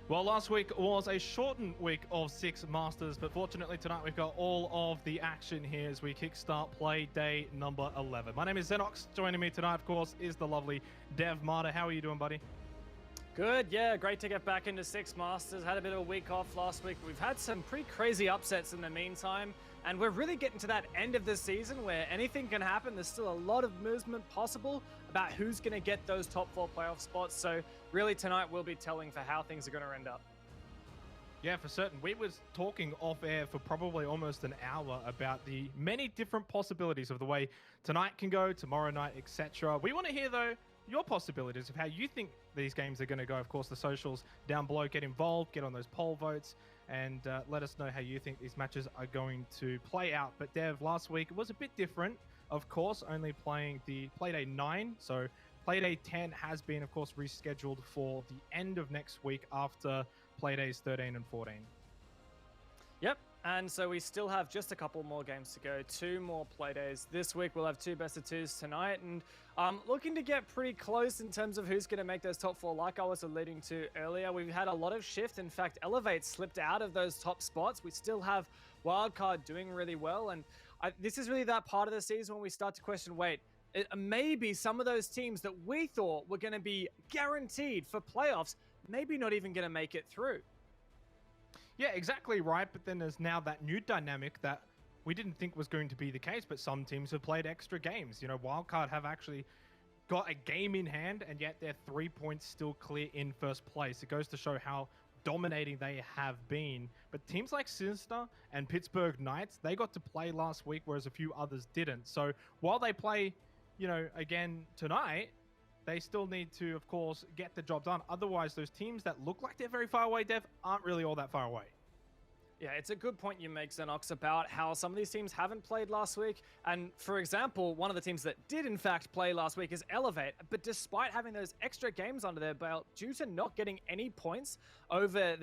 Well, last week was a shortened week of 6 Masters, but fortunately tonight we've got all of the action here as we kickstart play day number 11. My name is Xenox. Joining me tonight, of course, is the lovely Dev Marta. How are you doing, buddy? Good, yeah, great to get back into 6 Masters. Had a bit of a week off last week. We've had some pretty crazy upsets in the meantime, and we're really getting to that end of the season where anything can happen. There's still a lot of movement possible about who's going to get those top 4 playoff spots. So really tonight we'll be telling for how things are going to end up. Yeah, for certain. We was talking off air for probably almost an hour about the many different possibilities of the way tonight can go, tomorrow night, etc. We want to hear, though, your possibilities of how you think these games are going to go. Of course, the socials down below, get involved, get on those poll votes, and let us know how you think these matches are going to play out. But Dev, last week it was a bit different, of course, only playing the Playday 9. So Playday 10 has been, of course, rescheduled for the end of next week after Playdays 13 and 14. Yep, and so we still have just a couple more games to go, 2 more playdays. This week we'll have 2 best of 2s tonight, and looking to get pretty close in terms of who's going to make those top 4. Like I was alluding to earlier, we've had a lot of shift. In fact, Elevate slipped out of those top spots. We still have Wildcard doing really well, and this is really that part of the season when we start to question, wait, maybe some of those teams that we thought were going to be guaranteed for playoffs, maybe not even going to make it through. Yeah, exactly right. But then there's now that new dynamic that we didn't think was going to be the case, but some teams have played extra games. You know, Wildcard have actually got a game in hand, and yet they're 3 points still clear in first place. It goes to show how dominating they have been. But teams like Sinister and Pittsburgh Knights, they got to play last week, whereas a few others didn't. So while they play, you know, again tonight, they still need to, of course, get the job done. Otherwise, those teams that look like they're very far away, Dev, aren't really all that far away. Yeah, it's a good point you make, Xenox, about how some of these teams haven't played last week. And for example, one of the teams that did in fact play last week is Elevate. But despite having those extra games under their belt, due to not getting any points over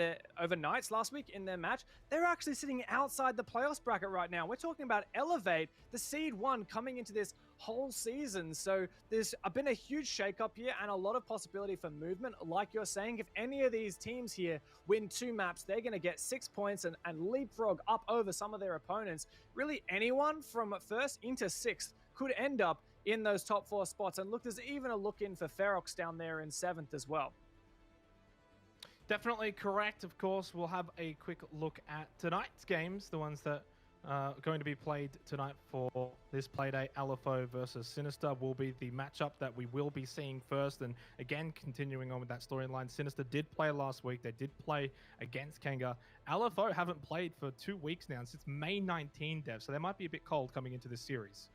Knights last week in their match, they're actually sitting outside the playoffs bracket right now. We're talking about Elevate, the seed 1 coming into this whole season. So there's been a huge shakeup here and a lot of possibility for movement. Like you're saying, if any of these teams here win 2 maps, they're going to get 6 points and leapfrog up over some of their opponents. Really, anyone from 1st into 6th could end up in those top 4 spots. And look, there's even a look in for Ferox down there in 7th as well. Definitely correct. Of course, we'll have a quick look at tonight's games, the ones that going to be played tonight for this Playday. LFO versus Sinister will be the matchup that we will be seeing first. And again, continuing on with that storyline, Sinister did play last week. They did play against Kanga. LFO haven't played for 2 weeks now, since May 19, Dev, so they might be a bit cold coming into this series.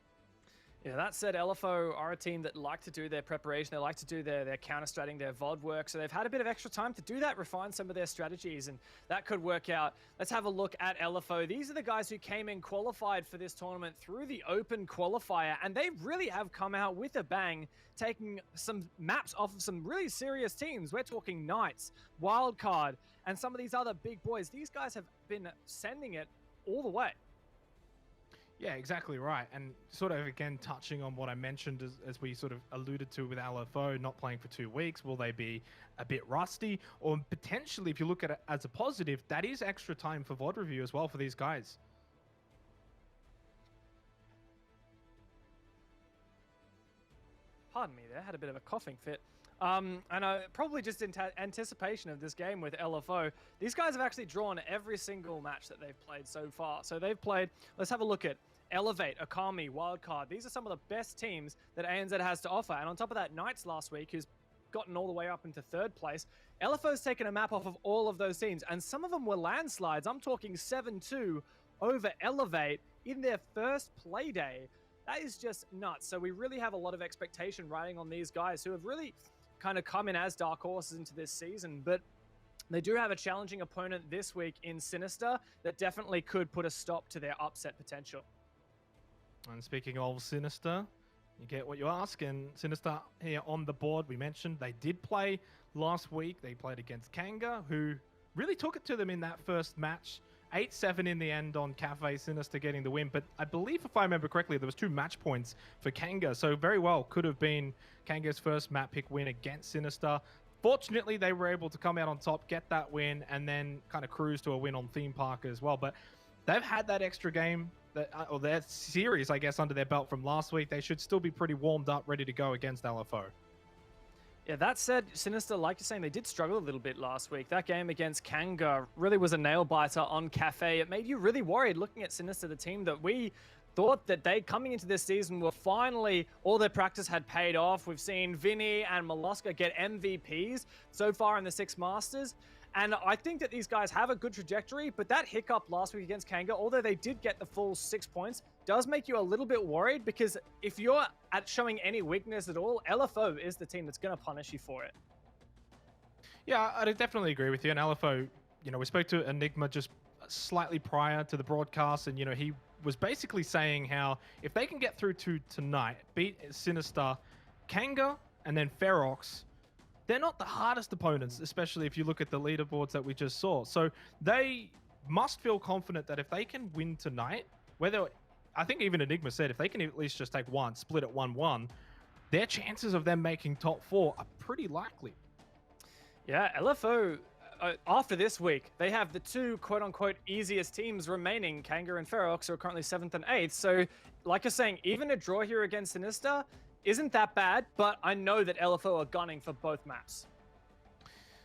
Yeah, that said, LFO are a team that like to do their preparation. They like to do their counter-strating, their VOD work. So they've had a bit of extra time to do that, refine some of their strategies, and that could work out. Let's have a look at LFO. These are the guys who came in qualified for this tournament through the open qualifier, and they really have come out with a bang, taking some maps off of some really serious teams. We're talking Knights, Wildcard, and some of these other big boys. These guys have been sending it all the way. Yeah, exactly right. And sort of, again, touching on what I mentioned as we sort of alluded to with LFO not playing for 2 weeks, will they be a bit rusty? Or potentially, if you look at it as a positive, that is extra time for VOD review as well for these guys. Pardon me there, had a bit of a coughing fit. And probably just in anticipation of this game with LFO, these guys have actually drawn every single match that they've played so far. So they've played, let's have a look at Elevate, Akami, Wildcard. These are some of the best teams that ANZ has to offer. And on top of that, Knights last week, who's gotten all the way up into 3rd place. LFO's taken a map off of all of those teams, and some of them were landslides. I'm talking 7-2 over Elevate in their first play day. That is just nuts. So we really have a lot of expectation riding on these guys who have really kind of come in as dark horses into this season. But they do have a challenging opponent this week in Sinister that definitely could put a stop to their upset potential. And speaking of Sinister, you get what you ask. And Sinister here on the board, we mentioned they did play last week. They played against Kanga, who really took it to them in that first match. 8-7 in the end on Kafe, Sinister getting the win. But I believe, if I remember correctly, there was 2 match points for Kanga. So very well could have been Kanga's first map pick win against Sinister. Fortunately, they were able to come out on top, get that win, and then kind of cruise to a win on Theme Park as well. But they've had that extra game, or their series, I guess, under their belt from last week. They should still be pretty warmed up, ready to go against LFO. Yeah, that said, Sinister, like you're saying, they did struggle a little bit last week. That game against Kanga really was a nail-biter on Kafe. It made you really worried looking at Sinister, the team that we thought that they, coming into this season, were finally, all their practice had paid off. We've seen Vinny and Molluska get MVPs so far in the Six Masters. And I think that these guys have a good trajectory, but that hiccup last week against Kanga, although they did get the full 6 points, does make you a little bit worried, because if you're at showing any weakness at all, LFO is the team that's going to punish you for it. Yeah, I definitely agree with you. And LFO, we spoke to Enigma just slightly prior to the broadcast, and, he was basically saying how if they can get through to tonight, beat Sinister, Kanga, and then Ferox, they're not the hardest opponents, especially if you look at the leaderboards that we just saw. So they must feel confident that if they can win tonight, I think even Enigma said if they can at least just take one, split at 1-1, their chances of them making top 4 are pretty likely. Yeah, LFO, after this week, they have the two quote-unquote easiest teams remaining. Kanga and Ferox are currently 7th and 8th. So, like you're saying, even a draw here against Sinister isn't that bad, but I know that LFO are gunning for both maps.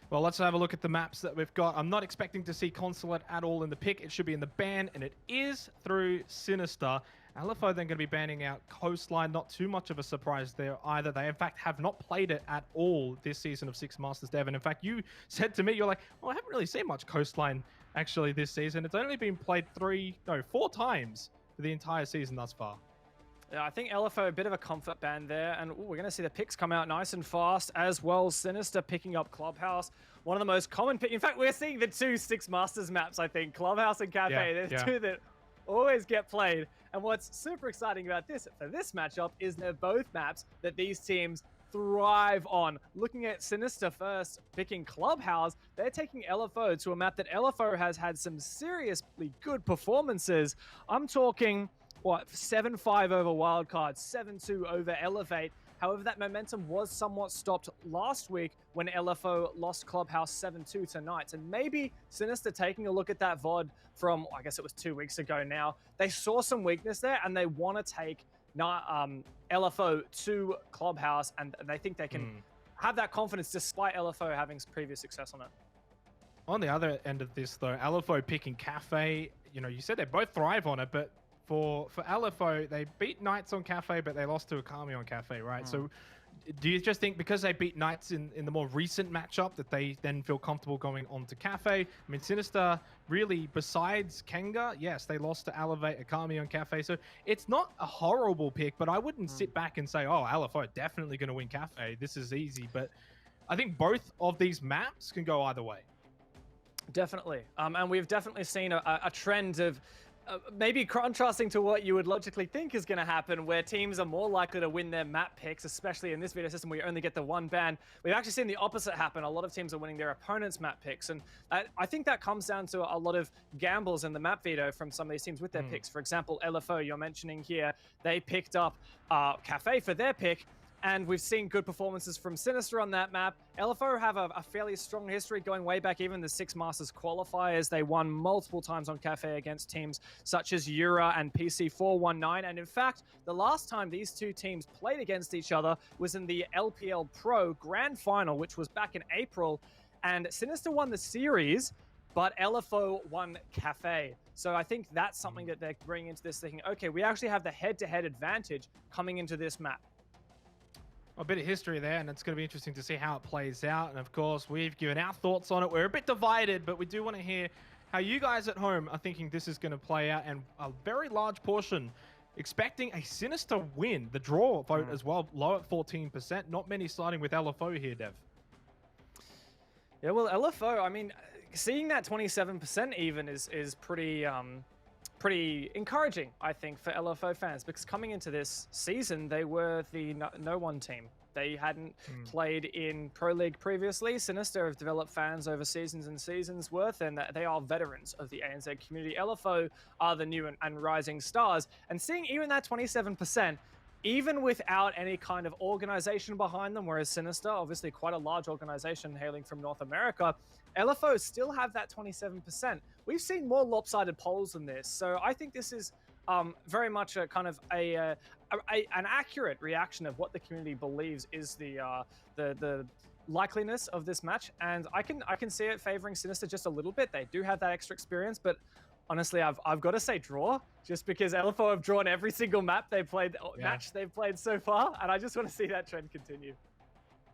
Well, let's have a look at the maps that we've got. I'm not expecting to see Consulate at all in the pick. It should be in the ban, and it is through Sinister. LFO then going to be banning out Coastline. Not too much of a surprise there either. They, in fact, have not played it at all this season of Six Masters, Dev. And in fact, you said to me, you're like, well, I haven't really seen much Coastline actually this season. It's only been played 4 times for the entire season thus far. Yeah, I think LFO a bit of a comfort band there, and we're going to see the picks come out nice and fast as well. Sinister picking up Clubhouse, one of the most common picks. In fact, we're seeing the two Six Masters maps, I think, Clubhouse and Kafe. There's two that always get played. And what's super exciting about this, for this matchup, is they're both maps that these teams thrive on. Looking at Sinister first, picking Clubhouse, they're taking LFO to a map that LFO has had some seriously good performances. I'm talking 7-5 over Wildcard, 7-2 over Elevate. However, that momentum was somewhat stopped last week when LFO lost Clubhouse 7-2 tonight. And maybe Sinister, taking a look at that VOD from, I guess it was 2 weeks ago now, they saw some weakness there and they want to take LFO to Clubhouse, and they think they can have that confidence despite LFO having previous success on it. On the other end of this, though, LFO picking Kafe, you said they both thrive on it, but for LFO, they beat Knights on Kafe, but they lost to Akami on Kafe, right? So do you just think because they beat Knights in the more recent matchup that they then feel comfortable going on to Kafe? I mean, Sinister, really, besides Kanga, yes, they lost to Elevate, Akami on Kafe. So it's not a horrible pick, but I wouldn't sit back and say, oh, LFO are definitely going to win Kafe. This is easy. But I think both of these maps can go either way. Definitely. And we've definitely seen a trend of maybe contrasting to what you would logically think is going to happen, where teams are more likely to win their map picks, especially in this video system where you only get the one ban. We've actually seen the opposite happen. A lot of teams are winning their opponent's map picks, and I think that comes down to a lot of gambles in the map veto from some of these teams with their picks. For example, LFO, you're mentioning here, they picked up Kafe for their pick, and we've seen good performances from Sinister on that map. LFO have a fairly strong history going way back, even the Six Masters qualifiers. They won multiple times on Kafe against teams such as Yura and PC419. And in fact, the last time these two teams played against each other was in the LPL Pro Grand Final, which was back in April. And Sinister won the series, but LFO won Kafe. So I think that's something that they're bringing into this, thinking, okay, we actually have the head-to-head advantage coming into this map. A bit of history there, and it's going to be interesting to see how it plays out. And of course, we've given our thoughts on it. We're a bit divided, but we do want to hear how you guys at home are thinking this is going to play out. And a very large portion expecting a Sinister win. The draw vote as well, low at 14%. Not many siding with LFO here, Dev. Yeah, well, LFO, I mean, seeing that 27% even is pretty encouraging, I think, for LFO fans, because coming into this season, they were the no-one team. They hadn't played in Pro League previously. Sinister have developed fans over seasons and seasons worth, and they are veterans of the ANZ community. LFO are the new and rising stars. And seeing even that 27% even without any kind of organization behind them, whereas Sinister, obviously quite a large organization hailing from North America, LFO still have that 27%. We've seen more lopsided polls than this, so I think this is very much a kind of an accurate reaction of what the community believes is the likeliness of this match, and I can see it favoring Sinister just a little bit. They do have that extra experience, but honestly, I've got to say draw, just because LFO have drawn every single match they've played so far, and I just want to see that trend continue.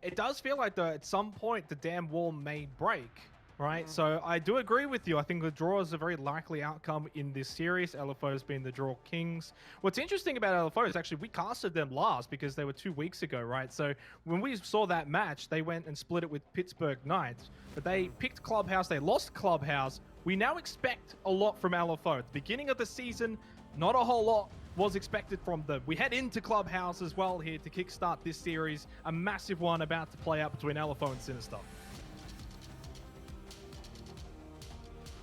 It does feel like, though, at some point the damn wall may break, right? So I do agree with you. I think the draw is a very likely outcome in this series. LFO has been the draw kings. What's interesting about LFO is actually we casted them last because they were 2 weeks ago, right? So when we saw that match, they went and split it with Pittsburgh Knights, but they picked Clubhouse. They lost Clubhouse. We now expect a lot from LFO. At the beginning of the season, not a whole lot was expected from them. We head into Clubhouse as well here to kickstart this series. A massive one about to play out between LFO and Sinister.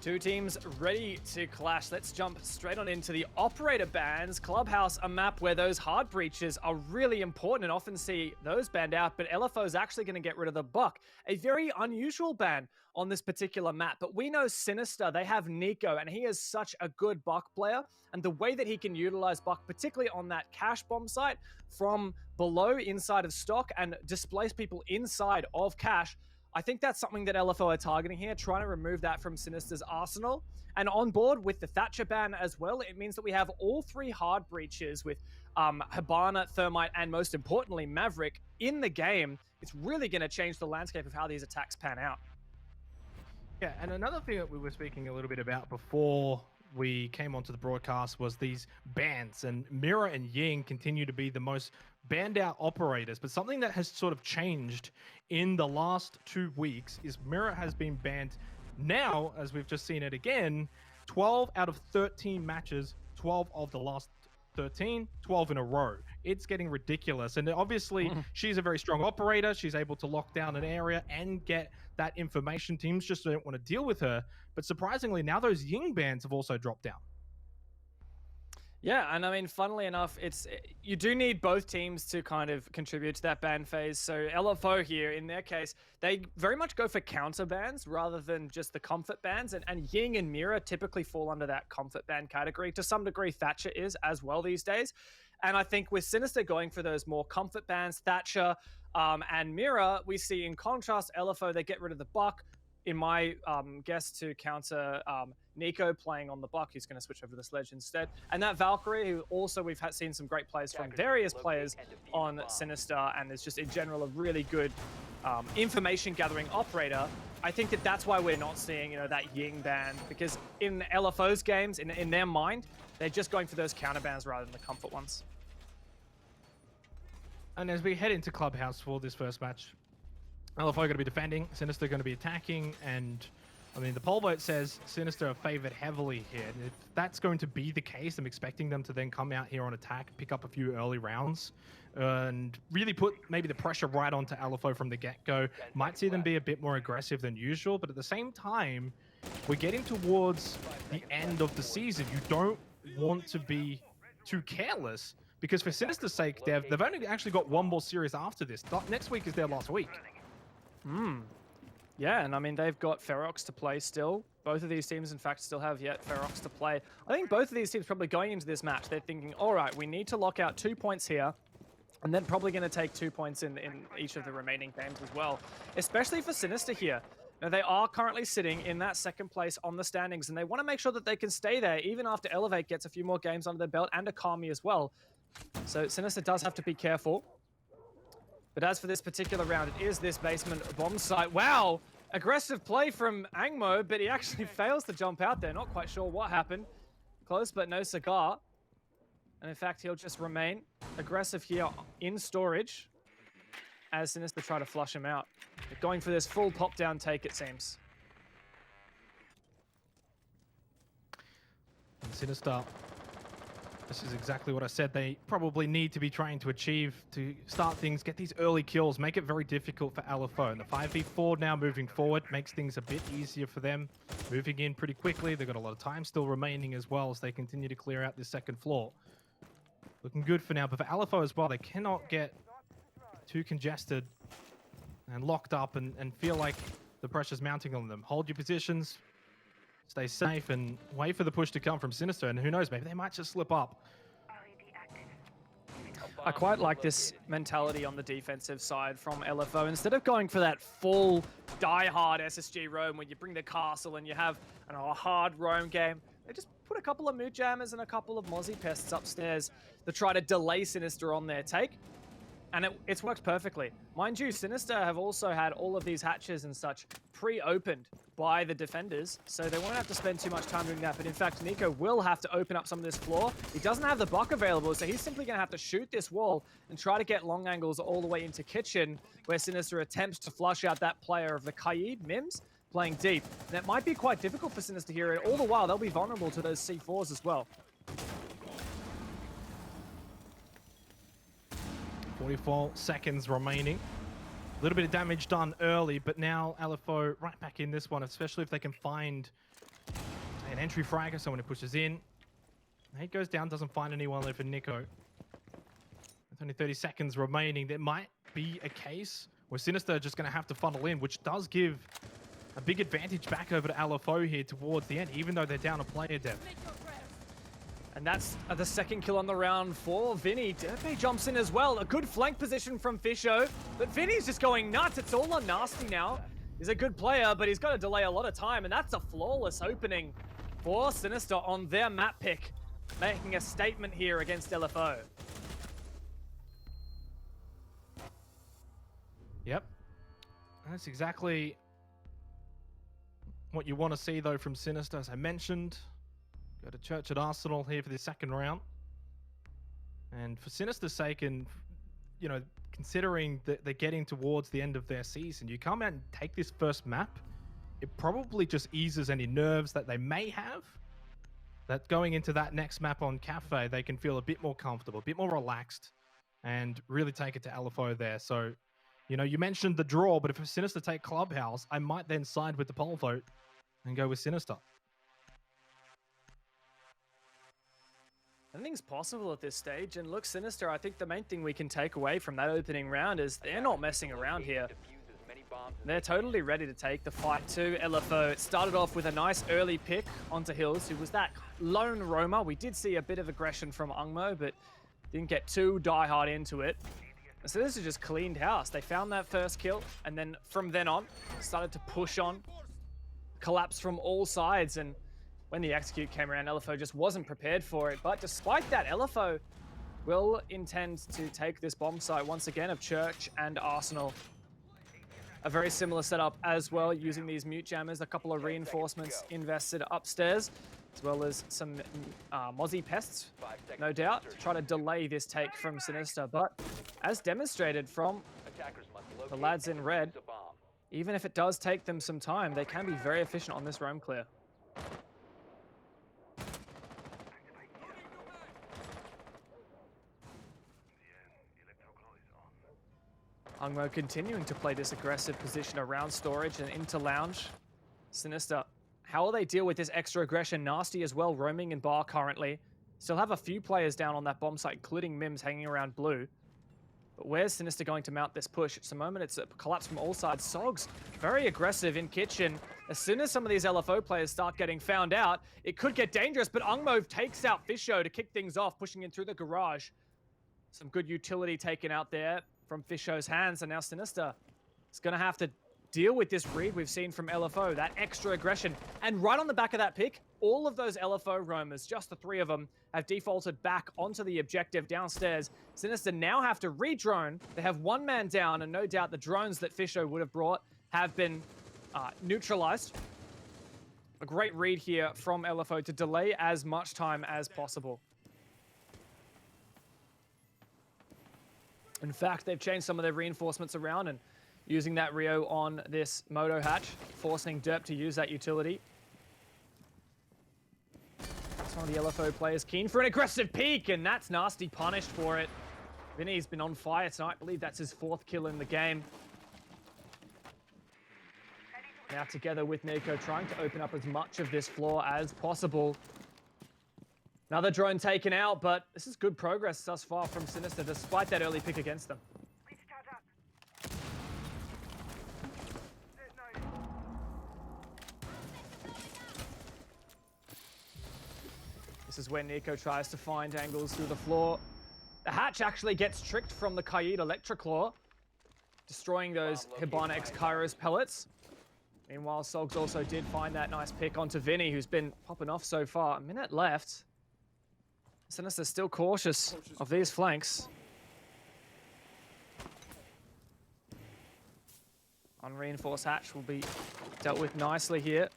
Two teams ready to clash. Let's jump straight on into the operator bans. Clubhouse, a map where those hard breaches are really important and often see those banned out, but LFO is actually going to get rid of the buck. A very unusual ban on this particular map, but we know Sinister, they have Nico, and he is such a good buck player, and the way that he can utilize buck, particularly on that cash bomb site from below inside of stock and displace people inside of cash, I think that's something that LFO are targeting here, trying to remove that from Sinister's arsenal. And on board with the Thatcher ban as well, it means that we have all three hard breaches with Hibana, Thermite, and most importantly, Maverick in the game. It's really going to change the landscape of how these attacks pan out. Yeah, and another thing that we were speaking a little bit about before we came onto the broadcast was these bans, and Mira and Ying continue to be the most banned out operators, but something that has sort of changed in the last 2 weeks is Mira has been banned now, as we've just seen it again, 12 out of 13 matches, 12 of the last 13, 12 in a row. It's getting ridiculous. And obviously she's a very strong operator. She's able to lock down an area and get that information. Teams just don't want to deal with her. But surprisingly, now those Ying bans have also dropped down. Yeah, and I mean, funnily enough, you do need both teams to kind of contribute to that ban phase. So LFO here, in their case, they very much go for counter bans rather than just the comfort bans. And Ying and Mira typically fall under that comfort ban category. To some degree, Thatcher is as well these days. And I think with Sinister going for those more comfort bans, Thatcher and Mira, we see in contrast, LFO, they get rid of the buck. In my guess, to counter Nico playing on the buck, he's going to switch over to the sledge instead. And that Valkyrie, who also we've seen some great plays from various players on Sinister, and is just in general a really good information gathering operator. I think that's why we're not seeing that Ying ban, because in LFO's games, in their mind, they're just going for those counter bans rather than the comfort ones. And as we head into Clubhouse for this first match, LFO going to be defending, Sinister going to be attacking, and I mean, the poll vote says Sinister are favored heavily here. And if that's going to be the case, I'm expecting them to then come out here on attack, pick up a few early rounds, and really put maybe the pressure right onto LFO from the get-go. Might see them be a bit more aggressive than usual, but at the same time, we're getting towards the end of the season. You don't want to be too careless, because for Sinister's sake, they've only actually got one more series after this. Next week is their last week. Yeah, and I mean, they've got Ferox to play still. Both of these teams, in fact, still have yet Ferox to play. I think both of these teams probably going into this match, they're thinking, all right, we need to lock out 2 points here, and then probably going to take 2 points in each of the remaining games as well. Especially for Sinister here. Now, they are currently sitting in that second place on the standings, and they want to make sure that they can stay there, even after Elevate gets a few more games under their belt, and Akami as well. So Sinister does have to be careful. But as for this particular round, it is this basement bomb site. Wow! Aggressive play from Angmo, but he actually fails to jump out there. Not quite sure what happened. Close, but no cigar. And in fact, he'll just remain aggressive here in storage as Sinister try to flush him out. They're going for this full pop-down take, it seems. And Sinister, this is exactly what I said they probably need to be trying to achieve to start things, get these early kills, make it very difficult for LFO. And the 5v4 now moving forward makes things a bit easier for them. Moving in pretty quickly. They've got a lot of time still remaining as well as they continue to clear out this second floor. looking good for now. But for LFO as well, they cannot get too congested and locked up and feel like the pressure's mounting on them. Hold your positions, stay safe, and wait for the push to come from Sinister. And who knows, maybe they might just slip up. I quite like this mentality on the defensive side from LFO. Instead of going for that full die-hard SSG roam where you bring the castle and you have a hard roam game, they just put a couple of moot jammers and a couple of mozzie pests upstairs to try to delay Sinister on their take. And it's worked perfectly. Mind you, Sinister have also had all of these hatches and such pre-opened by the defenders, so they won't have to spend too much time doing that. But in fact, Nico will have to open up some of this floor. He doesn't have the buck available, so he's simply going to have to shoot this wall and try to get long angles all the way into kitchen, where Sinister attempts to flush out that player of the Kaid, Mims, playing deep. And it might be quite difficult for Sinister here, and all the while, they'll be vulnerable to those C4s as well. 44 seconds remaining. A little bit of damage done early, but now LFO right back in this one, especially if they can find an entry frag or someone who pushes in. Nate goes down, doesn't find anyone there for Nico. With only 30 seconds remaining, there might be a case where Sinister are just going to have to funnel in, which does give a big advantage back over to LFO here towards the end, even though they're down a player depth. And that's the second kill on the round for Vinny. Derpe jumps in as well. A good flank position from Fisho. But Vinny's just going nuts. It's all on Nasty now. He's a good player, but he's got to delay a lot of time. And that's a flawless opening for Sinister on their map pick. Making a statement here against LFO. Yep. That's exactly what you want to see, though, from Sinister. As I mentioned, go to Church at Arsenal here for the second round. And for Sinister's sake, and, you know, considering that they're getting towards the end of their season, you come out and take this first map, it probably just eases any nerves that they may have. That going into that next map on Kafe, they can feel a bit more comfortable, a bit more relaxed, and really take it to LFO there. So, you know, you mentioned the draw, but if Sinister take Clubhouse, I might then side with the poll vote and go with Sinister. Anything's possible at this stage, and look, Sinister, I think the main thing we can take away from that opening round is they're not messing around here. They're totally ready to take the fight to LFO. It started off with a nice early pick onto Hills, who was that lone roamer. We did see a bit of aggression from Ungmo, but didn't get too die-hard into it. So this is just cleaned house. They found that first kill, and then from then on, started to push on, collapse from all sides, and when the execute came around, LFO just wasn't prepared for it. But despite that, LFO will intend to take this bomb site once again of Church and Arsenal. A very similar setup as well, using these mute jammers, a couple of reinforcements invested upstairs, as well as some mozzie pests, no doubt, to try to delay this take from Sinister. But as demonstrated from the lads in red, even if it does take them some time, they can be very efficient on this roam clear. Ungmo continuing to play this aggressive position around storage and into lounge. Sinister, how will they deal with this extra aggression? Nasty as well, roaming in bar currently. Still have a few players down on that bomb site, including Mims hanging around blue. But where's Sinister going to mount this push? It's a moment, it's a collapse from all sides. Sogs, very aggressive in kitchen. As soon as some of these LFO players start getting found out, it could get dangerous, but Ungmo takes out Fisho to kick things off, pushing in through the garage. Some good utility taken out there from Fisho's hands, and now Sinister is going to have to deal with this read we've seen from LFO, that extra aggression. And right on the back of that pick, all of those LFO roamers, just the three of them, have defaulted back onto the objective downstairs. Sinister now have to re-drone. They have one man down, and no doubt the drones that Fisho would have brought have been neutralized. A great read here from LFO to delay as much time as possible. In fact, they've changed some of their reinforcements around and using that Rio on this Moto hatch, forcing Derp to use that utility. Some of the LFO players keen for an aggressive peek, and that's Nasty punished for it. Vinny's been on fire tonight. I believe that's his 4th kill in the game. Now together with Nico, trying to open up as much of this floor as possible. Another drone taken out, but this is good progress thus far from Sinister, despite that early pick against them. This is where Nico tries to find angles through the floor. The hatch actually gets tricked from the Kaid Electroclaw, destroying those Hibana X Kairos pellets. Meanwhile, Sogs also did find that nice pick onto Vinny, who's been popping off so far. A minute left. Sinister still cautious of these flanks. Unreinforced hatch will be dealt with nicely here.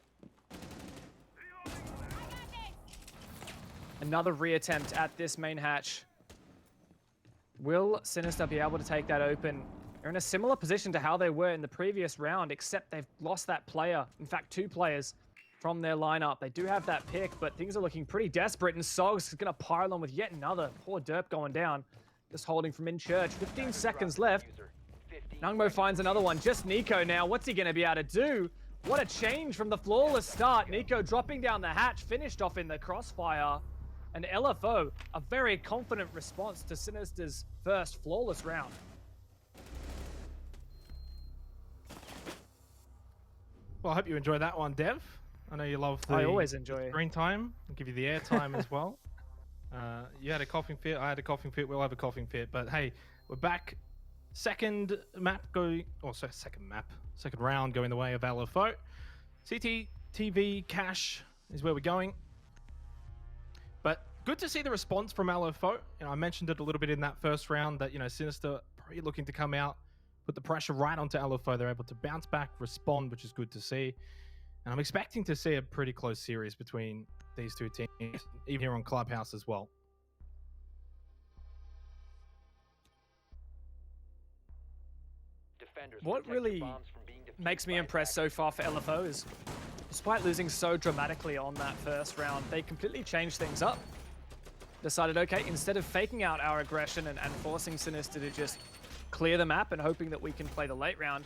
Another reattempt at this main hatch. Will Sinister be able to take that open? They're in a similar position to how they were in the previous round, except they've lost that player. In fact, 2 players from their lineup. They do have that pick, but things are looking pretty desperate, and Sogs is going to pile on with yet another. Poor Derp going down. Just holding from in church. 15 seconds left. Nungmo finds another one. Just Nico now. What's he going to be able to do? What a change from the flawless start. Nico dropping down the hatch, finished off in the crossfire. And LFO, a very confident response to Sinister's first flawless round. Well, I hope you enjoyed that one, Dev. I know you love the I always enjoy screen time. I'll give you the air time as well. You had a coughing fit. I had a coughing fit. We'll have a coughing fit. But hey, we're back. Second round going the way of LFO. CTTV cash is where we're going. But good to see the response from LFO. I mentioned it a little bit in that first round that, Sinister probably looking to come out, put the pressure right onto LFO. They're able to bounce back, respond, which is good to see. And I'm expecting to see a pretty close series between these two teams, even here on Clubhouse as well. What really makes me impressed so far for LFO is, despite losing so dramatically on that first round, they completely changed things up. Decided, okay, instead of faking out our aggression and forcing Sinister to just clear the map and hoping that we can play the late round,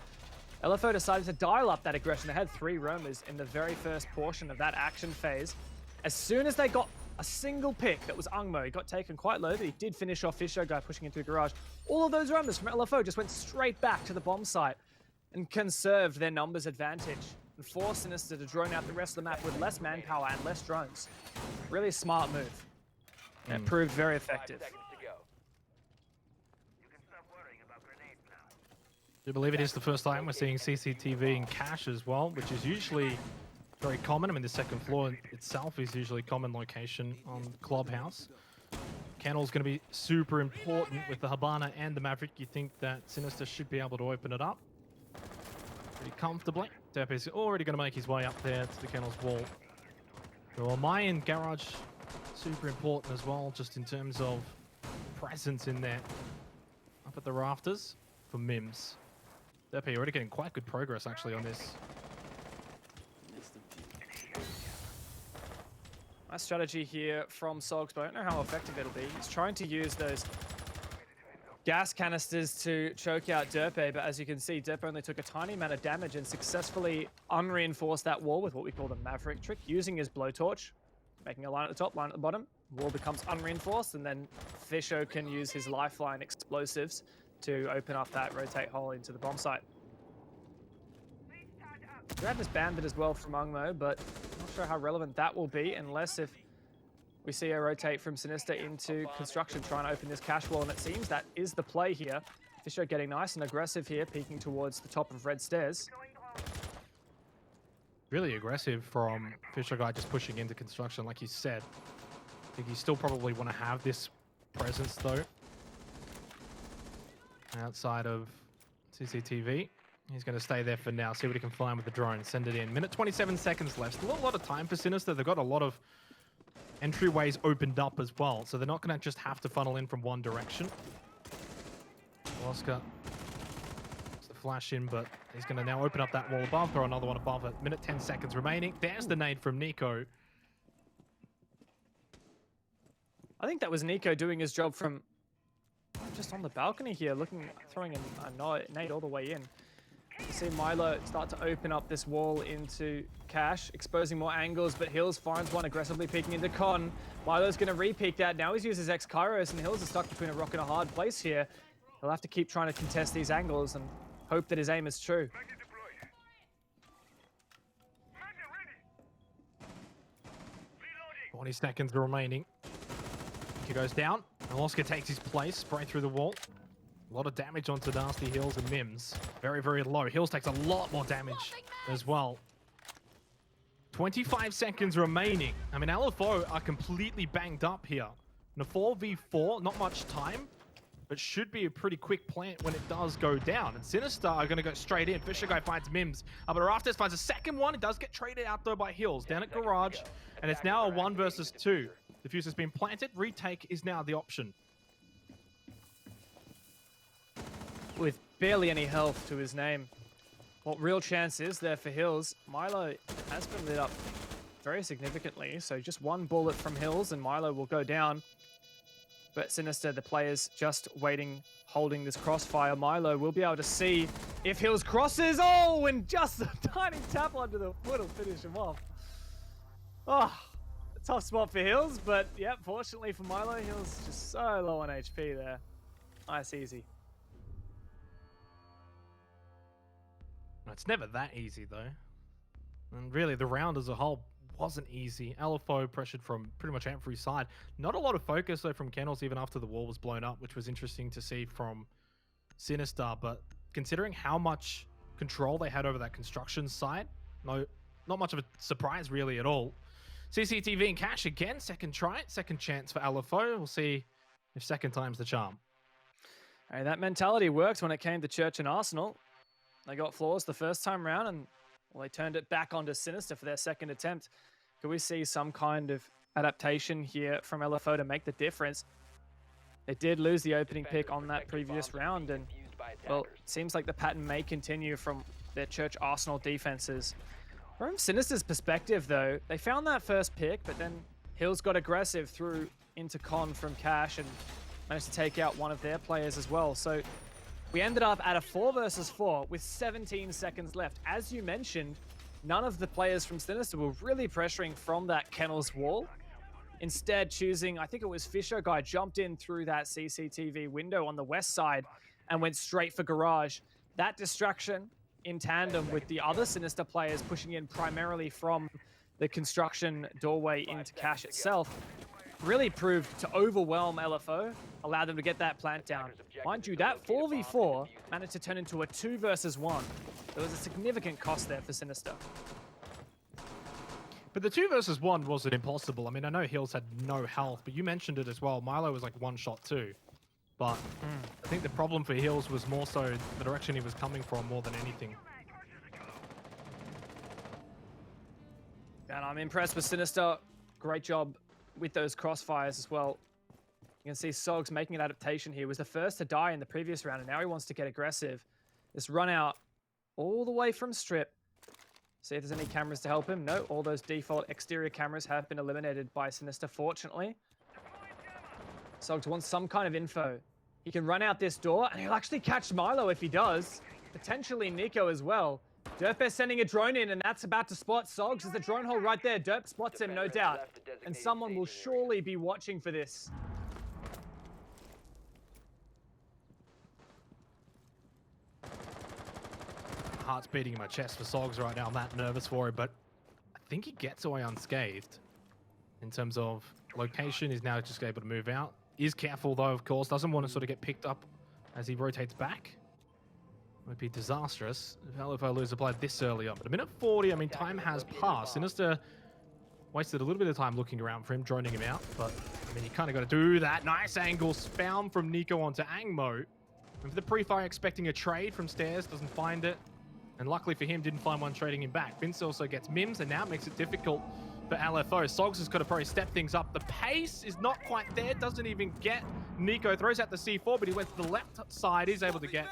LFO decided to dial up that aggression. They had 3 roamers in the very first portion of that action phase. As soon as they got a single pick that was Ungmo, he got taken quite low, but he did finish off Fisher guy pushing into the garage. All of those roamers from LFO just went straight back to the bomb site and conserved their numbers advantage and forced Sinister to drone out the rest of the map with less manpower and less drones. Really smart move. And it proved very effective. I do believe it is the first time we're seeing CCTV in cache as well, which is usually very common. I mean, the second floor itself is usually a common location on Clubhouse. Kennel's going to be super important with the Hibana and the Maverick. You think that Sinister should be able to open it up pretty comfortably. Depp is already going to make his way up there to the Kennel's wall. Well, Mayan Garage, super important as well, just in terms of presence in there. Up at the rafters for Mims. Depp already getting quite good progress actually on this. Nice strategy here from Sogs, but I don't know how effective it'll be. He's trying to use those gas canisters to choke out Derpe, but as you can see, Derpe only took a tiny amount of damage and successfully unreinforced that wall with what we call the Maverick trick, using his blowtorch, making a line at the top, line at the bottom. Wall becomes unreinforced, and then Fisho can use his lifeline explosives to open up that rotate hole into the bomb site. Grab this bandit as well from Ungmo, but not sure how relevant that will be unless if we see a rotate from Sinister into construction, trying to open this cache wall, and it seems that is the play here. Fisho getting nice and aggressive here, peeking towards the top of red stairs. Really aggressive from Fisher guy, just pushing into construction like you said. I think you still probably want to have this presence though. Outside of CCTV. He's going to stay there for now, see what he can find with the drone, send it in. Minute 27 seconds left. Still a lot of time for Sinister. They've got a lot of entryways opened up as well, so they're not going to just have to funnel in from one direction. Oscar the flash in, but he's going to now open up that wall above, throw another one above it. Minute 10 seconds remaining. There's the nade from Nico. I think that was Nico doing his job from just on the balcony here, throwing a nade all the way in. See Milo start to open up this wall into Cash, exposing more angles, but Hills finds one aggressively peeking into Con. Milo's going to re-peek that. Now he's used his X-Kairos, and Hills is stuck between a rock and a hard place here. He'll have to keep trying to contest these angles and hope that his aim is true. 20 seconds remaining. He goes down. And Oscar takes his place, spray through the wall. A lot of damage onto Nasty Hills and Mims. Very, very low. Hills takes a lot more damage as well. 25 seconds remaining. I mean, LFO are completely banged up here. In a 4v4, not much time, but should be a pretty quick plant when it does go down. And Sinister are going to go straight in. Fisher guy finds Mims. But Rafters finds a second one. It does get traded out, though, by Hills down at Garage. And it's now a 1 versus 2. The fuse has been planted. Retake is now the option. With barely any health to his name. What real chance is there for Hills? Milo has been lit up very significantly. So just one bullet from Hills and Milo will go down. But Sinister, the players just waiting, holding this crossfire. Milo will be able to see if Hills crosses. Oh, and just a tiny tap under the foot will finish him off. Oh, a tough spot for Hills, but yeah, fortunately for Milo, Hills just so low on HP there. Nice, easy. It's never that easy, though. And really, the round as a whole wasn't easy. LFO pressured from pretty much every side. Not a lot of focus, though, from Kennels even after the wall was blown up, which was interesting to see from Sinister. But considering how much control they had over that construction site, not much of a surprise, really, at all. CCTV and Cash again. Second try, second chance for LFO. We'll see if second time's the charm. Hey, that mentality worked when it came to Church and Arsenal. They got flaws the first time round, and well, they turned it back onto Sinister for their second attempt. Could we see some kind of adaptation here from LFO to make the difference? They did lose the opening pick on that previous round, and well, it seems like the pattern may continue from their Church Arsenal defenses. From Sinister's perspective, though, they found that first pick, but then Hills got aggressive through into Con from Cash and managed to take out one of their players as well. So we ended up at a 4 versus 4 with 17 seconds left. As you mentioned, none of the players from Sinister were really pressuring from that Kennels wall. Instead, choosing, I think it was Fisher guy, jumped in through that CCTV window on the west side and went straight for Garage. That distraction, in tandem with the other Sinister players pushing in primarily from the construction doorway into Cash itself, really proved to overwhelm LFO, allow them to get that plant down. Mind you, that 4v4 managed to turn into a 2 versus 1. There was a significant cost there for Sinister. But the 2 versus 1 wasn't impossible. I mean, I know Hills had no health, but you mentioned it as well. Milo was like one shot too. But I think the problem for Hills was more so the direction he was coming from more than anything. And I'm impressed with Sinister. Great job with those crossfires as well. You can see Sogs making an adaptation here. Was the first to die in the previous round, and now he wants to get aggressive. This run out all the way from Strip. See if there's any cameras to help him. No, all those default exterior cameras have been eliminated by Sinister, fortunately. Sogs wants some kind of info. He can run out this door, and he'll actually catch Milo if he does. Potentially Nico as well. Derp sending a drone in, and that's about to spot Sogs. There's a drone hole right there. Derp spots him, no doubt. And someone will surely be watching for this. Heart's beating in my chest for Sogs right now. I'm that nervous for it, but I think he gets away unscathed in terms of location. He's now just able to move out. Is careful though, of course. Doesn't want to sort of get picked up as he rotates back. Would be disastrous if LFO lose the play this early on. But a minute 40, I mean, time has passed. Sinister wasted a little bit of time looking around for him, droning him out. But, I mean, you kind of got to do that. Nice angle, spam from Nico onto Angmo. And for the pre-fire, expecting a trade from Stairs, doesn't find it. And luckily for him, didn't find one trading him back. Vince also gets Mims, and now it makes it difficult for LFO. Sogs has got to probably step things up. The pace is not quite there. Doesn't even get Nico. Throws out the C4, but he went to the left side. Is able to get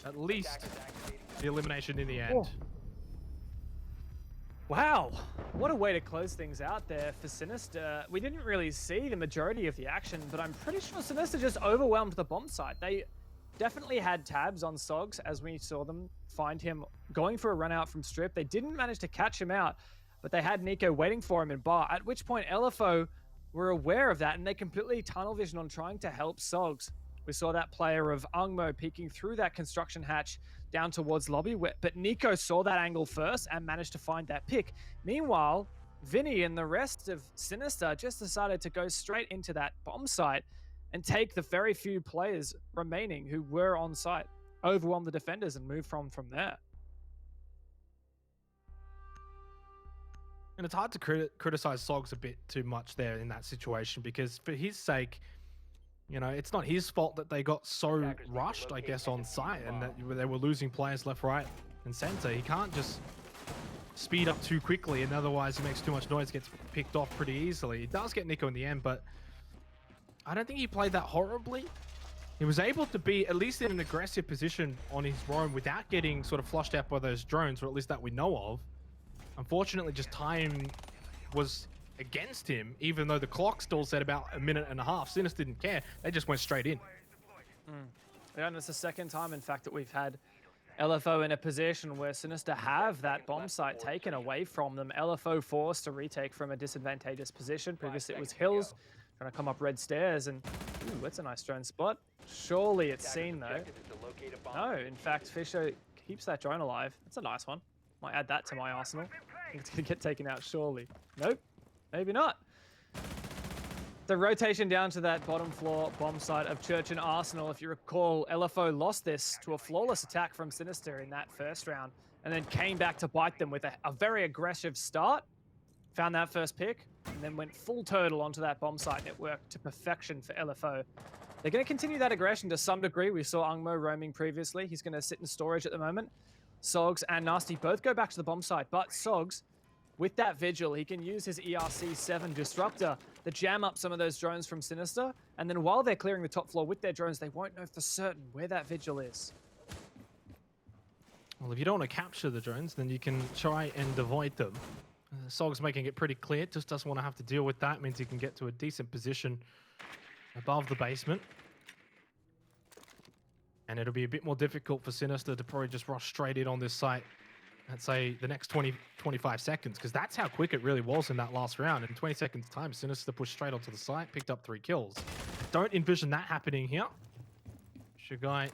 at least the elimination in the end. Oh. Wow, what a way to close things out there for Sinister. We didn't really see the majority of the action, but I'm pretty sure Sinister just overwhelmed the bomb site. They definitely had tabs on Sogs as we saw them find him going for a run out from strip. They didn't manage to catch him out, but they had Nico waiting for him in bar, at which point LFO were aware of that and they completely tunnel vision on trying to help Sogs. We saw that player of Ungmo peeking through that construction hatch down towards lobby, but Nico saw that angle first and managed to find that pick. Meanwhile, Vinny and the rest of Sinister just decided to go straight into that bomb site and take the very few players remaining who were on site, overwhelm the defenders and move from there. And it's hard to criticize Sogs a bit too much there in that situation, because for his sake, you know, it's not his fault that they got so rushed, I guess, on site, and that they were losing players left, right, and center. He can't just speed up too quickly, and otherwise he makes too much noise, gets picked off pretty easily. He does get Nico in the end, but I don't think he played that horribly. He was able to be at least in an aggressive position on his roam without getting sort of flushed out by those drones, or at least that we know of. Unfortunately, just time was against him, even though the clock still said about a minute and a half. Sinister didn't care. They just went straight in. Yeah, and it's the second time, in fact, that we've had LFO in a position where Sinister have that bomb site taken away from them. LFO forced to retake from a disadvantageous position. Previously, it was Hills trying to come up red stairs, and ooh, that's a nice drone spot. Surely it's seen, though. No, in fact, Fisher keeps that drone alive. That's a nice one. Might add that to my arsenal. I think it's going to get taken out, surely. Nope, maybe not. The rotation down to that bottom floor bomb site of Church and Arsenal. If you recall, LFO lost this to a flawless attack from Sinister in that first round, and then came back to bite them with a very aggressive start. Found that first pick, and then went full turtle onto that bomb site, and it worked to perfection for LFO. They're going to continue that aggression to some degree. We saw Ungmo roaming previously. He's going to sit in storage at the moment. Sogs and Nasty both go back to the bomb site, but Sogs, with that Vigil, he can use his ERC-7 Disruptor to jam up some of those drones from Sinister, and then while they're clearing the top floor with their drones, they won't know for certain where that Vigil is. Well, if you don't want to capture the drones, then you can try and avoid them. Sog's making it pretty clear, just doesn't want to have to deal with that. Means he can get to a decent position above the basement. And it'll be a bit more difficult for Sinister to probably just rush straight in on this site, let's say the next 20-25 seconds, because that's how quick it really was in that last round. In 20 seconds time, Sinister pushed straight onto the site, picked up 3 kills. Don't envision that happening here. Shagai,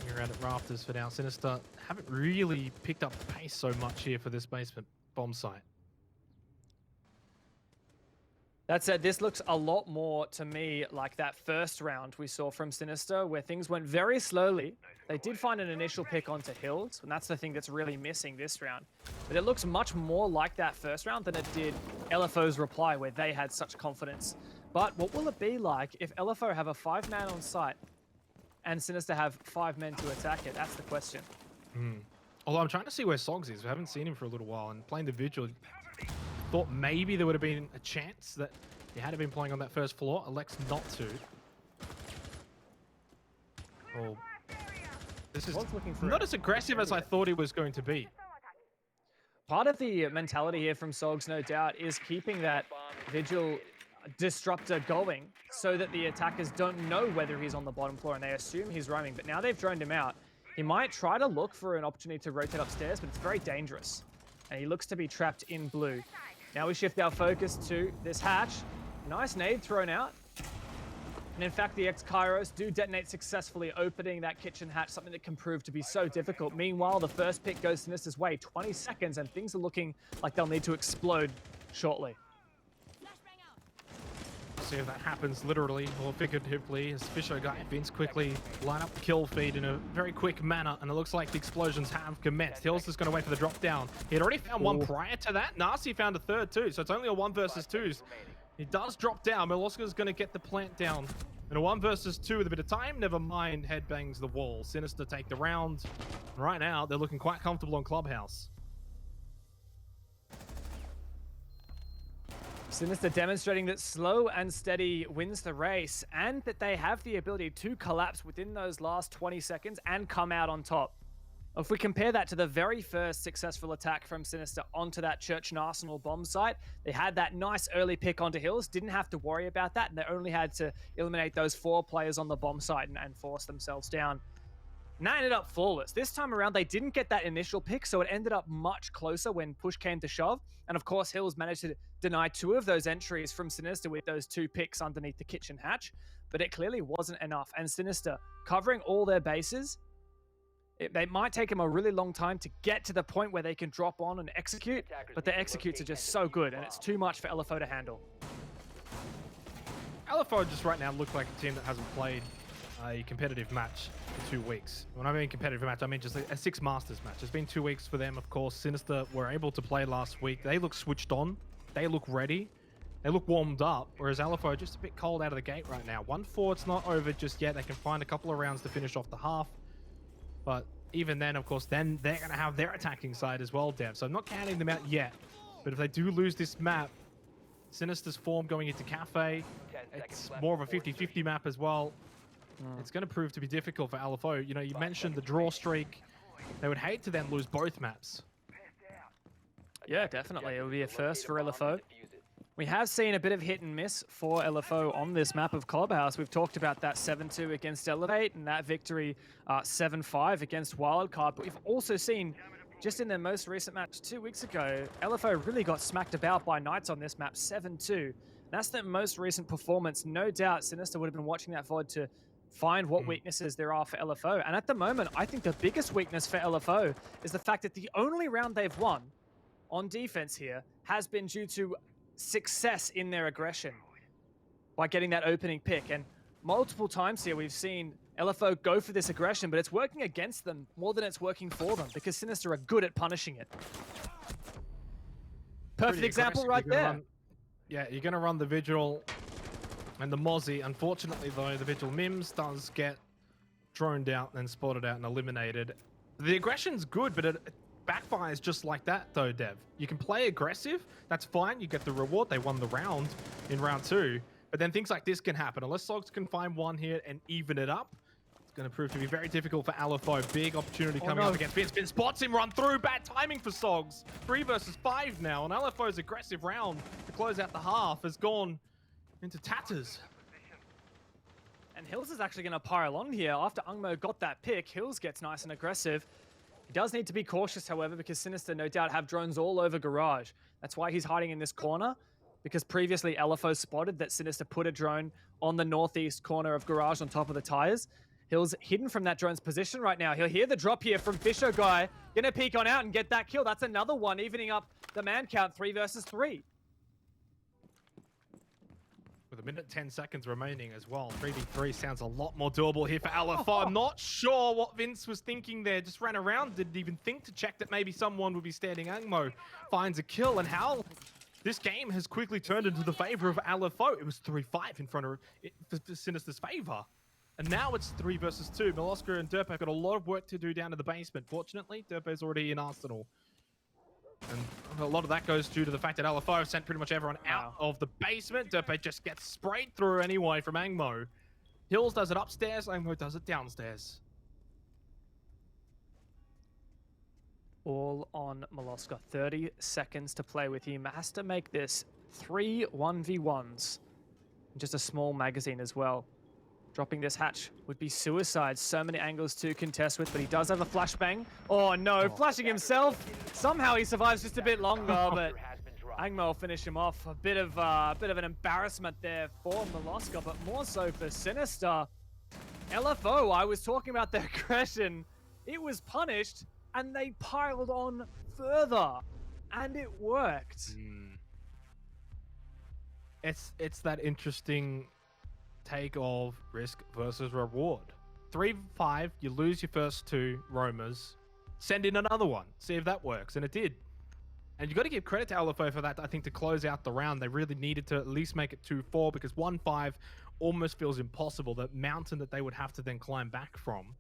you're out at rafters for now. Sinister haven't really picked up the pace so much here for this basement bomb site. That said, this looks a lot more to me like that first round we saw from Sinister, where things went very slowly. They did find an initial pick onto Hills, and that's the thing that's really missing this round. But it looks much more like that first round than it did LFO's reply, where they had such confidence. But what will it be like if LFO have a 5-man on site and Sinister have 5 men to attack it? That's the question. Although I'm trying to see where Sogs is. We haven't seen him for a little while, and playing the Vigil, thought maybe there would have been a chance that he had been playing on that first floor. Elects not to. Oh, this is not as aggressive as I thought he was going to be. Part of the mentality here from Sogs, no doubt, is keeping that Vigil Disruptor going so that the attackers don't know whether he's on the bottom floor and they assume he's roaming. But now they've droned him out. He might try to look for an opportunity to rotate upstairs, but it's very dangerous. And he looks to be trapped in blue. Now we shift our focus to this hatch. Nice nade thrown out. And in fact, the X-Kairos do detonate successfully, opening that kitchen hatch, something that can prove to be so difficult. Meanwhile, the first pick goes Sinister's way. 20 seconds, and things are looking like they'll need to explode shortly. See if that happens literally or figuratively, as Fisher and Vince quickly line up the kill feed in a very quick manner, and it looks like the explosions have commenced. Hills is going to wait for the drop down. He had already found one prior to that. Nasty found a third too, so it's only a 1 versus 2s. He does drop down. Miloska's going to get the plant down. In a 1 versus 2 with a bit of time, never mind, headbangs the wall. Sinister take the round. Right now, they're looking quite comfortable on Clubhouse. Sinister demonstrating that slow and steady wins the race, and that they have the ability to collapse within those last 20 seconds and come out on top. If we compare that to the very first successful attack from Sinister onto that Church and Arsenal bomb site, they had that nice early pick onto Hills, didn't have to worry about that, and they only had to eliminate those 4 players on the bomb site and force themselves down. And that ended up flawless. This time around, they didn't get that initial pick, so it ended up much closer when push came to shove. And of course, Hills managed to deny 2 of those entries from Sinister with those 2 picks underneath the kitchen hatch, but it clearly wasn't enough. And Sinister, covering all their bases, they might take them a really long time to get to the point where they can drop on and execute, but the executes are just so good, and it's too much for LFO to handle. LFO just right now look like a team that hasn't played a competitive match for 2 weeks. When I mean competitive match, I mean just a 6 Masters match. It's been 2 weeks for them, of course. Sinister were able to play last week. They look switched on. They look ready. They look warmed up, whereas LFO just a bit cold out of the gate right now. 1-4, it's not over just yet. They can find a couple of rounds to finish off the half. But even then, of course, then they're going to have their attacking side as well, Dev. So I'm not counting them out yet. But if they do lose this map, Sinister's form going into Kafe, it's more of a 50-50 map as well. It's going to prove to be difficult for LFO. You know, you mentioned the draw streak. They would hate to then lose both maps. Yeah, definitely. It would be a first for LFO. We have seen a bit of hit and miss for LFO on this map of Clubhouse. We've talked about that 7-2 against Elevate and that victory 7-5 against Wildcard. But we've also seen, just in their most recent match 2 weeks ago, LFO really got smacked about by Knights on this map 7-2. That's their most recent performance. No doubt Sinister would have been watching that VOD to find what weaknesses there are for LFO. And at the moment, I think the biggest weakness for LFO is the fact that the only round they've won on defense here has been due to success in their aggression by getting that opening pick. And multiple times here we've seen LFO go for this aggression, but it's working against them more than it's working for them because Sinister are good at punishing it. Perfect example right there. Yeah, you're going to run the Vigil and the Mozzie. Unfortunately, though, the Vigil Mims does get droned out and spotted out and eliminated. The aggression's good, but it backfires just like that, though, Dev. You can play aggressive. That's fine. You get the reward. They won the round in round 2. But then things like this can happen. Unless Sogs can find one here and even it up, it's going to prove to be very difficult for LFO. Big opportunity coming up against Finn. Finn spots him, run through. Bad timing for Sogs. 3 versus 5 now. And LFO's aggressive round to close out the half has gone into tatters. And Hills is actually going to pile on here. After Ungmo got that pick, Hills gets nice and aggressive. He does need to be cautious, however, because Sinister no doubt have drones all over Garage. That's why he's hiding in this corner, because previously LFO spotted that Sinister put a drone on the northeast corner of Garage on top of the tires. Hill's hidden from that drone's position right now. He'll hear the drop here from Fisher Guy. Gonna peek on out and get that kill. That's another one, evening up the man count, 3 versus 3. With 1:10 remaining as well. 3v3 sounds a lot more doable here for LFO. I'm not sure what Vince was thinking there. Just ran around, didn't even think to check that maybe someone would be standing. Angmo finds a kill, and how this game has quickly turned into the favor of LFO. It was 3-5 in front of for Sinister's favor. And now it's 3 versus 2. Miloska and Derpo got a lot of work to do down in the basement. Fortunately, Derpo's already in Arsenal. And a lot of that goes due to the fact that LFO sent pretty much everyone out of the basement. Derpe just gets sprayed through anyway from Angmo. Hills does it upstairs, Angmo does it downstairs. All on Miloska. 30 seconds to play with him. Has to make this 3 1v1s. And just a small magazine as well. Dropping this hatch would be suicide. So many angles to contest with, but he does have a flashbang. Oh no, flashing himself. Somehow he survives just a bit longer, but Angmo will finish him off. A bit of an embarrassment there for Miloska, but more so for Sinister. LFO, I was talking about their aggression. It was punished, and they piled on further, and it worked. It's that interesting take of risk versus reward. 3-5, you lose your first 2 roamers, send in another one, see if that works, and it did. And you got to give credit to LFO for that, I think, to close out the round. They really needed to at least make it 2-4, because 1-5 almost feels impossible, that mountain that they would have to then climb back from.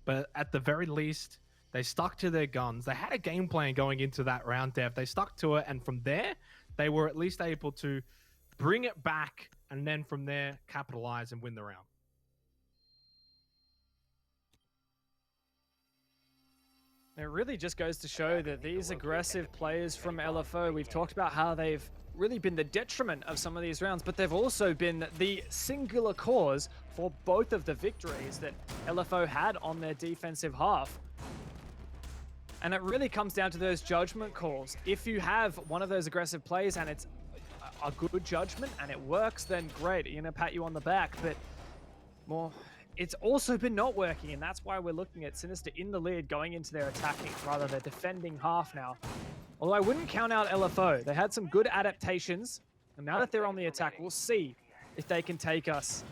But at the very least, they stuck to their guns. They had a game plan going into that round, Dev. They stuck to it, and from there, they were at least able to bring it back, and then from there, capitalize and win the round. It really just goes to show that these aggressive players from LFO, we've talked about how they've really been the detriment of some of these rounds, but they've also been the singular cause for both of the victories that LFO had on their defensive half. And it really comes down to those judgment calls. If you have one of those aggressive plays and it's a good judgment and it works, then great, you're gonna pat you on the back, but it's also been not working, and that's why we're looking at Sinister in the lead going into their attacking, rather their defending half now. Although I wouldn't count out LFO. They had some good adaptations, and now that they're on the attack, we'll see if they can take us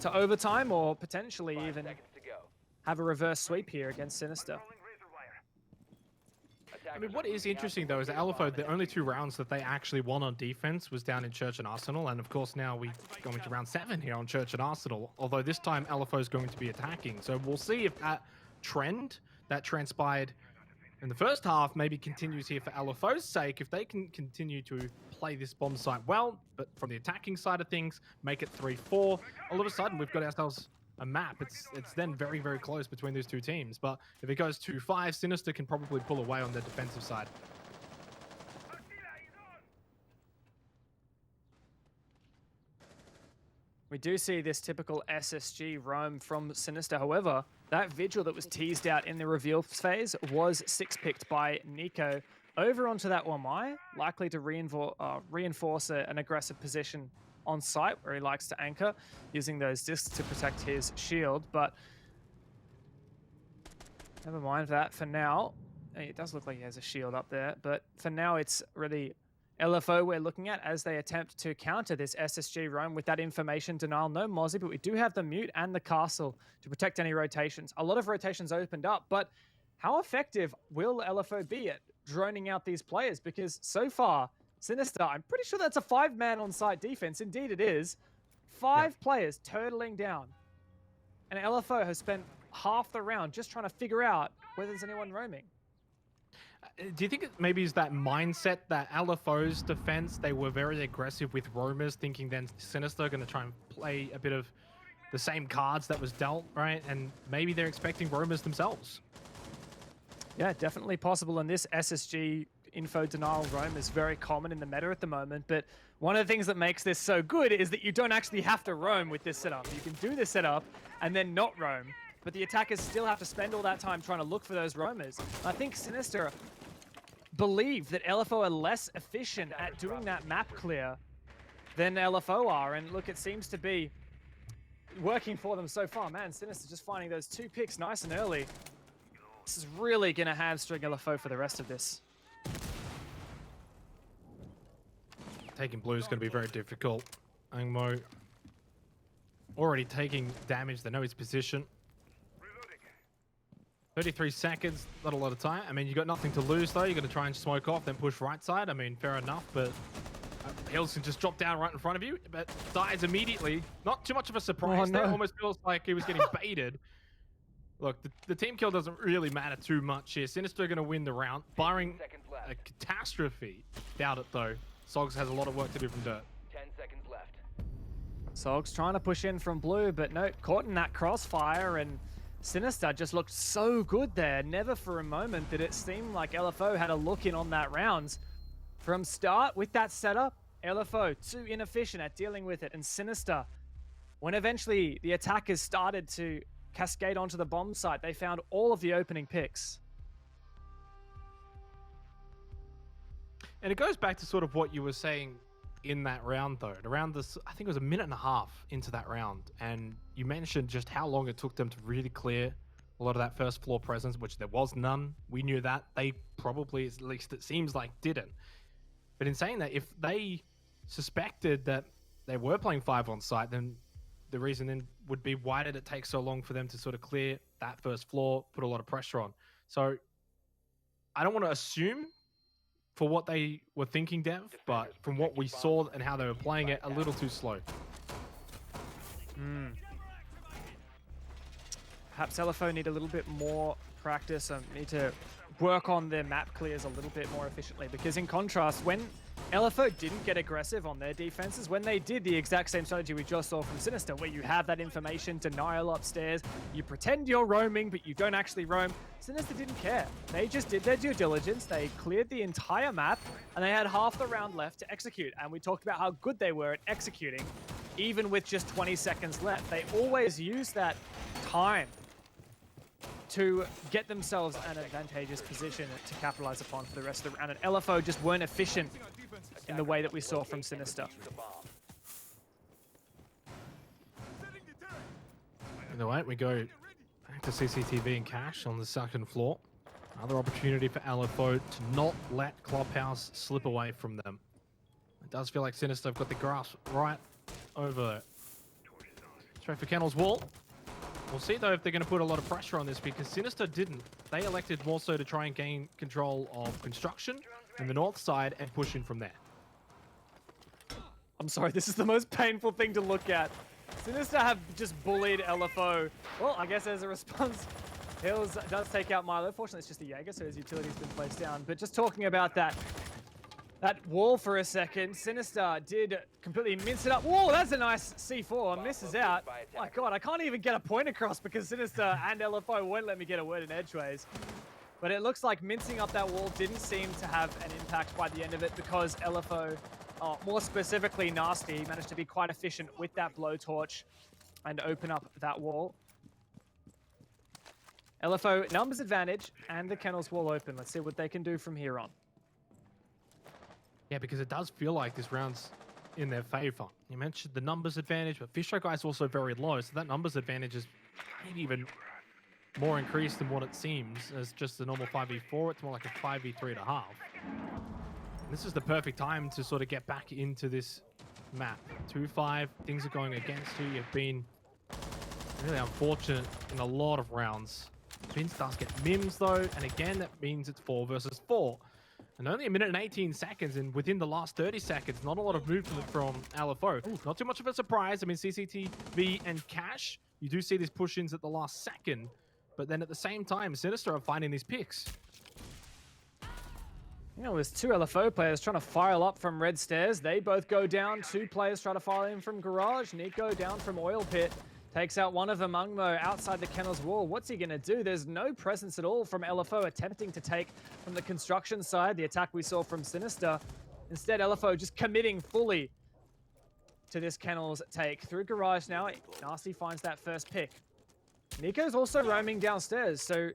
to overtime or potentially even have a reverse sweep here against Sinister. I mean, what is interesting, though, is that LFO, the only 2 rounds that they actually won on defense was down in Church and Arsenal. And, of course, now we're going to round 7 here on Church and Arsenal. Although this time LFO is going to be attacking. So we'll see if that trend that transpired in the first half maybe continues here for LFO's sake. If they can continue to play this bomb site well, but from the attacking side of things, make it 3-4, all of a sudden we've got ourselves a map. It's then very, very close between those 2 teams. But if it goes 2-5, Sinister can probably pull away on the defensive side. We do see this typical SSG roam from Sinister. However, that Vigil that was teased out in the reveal phase was 6-picked by Nico over onto that Wamai, likely to reinforce an aggressive position on site where he likes to anchor, using those discs to protect his shield. But never mind that for now. It does look like he has a shield up there, but for now it's really LFO we're looking at as they attempt to counter this SSG roam with that information denial. No Mozzie, but we do have the mute and the castle to protect any rotations. A lot of rotations opened up, but how effective will LFO be at droning out these players? Because so far, Sinister, I'm pretty sure that's a 5-man on-site defense. Indeed it is. 5 players turtling down. And LFO has spent half the round just trying to figure out whether there's anyone roaming. Do you think it maybe is that mindset that LFO's defense, they were very aggressive with roamers, thinking then Sinister are going to try and play a bit of the same cards that was dealt, right? And maybe they're expecting roamers themselves. Yeah, definitely possible. And this SSG info denial roam is very common in the meta at the moment, but one of the things that makes this so good is that you don't actually have to roam with this setup. You can do this setup and then not roam, but the attackers still have to spend all that time trying to look for those roamers. I think Sinister believe that LFO are less efficient at doing that map clear than LFO are, and look, it seems to be working for them so far. Man, Sinister just finding those 2 picks nice and early. This is really going to hamstring LFO for the rest of this. Taking blue is going to be very difficult. Angmo already taking damage. They know his position. 33 seconds, not a lot of time. I mean, you got nothing to lose though. You're going to try and smoke off, then push right side. I mean, fair enough, but Hills can just drop down right in front of you, but dies immediately. Not too much of a surprise there. Almost feels like he was getting baited. Look, the team kill doesn't really matter too much here. Sinister are going to win the round, barring a catastrophe. Doubt it though. Sogs has a lot of work to do from dirt. 10 seconds left. Sogs trying to push in from blue, but no, caught in that crossfire, and Sinister just looked so good there. Never for a moment did it seem like LFO had a look in on that round. From start with that setup, LFO too inefficient at dealing with it, and Sinister, when eventually the attackers started to cascade onto the bomb site, they found all of the opening picks. And it goes back to sort of what you were saying in that round, though. Around this, I think it was a minute and a half into that round, and you mentioned just how long it took them to really clear a lot of that first floor presence, which there was none. We knew that. They probably, at least it seems like, didn't. But in saying that, if they suspected that they were playing 5 on site, then the reason then would be, why did it take so long for them to sort of clear that first floor, put a lot of pressure on? So I don't want to assume for what they were thinking, Dev, but from what we saw and how they were playing it, a little too slow. Perhaps LFO need a little bit more practice, need to work on their map clears a little bit more efficiently, because in contrast, when LFO didn't get aggressive on their defenses, when they did the exact same strategy we just saw from Sinister, where you have that information denial upstairs, you pretend you're roaming, but you don't actually roam, Sinister didn't care. They just did their due diligence, they cleared the entire map, and they had half the round left to execute. And we talked about how good they were at executing, even with just 20 seconds left. They always use that time to get themselves an advantageous position to capitalize upon for the rest of the round. And LFO just weren't efficient in the way that we saw from Sinister. Either way, we go back to CCTV and Cash on the second floor. Another opportunity for LFO to not let Clubhouse slip away from them. It does feel like Sinister have got the grasp right over there. Straight for Kennel's wall. We'll see, though, if they're going to put a lot of pressure on this, because Sinister didn't. They elected more so to try and gain control of construction in the north side and push in from there. I'm sorry, this is the most painful thing to look at. Sinister have just bullied LFO. Well, I guess as a response, Hills does take out Milo. Fortunately, it's just a Jaeger, so his utility's been placed down. But just talking about that wall for a second, Sinister did completely mince it up. Whoa, that's a nice C4. Misses out. My God, I can't even get a point across because Sinister and LFO won't let me get a word in edgeways. But it looks like mincing up that wall didn't seem to have an impact by the end of it, because LFO, more specifically Nasty, managed to be quite efficient with that blowtorch and open up that wall. LFO numbers advantage and the Kennel's wall open. Let's see what they can do from here on. Yeah, because it does feel like this round's in their favor. You mentioned the numbers advantage, but Fisher Guy's also very low, so that numbers advantage is maybe even more increased than what it seems as just a normal 5v4. It's more like a 5v3.5. This is the perfect time to sort of get back into this map. 2-5, things are going against you. You've been really unfortunate in a lot of rounds. Vince does get mims though, and again, that means it's 4 versus 4. And only a minute and 18 seconds, and within the last 30 seconds, not a lot of movement from LFO. Ooh, not too much of a surprise. I mean, CCTV and Cash, you do see these push-ins at the last second, but then at the same time, Sinister are finding these picks. You know, there's 2 LFO players trying to file up from red stairs. They both go down. 2 players try to file in from garage. Nico down from oil pit. Takes out one of them, Mungmo, outside the Kennel's wall. What's he going to do? There's no presence at all from LFO attempting to take from the construction side, the attack we saw from Sinister. Instead, LFO just committing fully to this Kennel's take. Through garage now, Nasty finds that first pick. Nico's also roaming downstairs, so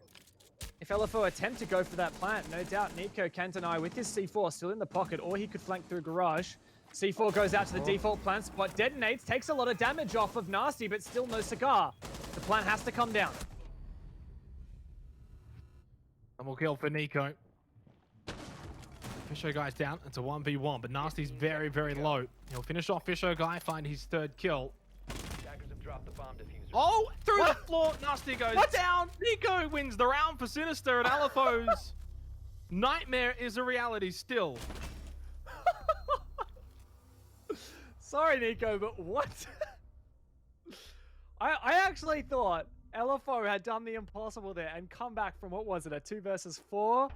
if LFO attempt to go for that plant, no doubt Nico can deny with his C4 still in the pocket, or he could flank through garage. C4 goes out to the default plant spot, detonates, takes a lot of damage off of Nasty, but still no cigar. The plant has to come down. Double kill for Nico. Fisher Guy's down. It's a 1v1, but Nasty's very, very low. He'll finish off Fisher Guy, find his 3rd kill. Oh, through the floor, Nasty goes down. Nico wins the round for Sinister, and LFO's nightmare is a reality still. Sorry, Nico, but what? I actually thought LFO had done the impossible there and come back from, what was it, a 2 versus 4?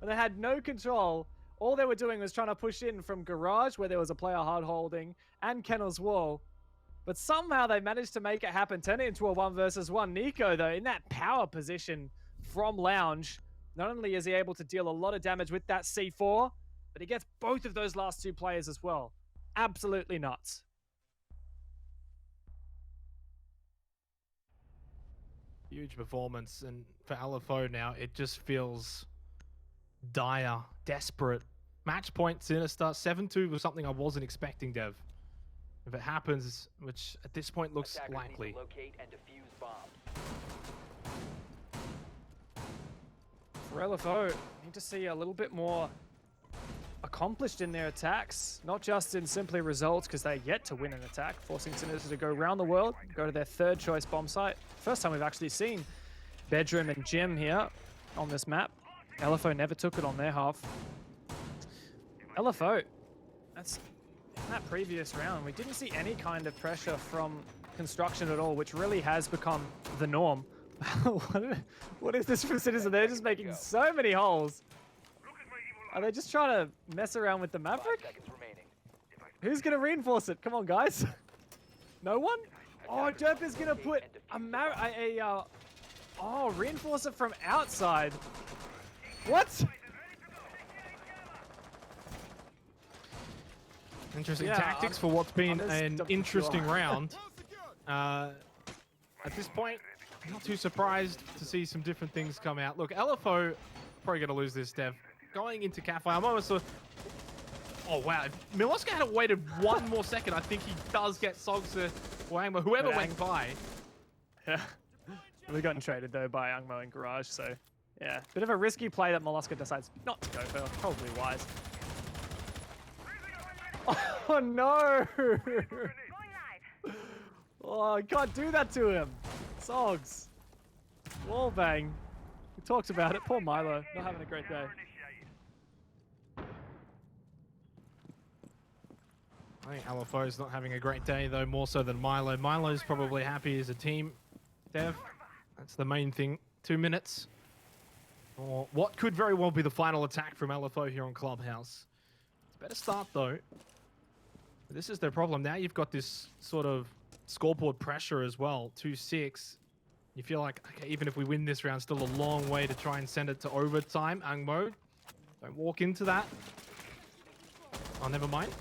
And they had no control. All they were doing was trying to push in from garage, where there was a player hard holding, and Kennel's wall. But somehow they managed to make it happen, turn it into a 1 versus 1. Nico, though, in that power position from Lounge, not only is he able to deal a lot of damage with that C4, but he gets both of those last 2 players as well. Absolutely nuts. Huge performance, and for LFO now, it just feels dire, desperate. Match point Sinister, 7-2 was something I wasn't expecting, Dev. If it happens, which at this point looks likely. For LFO, need to see a little bit more accomplished in their attacks, not just in simply results, because they're yet to win an attack, forcing Sinister to go around the world, go to their 3rd choice bomb site. First time we've actually seen Bedroom and Gym here on this map. LFO never took it on their half. LFO, that's in that previous round, we didn't see any kind of pressure from construction at all, which really has become the norm What is this from Sinister? They're just making so many holes. Are they just trying to mess around with the Maverick? Who's going to reinforce it? Come on, guys. No one? Oh, Derp is going to put reinforce it from outside. What? Interesting tactics for what's been an interesting round. At this point, not too surprised to see some different things come out. Look, LFO probably going to lose this, Dev. Going into Kafe, I'm almost sort of... Oh, wow. If Miloska had waited one more second, I think he does get Sogsa or Angmo, whoever went by. Yeah. We've gotten traded, though, by Angmo and Garage, so... Yeah, bit of a risky play that Molluska decides not to go for. Probably wise. Oh, no! Oh, I can't do that to him. Sogs. Wallbang. We talked about it. Poor Milo. Not having a great day. I think LFO's not having a great day, though, more so than Milo. Milo's probably happy as a team. Dev, that's the main thing. 2 minutes. Or what could very well be the final attack from LFO here on Clubhouse. It's a better start, though. This is their problem. Now you've got this sort of scoreboard pressure as well. 2-6. You feel like, okay, even if we win this round, still a long way to try and send it to overtime. Angmo, don't walk into that. Oh, never mind.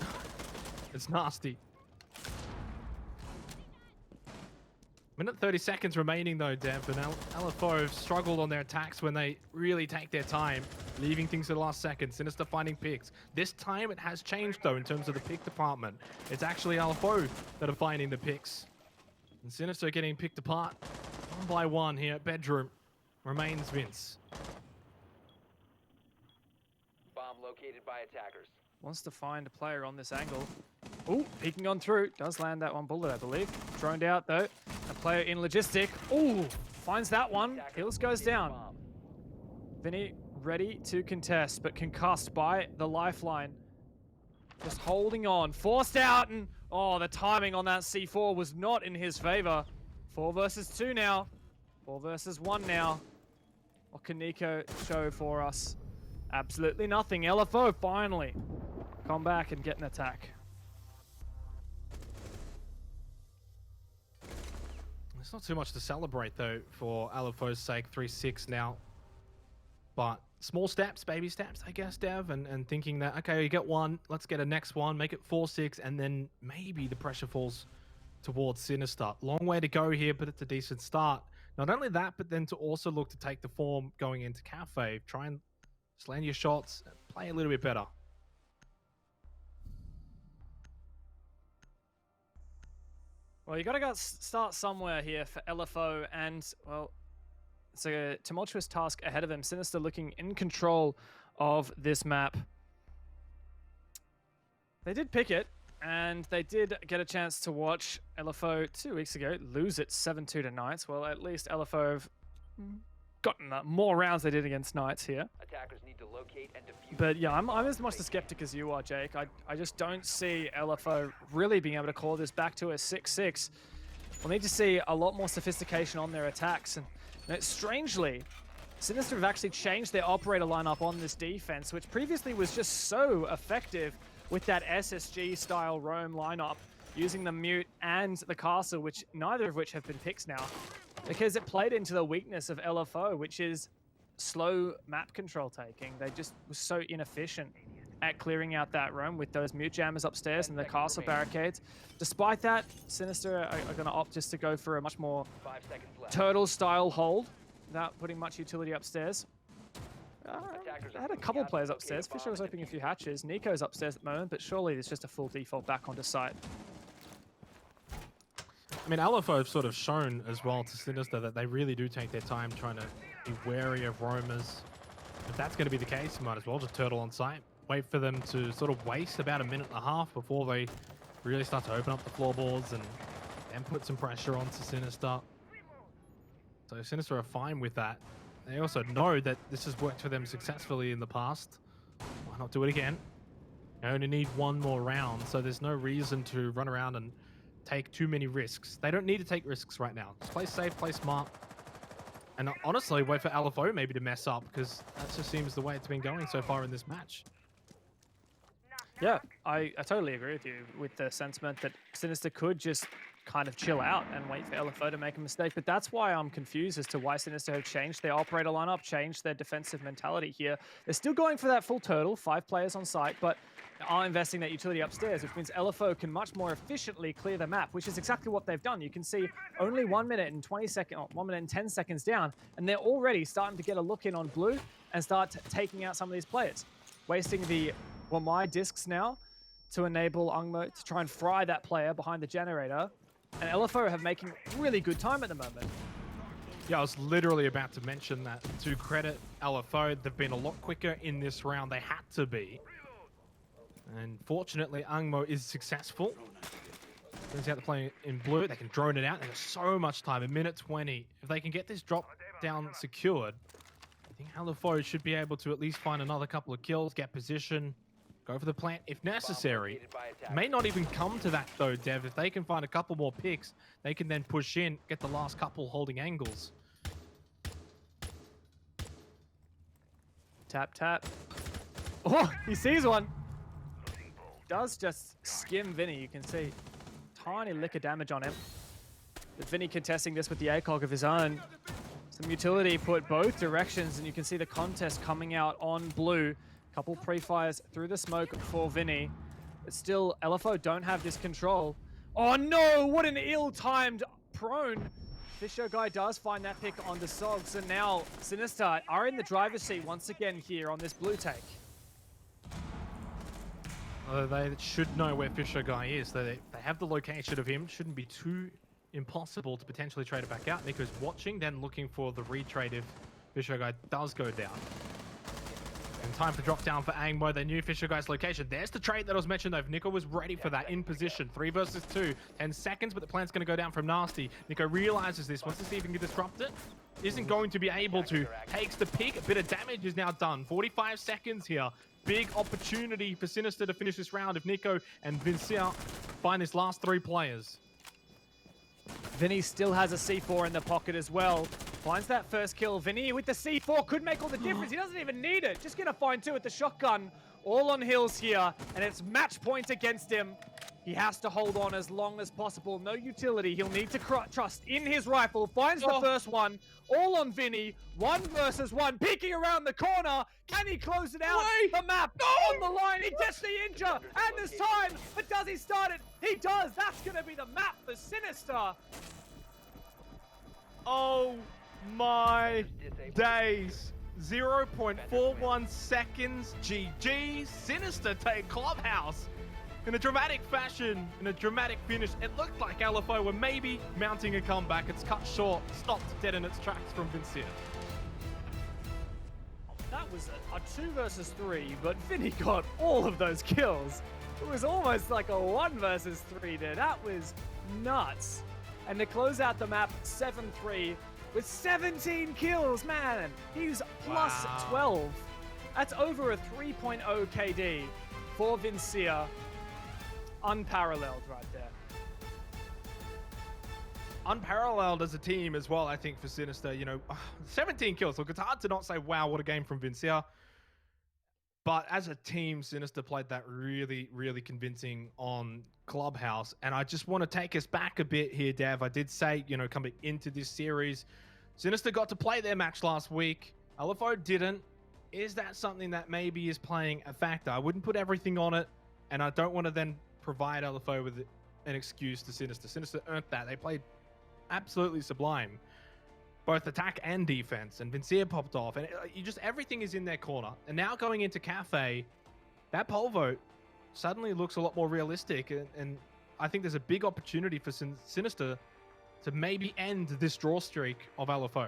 It's nasty. Minute 30 seconds remaining though, Dev, and LFO have struggled on their attacks when they really take their time, leaving things to the last second. Sinister finding picks. This time it has changed though in terms of the pick department. It's actually LFO that are finding the picks. And Sinister getting picked apart one by one here at Bedroom. Remains Vince. Bomb located by attackers. Wants to find a player on this angle. Ooh, peeking on through. Does land that one bullet, I believe. Droned out, though. A player in logistic. Ooh, finds that one. Hills goes down. Vinny ready to contest, but concussed by the lifeline. Just holding on. Forced out, and oh, the timing on that C4 was not in his favor. 4 versus 2 now. 4 versus 1 now. What can Nico show for us? Absolutely nothing. LFO finally come back and get an attack. There's not too much to celebrate though for LFO's sake. 3-6 now. But small steps, baby steps, I guess, Dev, and thinking that, okay, you get one, let's get a next one, make it 4-6, and then maybe the pressure falls towards Sinister. Long way to go here, but it's a decent start. Not only that, but then to also look to take the form going into Kafe. Try and slant your shots, play a little bit better. Well, you got to start somewhere here for LFO, and, well, it's a tumultuous task ahead of him. Sinister looking in control of this map. They did pick it, and they did get a chance to watch LFO 2 weeks ago lose it 7-2 to Knights. Well, at least LFO have gotten more rounds they did against Knights here. Attackers need to locate and defuse. But yeah, I'm as much a skeptic as you are, Jake. I just don't see LFO really being able to call this back to a 6-6. We'll need to see a lot more sophistication on their attacks. And you know, strangely, Sinister have actually changed their operator lineup on this defense, which previously was just so effective with that SSG-style roam lineup, using the Mute and the Castle, which neither of which have been picks now, because it played into the weakness of LFO, which is slow map control taking. They just were so inefficient at clearing out that roam with those Mute jammers upstairs and the Castle barricades. Despite that, Sinister are going to opt just to go for a much more turtle-style hold without putting much utility upstairs. I had a couple players upstairs. Fisher was opening a few hatches. Nico's upstairs at the moment, but surely there's just a full default back onto site. I mean, LFO have sort of shown as well to Sinister that they really do take their time trying to be wary of roamers. If that's going to be the case, you might as well just turtle on site. Wait for them to sort of waste about a minute and a half before they really start to open up the floorboards and then put some pressure onto Sinister. So Sinister are fine with that. They also know that this has worked for them successfully in the past. Why not do it again? You only need one more round, so there's no reason to run around and take too many risks. They don't need to take risks right now. Just play safe, play smart. And honestly, wait for LFO maybe to mess up, because that just seems the way it's been going so far in this match. Yeah, I totally agree with you with the sentiment that Sinister could just kind of chill out and wait for LFO to make a mistake. But that's why I'm confused as to why Sinister have changed their operator lineup, changed their defensive mentality here. They're still going for that full turtle, 5 players on site, but are investing that utility upstairs, which means LFO can much more efficiently clear the map, which is exactly what they've done. You can see only 1 minute and 20 seconds, 1 minute and 10 seconds down, and they're already starting to get a look in on blue and start taking out some of these players, wasting the my discs now to enable Ungmo to try and fry that player behind the generator. And LFO have making really good time at the moment. Yeah, I was literally about to mention that. To credit LFO, they've been a lot quicker in this round. They had to be. And fortunately, Ungmo is successful. Turns out they're playing in blue. They can drone it out. They got so much time, 1:20. If they can get this drop down secured, I think LFO should be able to at least find another couple of kills, get position, go for the plant if necessary. May not even come to that though, Dev. If they can find a couple more picks, they can then push in, get the last couple holding angles. Tap, tap. Oh, he sees one. Does just skim Vinny. You can see tiny lick of damage on him. But Vinny contesting this with the ACOG of his own. Some utility put both directions, and you can see the contest coming out on blue. Couple pre-fires through the smoke for Vinny. But still, LFO don't have this control. Oh no, what an ill-timed prone. Fisher guy does find that pick on the Sogs, and now Sinister are in the driver's seat once again here on this blue take. They should know where Fisher guy is. They have the location of him. Shouldn't be too impossible to potentially trade it back out. Nico's watching, then looking for the retrade if Fisher guy does go down. And time for drop down for Angmo. They knew Fisher guy's location. There's the trade that was mentioned though. Nico was ready for that in position. 3 versus 2. 10 seconds, but the plant's going to go down from Nasty. Nico realizes this. Wants to see if he can disrupt it. Isn't going to be able to. Takes the pick. A bit of damage is now done. 45 seconds here. Big opportunity for Sinister to finish this round if Nico and Vincia find his last 3 players. Vinny still has a C4 in the pocket as well. Finds that first kill. Vinny with the C4 could make all the difference. He doesn't even need it. Just gonna find 2 with the shotgun. All on hills here, and it's match point against him. He has to hold on as long as possible. No utility. He'll need to trust in his rifle. Finds the first one. All on Vinny. 1 versus 1. Peeking around the corner. Can he close it out? The map on the line. He gets the injure. And there's time. But does he start it? He does. That's going to be the map for Sinister. Oh my days. 0.41 seconds. GG. Sinister take Clubhouse. In a dramatic fashion, in a dramatic finish, it looked like LFO were maybe mounting a comeback. It's cut short, stopped dead in its tracks from Vincia. That was a 2 versus 3, but Vinny got all of those kills. It was almost like a 1 versus 3 there. That was nuts. And to close out the map, 7-3 with 17 kills, man. He's plus 12. That's over a 3.0 KD for Vincia. Unparalleled right there. Unparalleled as a team as well, I think, for Sinister. You know, 17 kills. Look, it's hard to not say, wow, what a game from Vincia. But as a team, Sinister played that really, really convincing on Clubhouse. And I just want to take us back a bit here, Dev. I did say, you know, coming into this series, Sinister got to play their match last week. LFO didn't. Is that something that maybe is playing a factor? I wouldn't put everything on it, and I don't want to then provide LFO with an excuse to Sinister. Sinister earned that. They played absolutely sublime, both attack and defense, and Vincia popped off, and everything is in their corner. And now going into Kafe, that poll vote suddenly looks a lot more realistic, and I think there's a big opportunity for Sinister to maybe end this draw streak of LFO.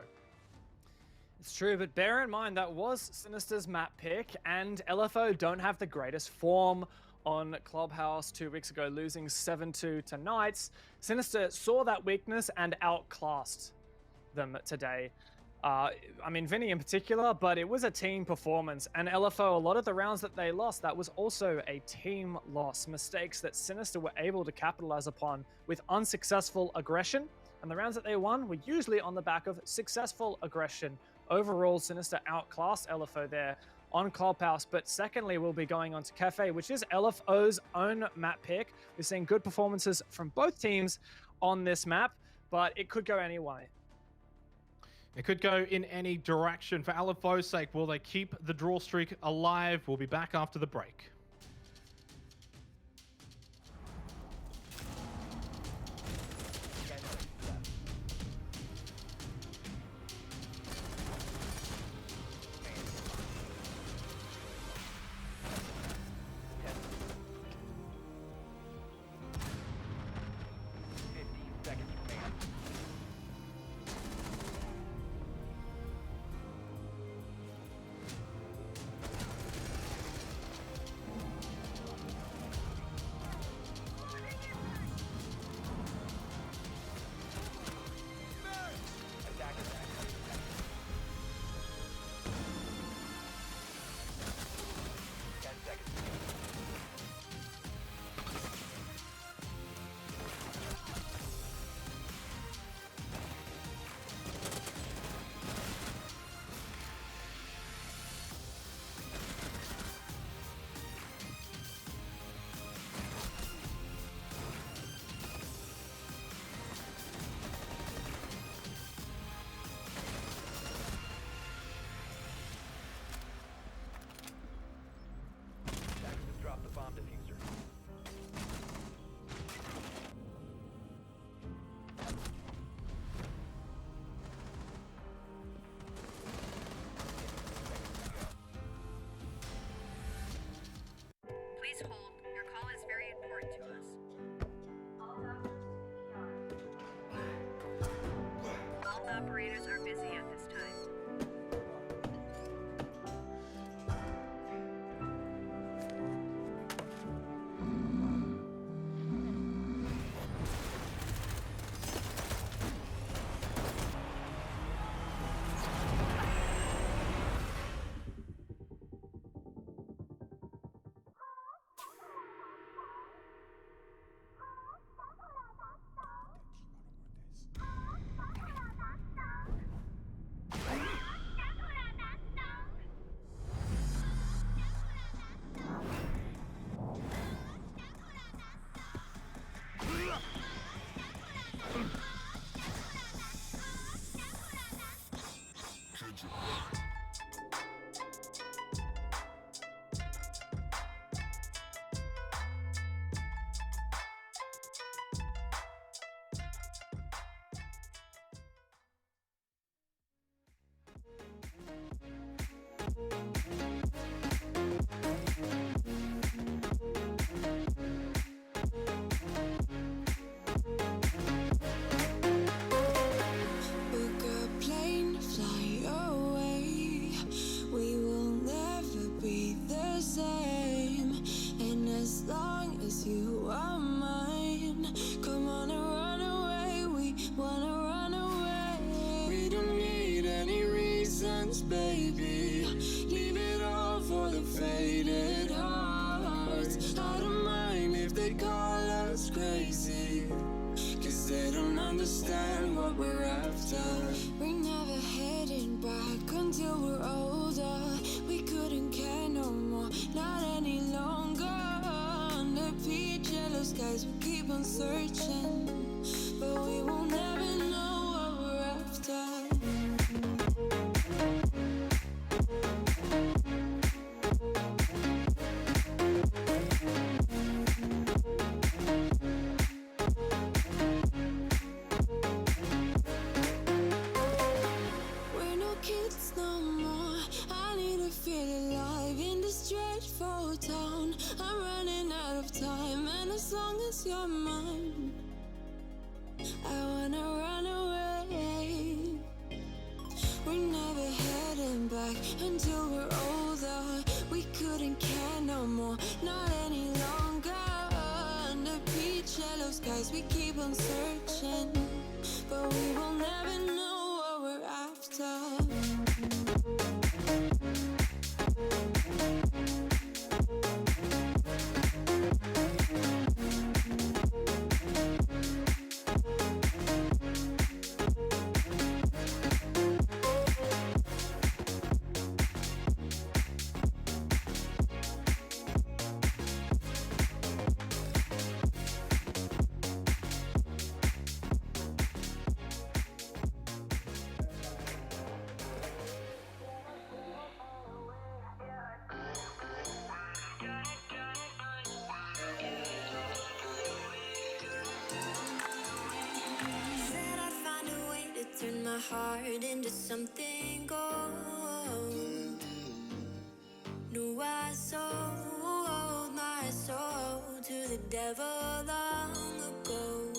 It's true, but bear in mind that was Sinister's map pick, and LFO don't have the greatest form on Clubhouse 2 weeks ago, losing 7-2 to Knights. Sinister saw that weakness and outclassed them today. I mean, Vinny in particular, but it was a team performance. And LFO, a lot of the rounds that they lost, that was also a team loss. Mistakes that Sinister were able to capitalize upon with unsuccessful aggression and the rounds that they won were usually on the back of successful aggression. Overall, Sinister outclassed LFO there on Clubhouse, but secondly, we'll be going on to Kafe, which is LFO's own map pick. We're seeing good performances from both teams on this map, but it could go any way. It could go in any direction. For LFO's sake, will they keep the draw streak alive? We'll be back after the break. Please hold. Your call is very important to us. All operators are busy at this time. Baby, leave it all for the faded hearts. I don't mind if they call us crazy, 'cause they don't understand what we're after. We're never heading back until we're older. We couldn't care no more, not any longer. Under peach yellow skies, we keep on searching, but we will never know what we're after. my heart into something gold. Knew I sold my soul to the devil long ago.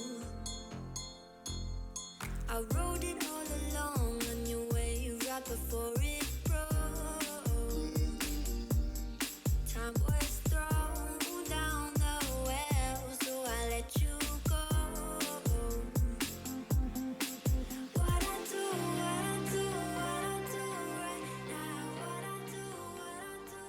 I rode it all along on your wave right before it broke. Time was thrown down the well, so I let you go. What I do right now. What I do right now.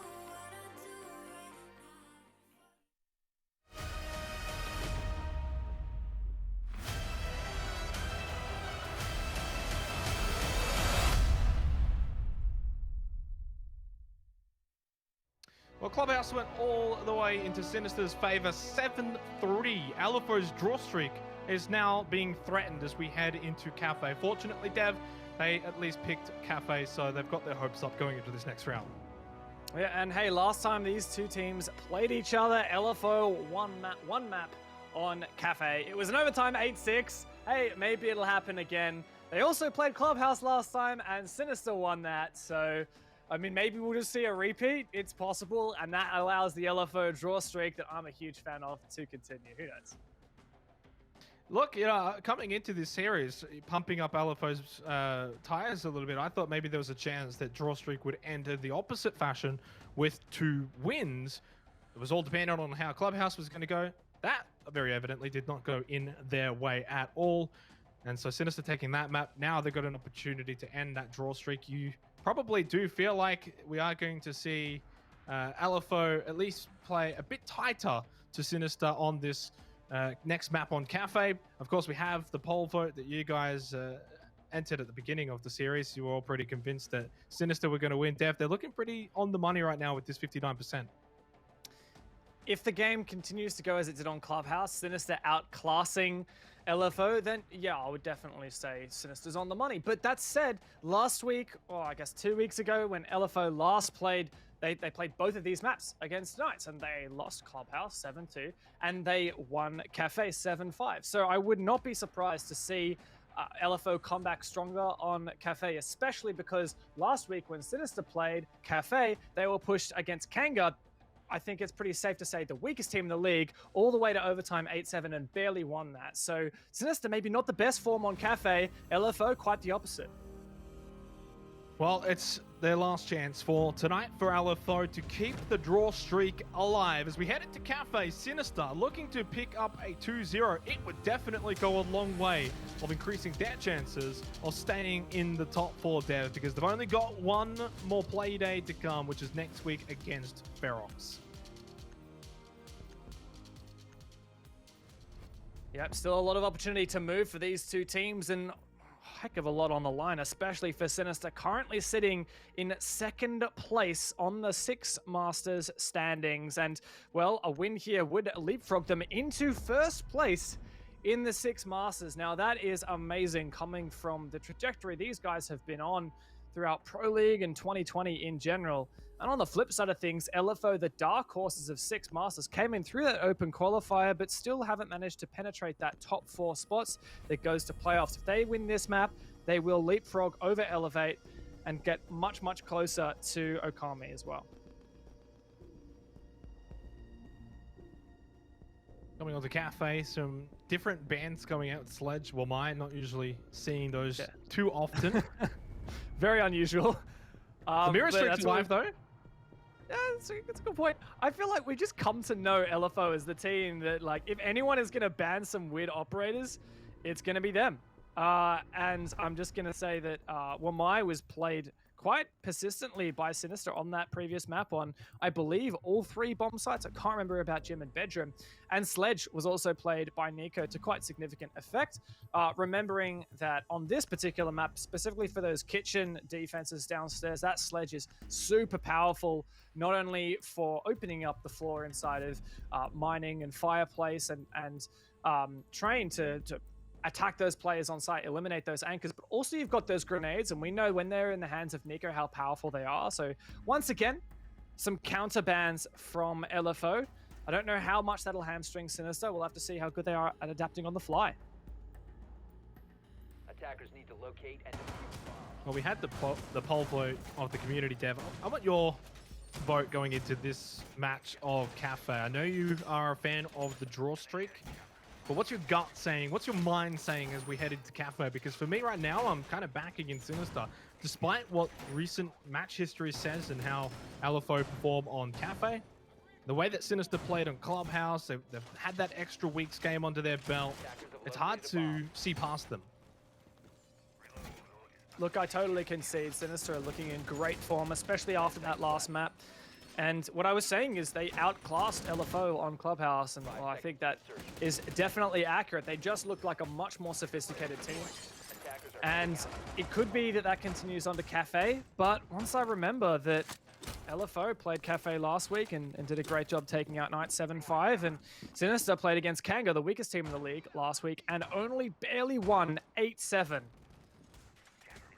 Well, Clubhouse went all the way into Sinister's favor, 7-3. LFO's draw streak is now being threatened as we head into Kafe. Fortunately, Dev, they at least picked Kafe, so they've got their hopes up going into this next round. Yeah, and hey, last time these two teams played each other, LFO one map on Kafe. It was an overtime 8-6. Hey, maybe it'll happen again. They also played Clubhouse last time, and Sinister won that, so I mean, maybe we'll just see a repeat. It's possible, and that allows the LFO draw streak that I'm a huge fan of to continue. Who knows? Look, you know, coming into this series, pumping up LFO's tires a little bit, I thought maybe there was a chance that draw streak would end in the opposite fashion with 2 wins. It was all dependent on how Clubhouse was going to go. That very evidently did not go in their way at all. And so Sinister taking that map, now they've got an opportunity to end that draw streak. You probably do feel like we are going to see LFO at least play a bit tighter to Sinister on this next map on Kafe. Of course, we have the poll vote that you guys entered at the beginning of the series. You were all pretty convinced that Sinister were going to win. Dev, they're looking pretty on the money right now with this 59%. If the game continues to go as it did on Clubhouse, Sinister outclassing LFO, then yeah, I would definitely say Sinister's on the money. But that said, last week, or I guess 2 weeks ago, when LFO last played, they played both of these maps against Knights, and they lost Clubhouse 7-2, and they won Kafe 7-5. So I would not be surprised to see LFO come back stronger on Kafe, especially because last week when Sinister played Kafe, they were pushed against Kanga. I think it's pretty safe to say the weakest team in the league, all the way to overtime 8-7 and barely won that. So Sinister maybe not the best form on Kafe, LFO quite the opposite. Well, it's their last chance for tonight for LFO to keep the draw streak alive. As we head into Kafe, Sinister looking to pick up a 2-0. It would definitely go a long way of increasing their chances of staying in the top 4, Dev, because they've only got one more play day to come, which is next week against Ferox. Yep, still a lot of opportunity to move for these two teams, and heck of a lot on the line, especially for Sinister, currently sitting in 2nd place on the 6 Masters standings. And, well, a win here would leapfrog them into 1st place in the 6 Masters. Now, that is amazing coming from the trajectory these guys have been on throughout Pro League and 2020 in general. And on the flip side of things, LFO, the dark horses of 6 Masters, came in through that open qualifier, but still haven't managed to penetrate that top 4 spots that goes to playoffs. If they win this map, they will leapfrog over Elevate and get much, much closer to Okami as well. Coming on to Kafe, some different bands coming out. Sledge, well, mine, not usually seeing those too often. Very unusual. The mirror streak's live, though. Yeah, that's a good point. I feel like we just come to know LFO as the team that, like, if anyone is going to ban some weird operators, it's going to be them. And I'm just going to say that Wamai was played quite persistently by Sinister on that previous map on, I believe, all 3 bomb sites. I can't remember about Gym and Bedroom. And Sledge was also played by Nico to quite significant effect. Remembering that on this particular map, specifically for those kitchen defenses downstairs, that Sledge is super powerful, not only for opening up the floor inside of mining and fireplace and train to attack those players on site, eliminate those anchors, but also you've got those grenades, and we know when they're in the hands of Nico how powerful they are. So once again, some counter bans from LFO. I don't know how much that'll hamstring Sinister. We'll have to see how good they are at adapting on the fly. Attackers need to locate and defuse bomb. Well, we had the poll vote of the community dev. I want your vote going into this match of Kafe. I know you are a fan of the draw streak, but what's your gut saying? What's your mind saying as we head into Kafe? Because for me right now, I'm kind of backing in Sinister. Despite what recent match history says and how LFO perform on Kafe, the way that Sinister played on Clubhouse, they've had that extra week's game under their belt. It's hard to see past them. Look, I totally concede. Sinister are looking in great form, especially after that last map. And what I was saying is they outclassed LFO on Clubhouse, and well, I think that is definitely accurate. They just look like a much more sophisticated team. And it could be that that continues on to Kafe, but once I remember that LFO played Kafe last week and did a great job taking out Knight 7-5, and Sinister played against Kanga, the weakest team in the league, last week, and only barely won 8-7.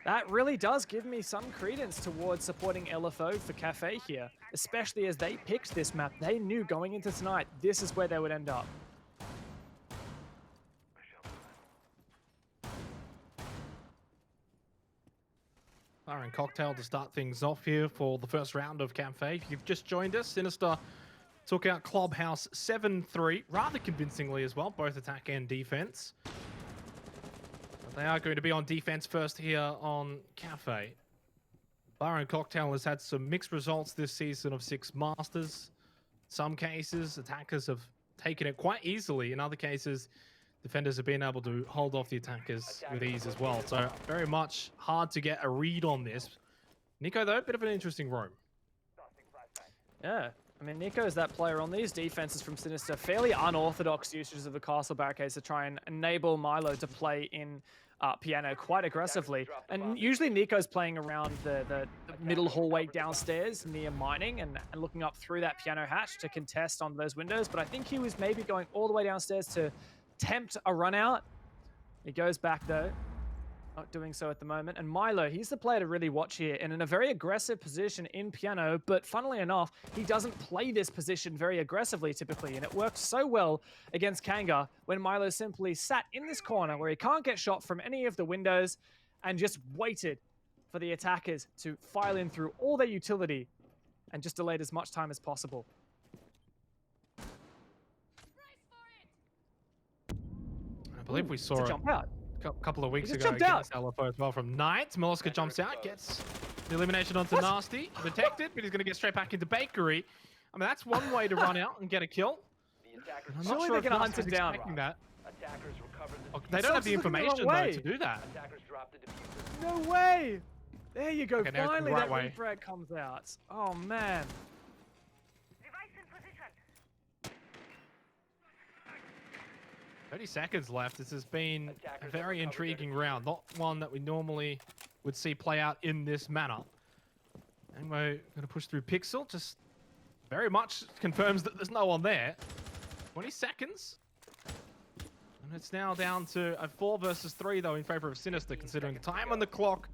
That really does give me some credence towards supporting LFO for Kafe here, especially as they picked this map. They knew going into tonight, this is where they would end up. And Cocktail to start things off here for the first round of Kafe. If you've just joined us, Sinister took out Clubhouse 7-3, rather convincingly as well, both attack and defense. But they are going to be on defense first here on Kafe. Baron Cocktail has had some mixed results this season of 6 Masters. In some cases, attackers have taken it quite easily. In other cases, defenders have been able to hold off the attackers with ease as well. So very much hard to get a read on this. Nico, though, a bit of an interesting roam. Yeah, I mean, Nico is that player on these defenses from Sinister. Fairly unorthodox usages of the castle barricades to try and enable Milo to play in piano quite aggressively. And usually Nico's playing around the middle hallway downstairs near mining and looking up through that piano hatch to contest on those windows. But I think he was maybe going all the way downstairs to tempt a run out. He goes back though, not doing so at the moment. And Milo, he's the player to really watch here, and in a very aggressive position in piano, but funnily enough, he doesn't play this position very aggressively typically, and it worked so well against Kanga when Milo simply sat in this corner where he can't get shot from any of the windows and just waited for the attackers to file in through all their utility and just delayed as much time as possible. I believe we saw Jump out. a couple of weeks He ago just jumped against LFO as well from Knight. Miliska jumps out, gets the elimination onto Nasty. Detected, but he's going to get straight back into Bakery. I mean, that's one way to run out and get a kill. I'm not Surely sure they're if gonna Nasty's hunt it down. expecting that. Attackers recover the Oh, they don't have the Someone's looking the information, wrong though, way. to do that. Attackers drop the diffuser. No way! There you go. Okay, now it's the Finally, right that way. refrag comes out. Oh man. Device in position. 30 seconds left. This has been a very intriguing round. Not one that we normally would see play out in this manner. And we're going to push through Pixel. Just very much confirms that there's no one there. 20 seconds. And it's now down to a 4 versus 3, though, in favor of Sinister, considering the time on the clock.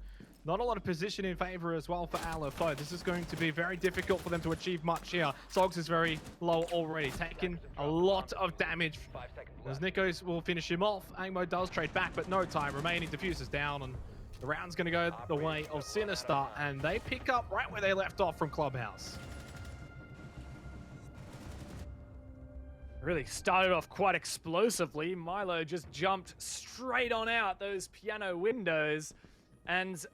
Not a lot of position in favor as well for LFO. This is going to be very difficult for them to achieve much here. Sogs is very low already, taking a lot of damage. 5 seconds As left. Nikos will finish him off. Angmo does trade back, but no time remaining. Diffuser's down, and the round's going to go the way of Sinister, and they pick up right where they left off from Clubhouse. Really started off quite explosively. Milo just jumped straight on out those piano windows and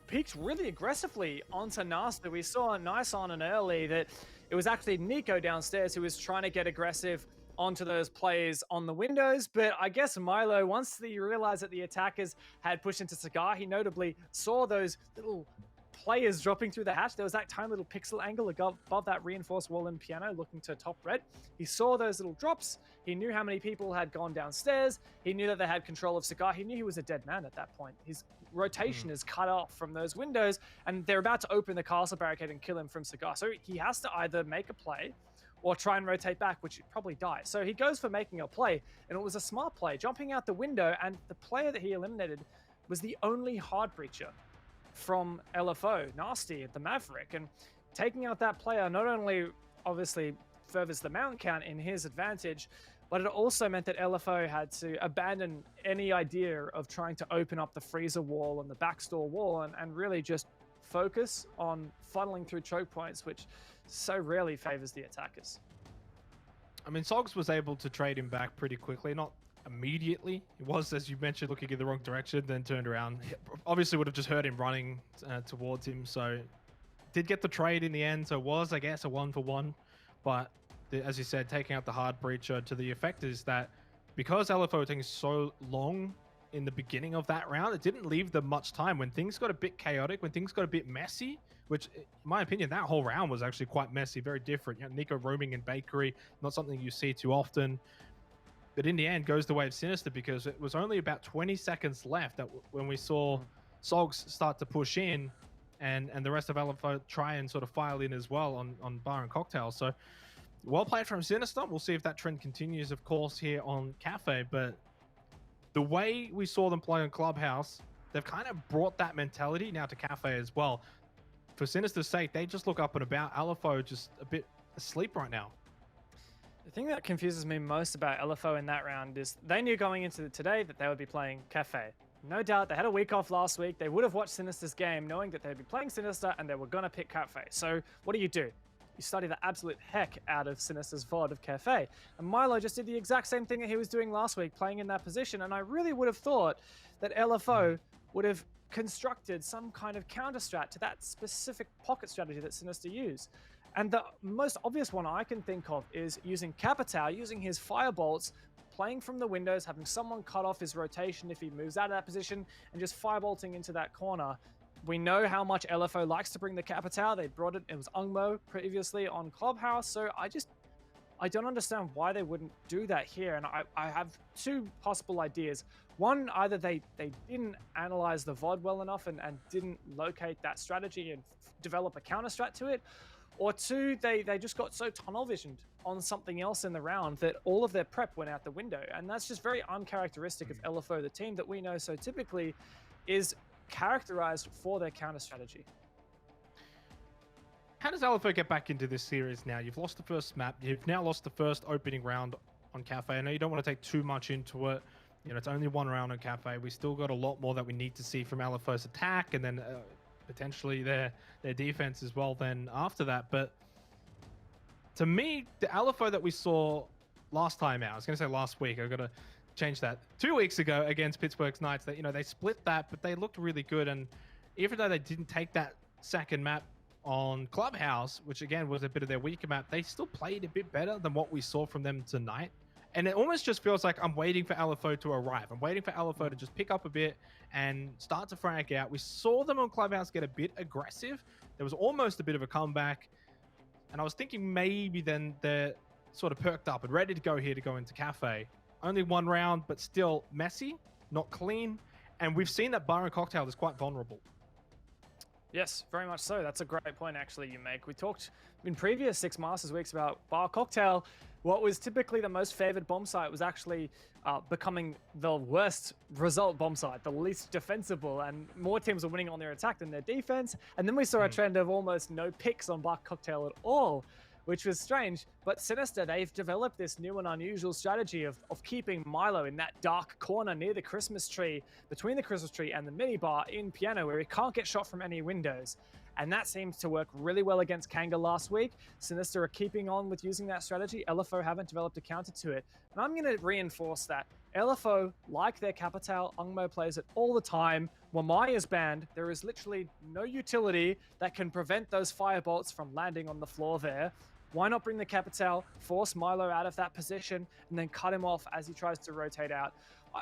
peeked really aggressively onto Nasty. We saw nice on and early that it was actually Nico downstairs who was trying to get aggressive onto those players on the windows, but I guess Milo, once he realized that the attackers had pushed into Cigar, he notably saw those little players dropping through the hatch. There was that tiny little pixel angle above that reinforced wall in piano looking to top red. He saw those little drops. He knew how many people had gone downstairs. He knew that they had control of Cigar. He knew he was a dead man at that point. His rotation is cut off from those windows, and they're about to open the castle barricade and kill him from Cigar. So he has to either make a play or try and rotate back, which would probably die. So he goes for making a play, and it was a smart play, jumping out the window, and the player that he eliminated was the only hard breacher from LFO, Nasty, the Maverick. And taking out that player not only obviously furthers the mount count in his advantage, but it also meant that LFO had to abandon any idea of trying to open up the freezer wall and the backstore wall and really just focus on funneling through choke points, which so rarely favors the attackers. I mean, Sogs was able to trade him back pretty quickly, not immediately. He was, as you mentioned, looking in the wrong direction, then turned around. He obviously would have just heard him running towards him, so did get the trade in the end, so it was, I guess, a 1-for-1. But as you said, taking out the hard breacher, to the effect is that because LFO was taking so long in the beginning of that round, it didn't leave them much time. When things got a bit chaotic, when things got a bit messy, which in my opinion, that whole round was actually quite messy, very different. You know, Nico roaming in bakery, not something you see too often. But in the end, goes the way of Sinister, because it was only about 20 seconds left that when we saw Sogs start to push in and the rest of LFO try and sort of file in as well on Bar and Cocktail. So well played from Sinister. We'll see if that trend continues, of course, here on Kafe. But the way we saw them play on Clubhouse, they've kind of brought that mentality now to Kafe as well. For Sinister's sake, they just look up and about. LFO just a bit asleep right now. The thing that confuses me most about LFO in that round is they knew going into today that they would be playing Kafe. No doubt, they had a week off last week. They would have watched Sinister's game knowing that they'd be playing Sinister and they were going to pick Kafe. So what do? You study the absolute heck out of Sinister's VOD of Kafe. And Milo just did the exact same thing that he was doing last week, playing in that position. And I really would have thought that LFO would have constructed some kind of counter strat to that specific pocket strategy that Sinister used. And the most obvious one I can think of is using Capitao, using his firebolts, playing from the windows, having someone cut off his rotation if he moves out of that position, and just firebolting into that corner. We know how much LFO likes to bring the Capitao. They brought it was Ungmo previously on Clubhouse, so I don't understand why they wouldn't do that here. And I have two possible ideas. One, either they didn't analyze the VOD well enough and didn't locate that strategy and develop a counter strat to it. Or two, they just got so tunnel visioned on something else in the round that all of their prep went out the window. And that's just very uncharacteristic of LFO, the team that we know so typically is characterized for their counter strategy. How does LFO get back into this series now? You've lost the first map. You've now lost the first opening round on Kafe. I know you don't want to take too much into it. You know, it's only one round on Kafe. We still got a lot more that we need to see from LFO's attack and then potentially their defense as well then after that. But to me, the LFO that we saw last time out, I was going to say last week, I've got to change that. 2 weeks ago against Pittsburgh's Knights, that, you know, they split that, but they looked really good. And even though they didn't take that second map on Clubhouse, which again was a bit of their weaker map, they still played a bit better than what we saw from them tonight. And it almost just feels like I'm waiting for LFO to arrive. I'm waiting for LFO to just pick up a bit and start to frag out. We saw them on Clubhouse get a bit aggressive. There was almost a bit of a comeback. And I was thinking maybe then they're sort of perked up and ready to go here to go into Kafe. Only one round, but still messy, not clean. And we've seen that Bar and Cocktail is quite vulnerable. Yes, very much so. That's a great point, actually, you make. We talked in previous Six Masters weeks about Bar Cocktail. What was typically the most favored bomb site was actually becoming the worst result bomb site, the least defensible, and more teams were winning on their attack than their defense. And then we saw a trend of almost no picks on Bar Cocktail at all, which was strange. But Sinister, they've developed this new and unusual strategy of keeping Milo in that dark corner near the Christmas tree, between the Christmas tree and the minibar in Piano, where he can't get shot from any windows. And that seems to work really well against Kanga last week. Sinister are keeping on with using that strategy. LFO haven't developed a counter to it. And I'm going to reinforce that. LFO, like their Capitao, Ungmo plays it all the time. Wamai is banned. There is literally no utility that can prevent those firebolts from landing on the floor there. Why not bring the Capitao, force Milo out of that position, and then cut him off as he tries to rotate out?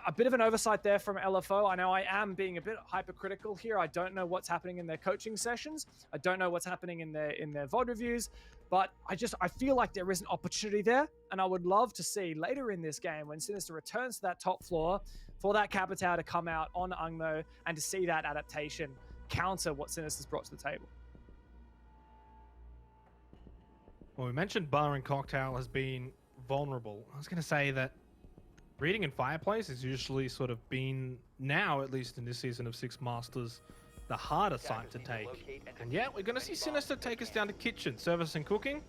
A bit of an oversight there from LFO. I know I am being a bit hypercritical here. I don't know what's happening in their coaching sessions. I don't know what's happening in their VOD reviews, but I feel like there is an opportunity there, and I would love to see later in this game when Sinister returns to that top floor for that Capitao to come out on Ungmo and to see that adaptation counter what Sinister's brought to the table. Well, we mentioned Bar and Cocktail has been vulnerable. I was going to say that Reading and Fireplace has usually sort of been, now at least in this season of Six Masters, the harder site to take. And yeah, we're going to see Sinister take us down to Kitchen, Service and Cooking,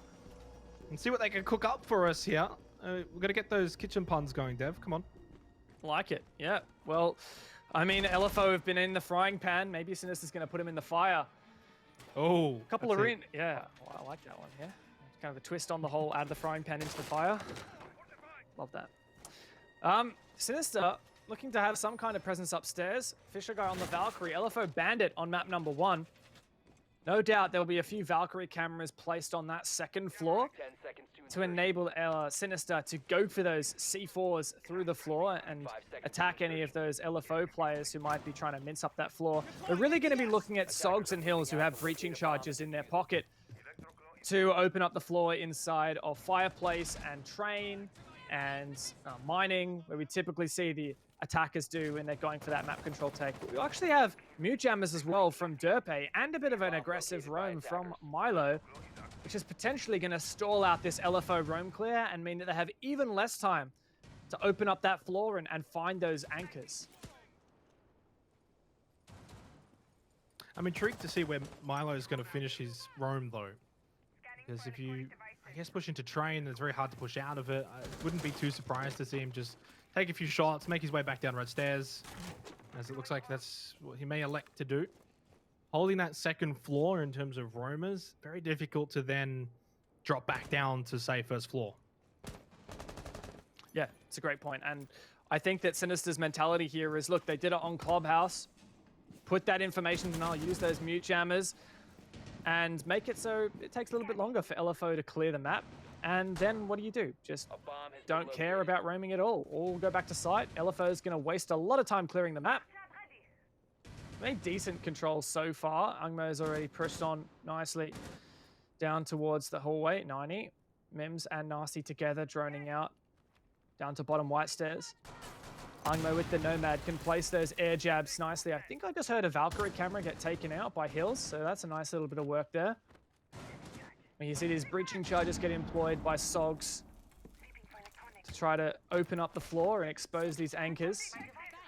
and see what they can cook up for us here. We're gonna get those kitchen puns going, Dev. Come on. Like it, yeah. Well, I mean, LFO have been in the frying pan. Maybe Sinister's going to put him in the fire. Oh, Couple that's are it. in. Yeah, well, I like that one, yeah. Kind of a twist on the whole out of the frying pan into the fire. Love that. Sinister looking to have some kind of presence upstairs. Fisher guy on the Valkyrie. LFO Bandit on map number 1. No doubt there will be a few Valkyrie cameras placed on that second floor 10 seconds to enable Sinister to go for those C4s through the floor and attack any of those LFO players who might be trying to mince up that floor. We're really going to be looking at Sogs and Hills who have breaching charges in their pocket to open up the floor inside of Fireplace and Train and Mining, where we typically see the attackers do when they're going for that map control take. But we actually have mute jammers as well from Derpe and a bit of an aggressive roam from Milo, which is potentially going to stall out this LFO roam clear and mean that they have even less time to open up that floor and find those anchors. I'm intrigued to see where Milo's going to finish his roam, though. Because if you, I guess, push into Train, it's very hard to push out of it. I wouldn't be too surprised to see him just take a few shots, make his way back down red stairs, as it looks like that's what he may elect to do. Holding that second floor in terms of roamers, very difficult to then drop back down to, say, first floor. Yeah, it's a great point. And I think that Sinister's mentality here is, look, they did it on Clubhouse. Put that information and I'll use those mute jammers and make it so it takes a little bit longer for LFO to clear the map. And then what do? Just don't care about roaming at all. Or go back to site. LFO is going to waste a lot of time clearing the map. Made decent control so far. Angmo's already pushed on nicely down towards the hallway. 90. Mims and Nasty together droning out down to bottom white stairs. Angmo with the Nomad can place those air jabs nicely. I think I just heard a Valkyrie camera get taken out by Hills, so that's a nice little bit of work there. And you see these breaching charges get employed by Sogs to try to open up the floor and expose these anchors.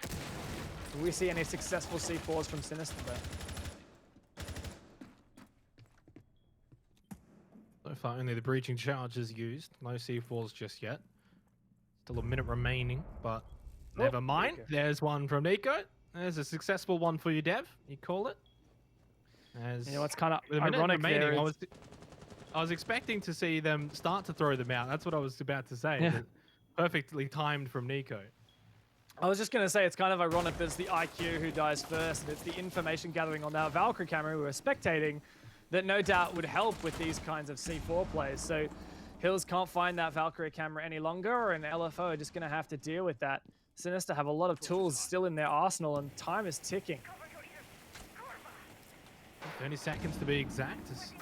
Do we see any successful C4s from Sinister though? So far, only the breaching charges used. No C4s just yet. Still a minute remaining, but never mind. There's one from Nico. There's a successful one for you, Dev. You call it. As You know what's kind of with a minute ironic remaining, there? I was expecting to see them start to throw them out. That's what I was about to say. Yeah. But perfectly timed from Nico. I was just going to say, it's kind of ironic that it's the IQ who dies first, and it's the information gathering on that Valkyrie camera we were spectating that no doubt would help with these kinds of C4 plays. So Hills can't find that Valkyrie camera any longer, and LFO are just going to have to deal with that. Sinister have a lot of tools still in their arsenal, and time is ticking. 30 seconds to be exact as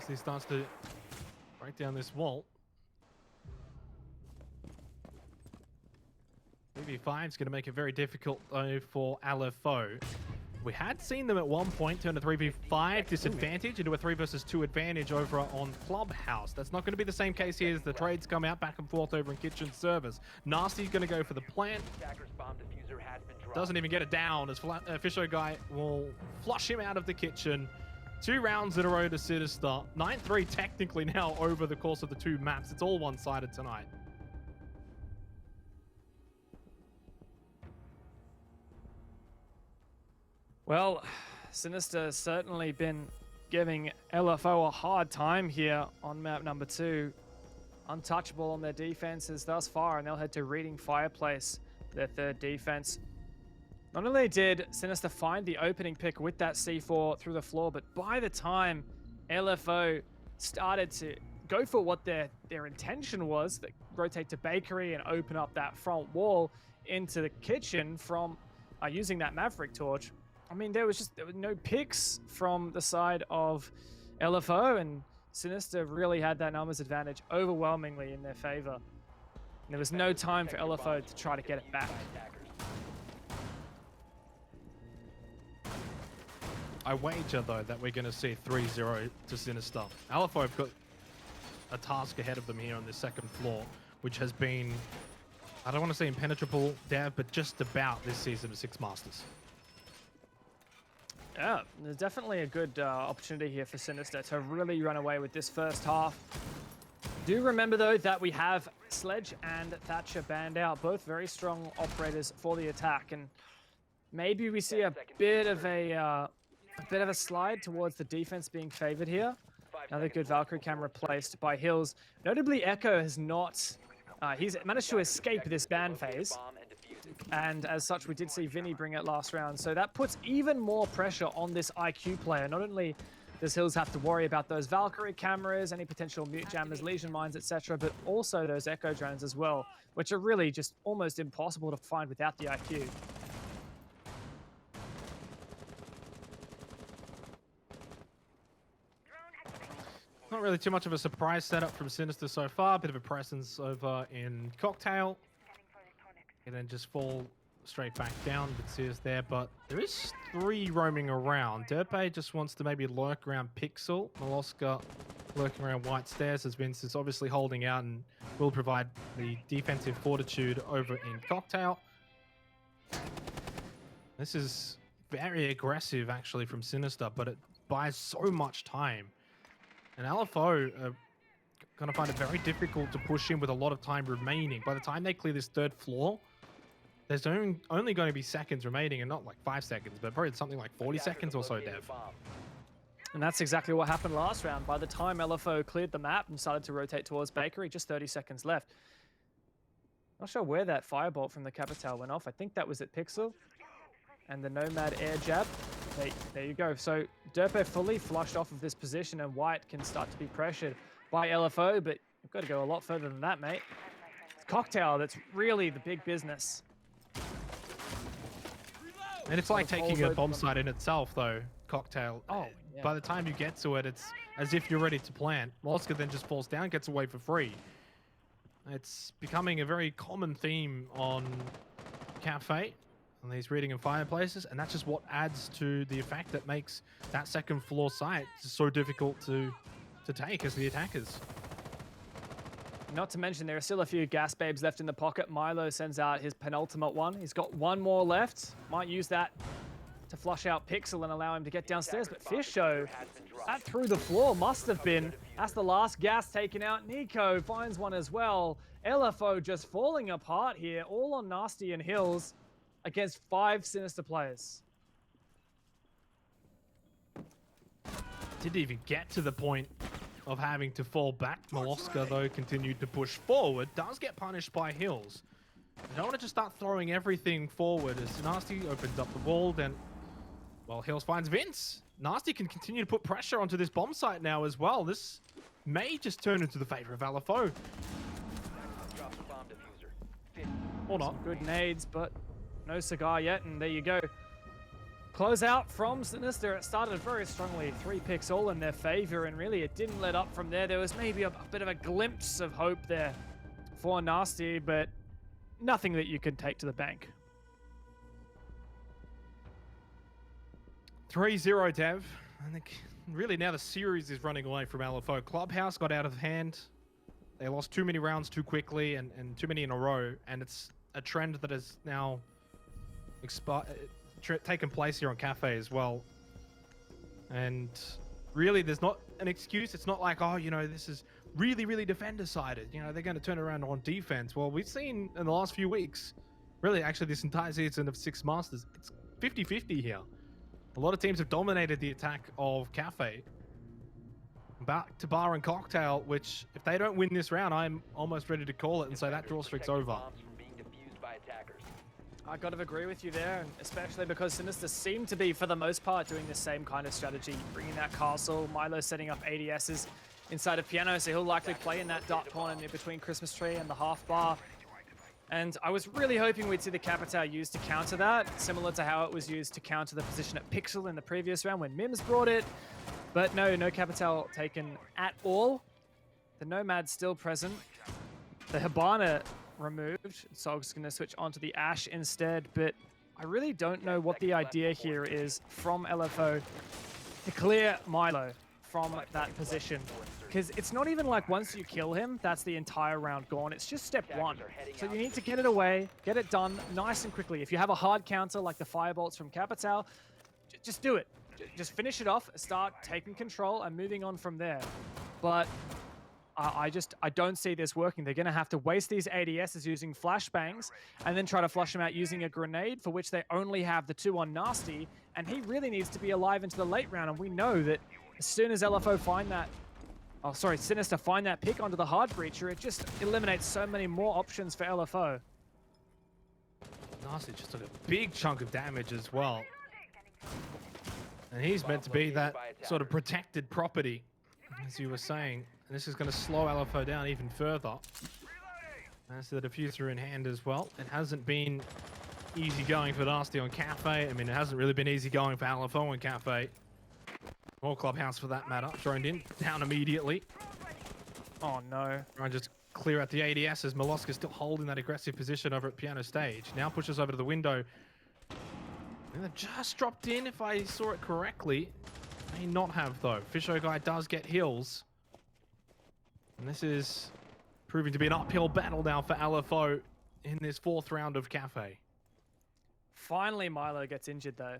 he starts to break down this wall. BB5 is going to make it very difficult, though, for LFO. We had seen them at one point turn a 3v5 disadvantage into a 3 versus 2 advantage over on Clubhouse. That's not going to be the same case here as the trades come out back and forth over in Kitchen Service. Nasty's going to go for the plant. Doesn't even get it down as Fisher guy will flush him out of the kitchen. 2 rounds in a row to Sinister. 9-3 technically now over the course of the 2 maps. It's all one-sided tonight. Well, Sinister has certainly been giving LFO a hard time here on map number 2. Untouchable on their defenses thus far, and they'll head to Reading Fireplace, their 3rd defense. Not only did Sinister find the opening pick with that C4 through the floor, but by the time LFO started to go for what their intention was, that rotate to Bakery and open up that front wall into the kitchen from using that Maverick torch, I mean, there were no picks from the side of LFO, and Sinister really had that numbers advantage overwhelmingly in their favor. And there was no time for LFO to try to get it back. I wager, though, that we're going to see 3-0 to Sinister. LFO have got a task ahead of them here on the second floor, which has been, I don't want to say impenetrable, Dev, but just about this season of Six Masters. Yeah, there's definitely a good opportunity here for Sinister to really run away with this first half. Do remember, though, that we have Sledge and Thatcher banned out, both very strong operators for the attack, and maybe we see a bit of a slide towards the defense being favored here. Another good Valkyrie camera placed by Hills. Notably, Echo has not. He's managed to escape this ban phase, and as such, we did see Vinny bring it last round. So that puts even more pressure on this IQ player. Not only does Hills have to worry about those Valkyrie cameras, any potential mute jammers, Legion mines, etc., but also those Echo drones as well, which are really just almost impossible to find without the IQ. Not really too much of a surprise setup from Sinister so far. Bit of a presence over in Cocktail. And then just fall straight back down. But Sears there. But there is 3 roaming around. Derpe just wants to maybe lurk around Pixel. Maloska lurking around White Stairs as Vince is obviously holding out and will provide the defensive fortitude over in Cocktail. This is very aggressive actually from Sinister, but it buys so much time. And LFO are going to find it very difficult to push in with a lot of time remaining. By the time they clear this 3rd floor, there's only going to be seconds remaining, and not like 5 seconds, but probably something like 40 seconds or so, Dev. And that's exactly what happened last round. By the time LFO cleared the map and started to rotate towards Bakery, just 30 seconds left. Not sure where that firebolt from the Capital went off. I think that was at Pixel. And the Nomad air jab. There you go. So Derpe fully flushed off of this position, and White can start to be pressured by LFO, but you've got to go a lot further than that, mate. It's Cocktail that's really the big business. And it's like taking a bomb site in itself, though, Cocktail. Oh, yeah. By the time you get to it, it's as if you're ready to plant. Mosca then just falls down, gets away for free. It's becoming a very common theme on Kafe, and these reading and fireplaces, and that's just what adds to the effect that makes that 2nd floor site just so difficult to take as the attackers. Not to mention, there are still a few gas babes left in the pocket. Milo sends out his penultimate one. He's got 1 more left. Might use that to flush out Pixel and allow him to get downstairs. But Fish Show, that through the floor must have been. That's the last gas taken out. Nico finds one as well. LFO just falling apart here, all on Nasty and Hills against 5 Sinister players. Didn't even get to the point of having to fall back. Maloska, though, continued to push forward. Does get punished by Hills. I don't want to just start throwing everything forward as Nasty opens up the wall. Then, well, Hills finds Vince. Nasty can continue to put pressure onto this bomb site now as well. This may just turn into the favor of LFO. Hold on. Good nades, but no cigar yet, and there you go. Close out from Sinister. It started very strongly. 3 picks all in their favor, and really it didn't let up from there. There was maybe a bit of a glimpse of hope there for Nasty, but nothing that you could take to the bank. 3-0, Dev. I think really now the series is running away from LFO. Clubhouse got out of hand. They lost too many rounds too quickly and too many in a row, and it's a trend that has now taken place here on Kafe as well. And really, there's not an excuse. It's not like, oh, you know, this is really, really defender-sided. You know, they're going to turn around on defense. Well, we've seen in the last few weeks, really, actually, this entire season of 6 Masters, it's 50-50 here. A lot of teams have dominated the attack of Kafe. Back to Bar and Cocktail, which, if they don't win this round, I'm almost ready to call it and say that draw streak's over. I gotta agree with you there, and especially because Sinister seem to be, for the most part, doing the same kind of strategy, bringing that castle. Milo setting up ADSs inside of Piano, so he'll likely play in that dark corner in between Christmas Tree and the half bar. And I was really hoping we'd see the Capital used to counter that, similar to how it was used to counter the position at Pixel in the previous round when Mims brought it. But no Capital taken at all. The Nomad's still present. The Hibana removed. Sog's going to switch onto the Ash instead, but I really don't know what the idea here is from LFO to clear Milo from that position. Because it's not even like once you kill him, that's the entire round gone. It's just step 1. So you need to get it away, get it done nice and quickly. If you have a hard counter like the firebolts from Capital, just do it. Just finish it off, start taking control and moving on from there. But I don't see this working. They're going to have to waste these ADSs using flashbangs and then try to flush them out using a grenade, for which they only have the 2 on Nasty, and he really needs to be alive into the late round, and we know that as soon as LFO find that, oh sorry, Sinister find that pick onto the hard breacher, it just eliminates so many more options for LFO. Nasty just took a big chunk of damage as well. And he's meant to be that sort of protected property, as you were saying. And this is going to slow LFO down even further. As the diffuser in hand as well. It hasn't been easy going for Nasty on Kafe. I mean, it hasn't really been easy going for LFO on Kafe. Or Clubhouse for that matter. Droned in, down immediately. Oh no. Try and just clear out the ADS as Molosca's still holding that aggressive position over at Piano Stage. Now pushes over to the window. And they've just dropped in, if I saw it correctly. May not have, though. Fisho Guy does get heals. And this is proving to be an uphill battle now for LFO in this 4th round of Kafe. Finally, Milo gets injured, though.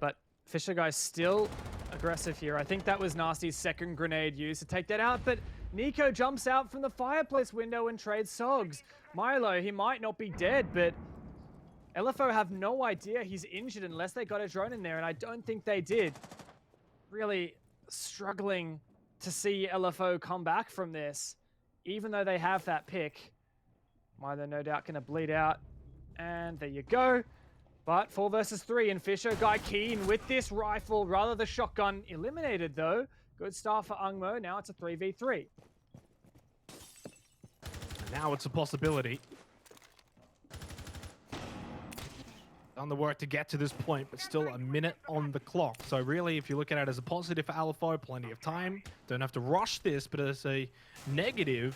But Fisher Guy's still aggressive here. I think that was Nasty's 2nd grenade used to take that out, but Nico jumps out from the fireplace window and trades Sogs. Milo, he might not be dead, but LFO have no idea he's injured unless they got a drone in there, and I don't think they did. Really struggling to see LFO come back from this, even though they have that pick. Milo no doubt going to bleed out, and there you go. But 4 versus 3, and Fisher Guy keen with this rifle, rather the shotgun. Eliminated though. Good start for Ungmo. Now it's a 3v3. Now it's a possibility. Done the work to get to this point, but still a minute on the clock. So really, if you look at it as a positive for LFO, plenty of time. Don't have to rush this, but as a negative,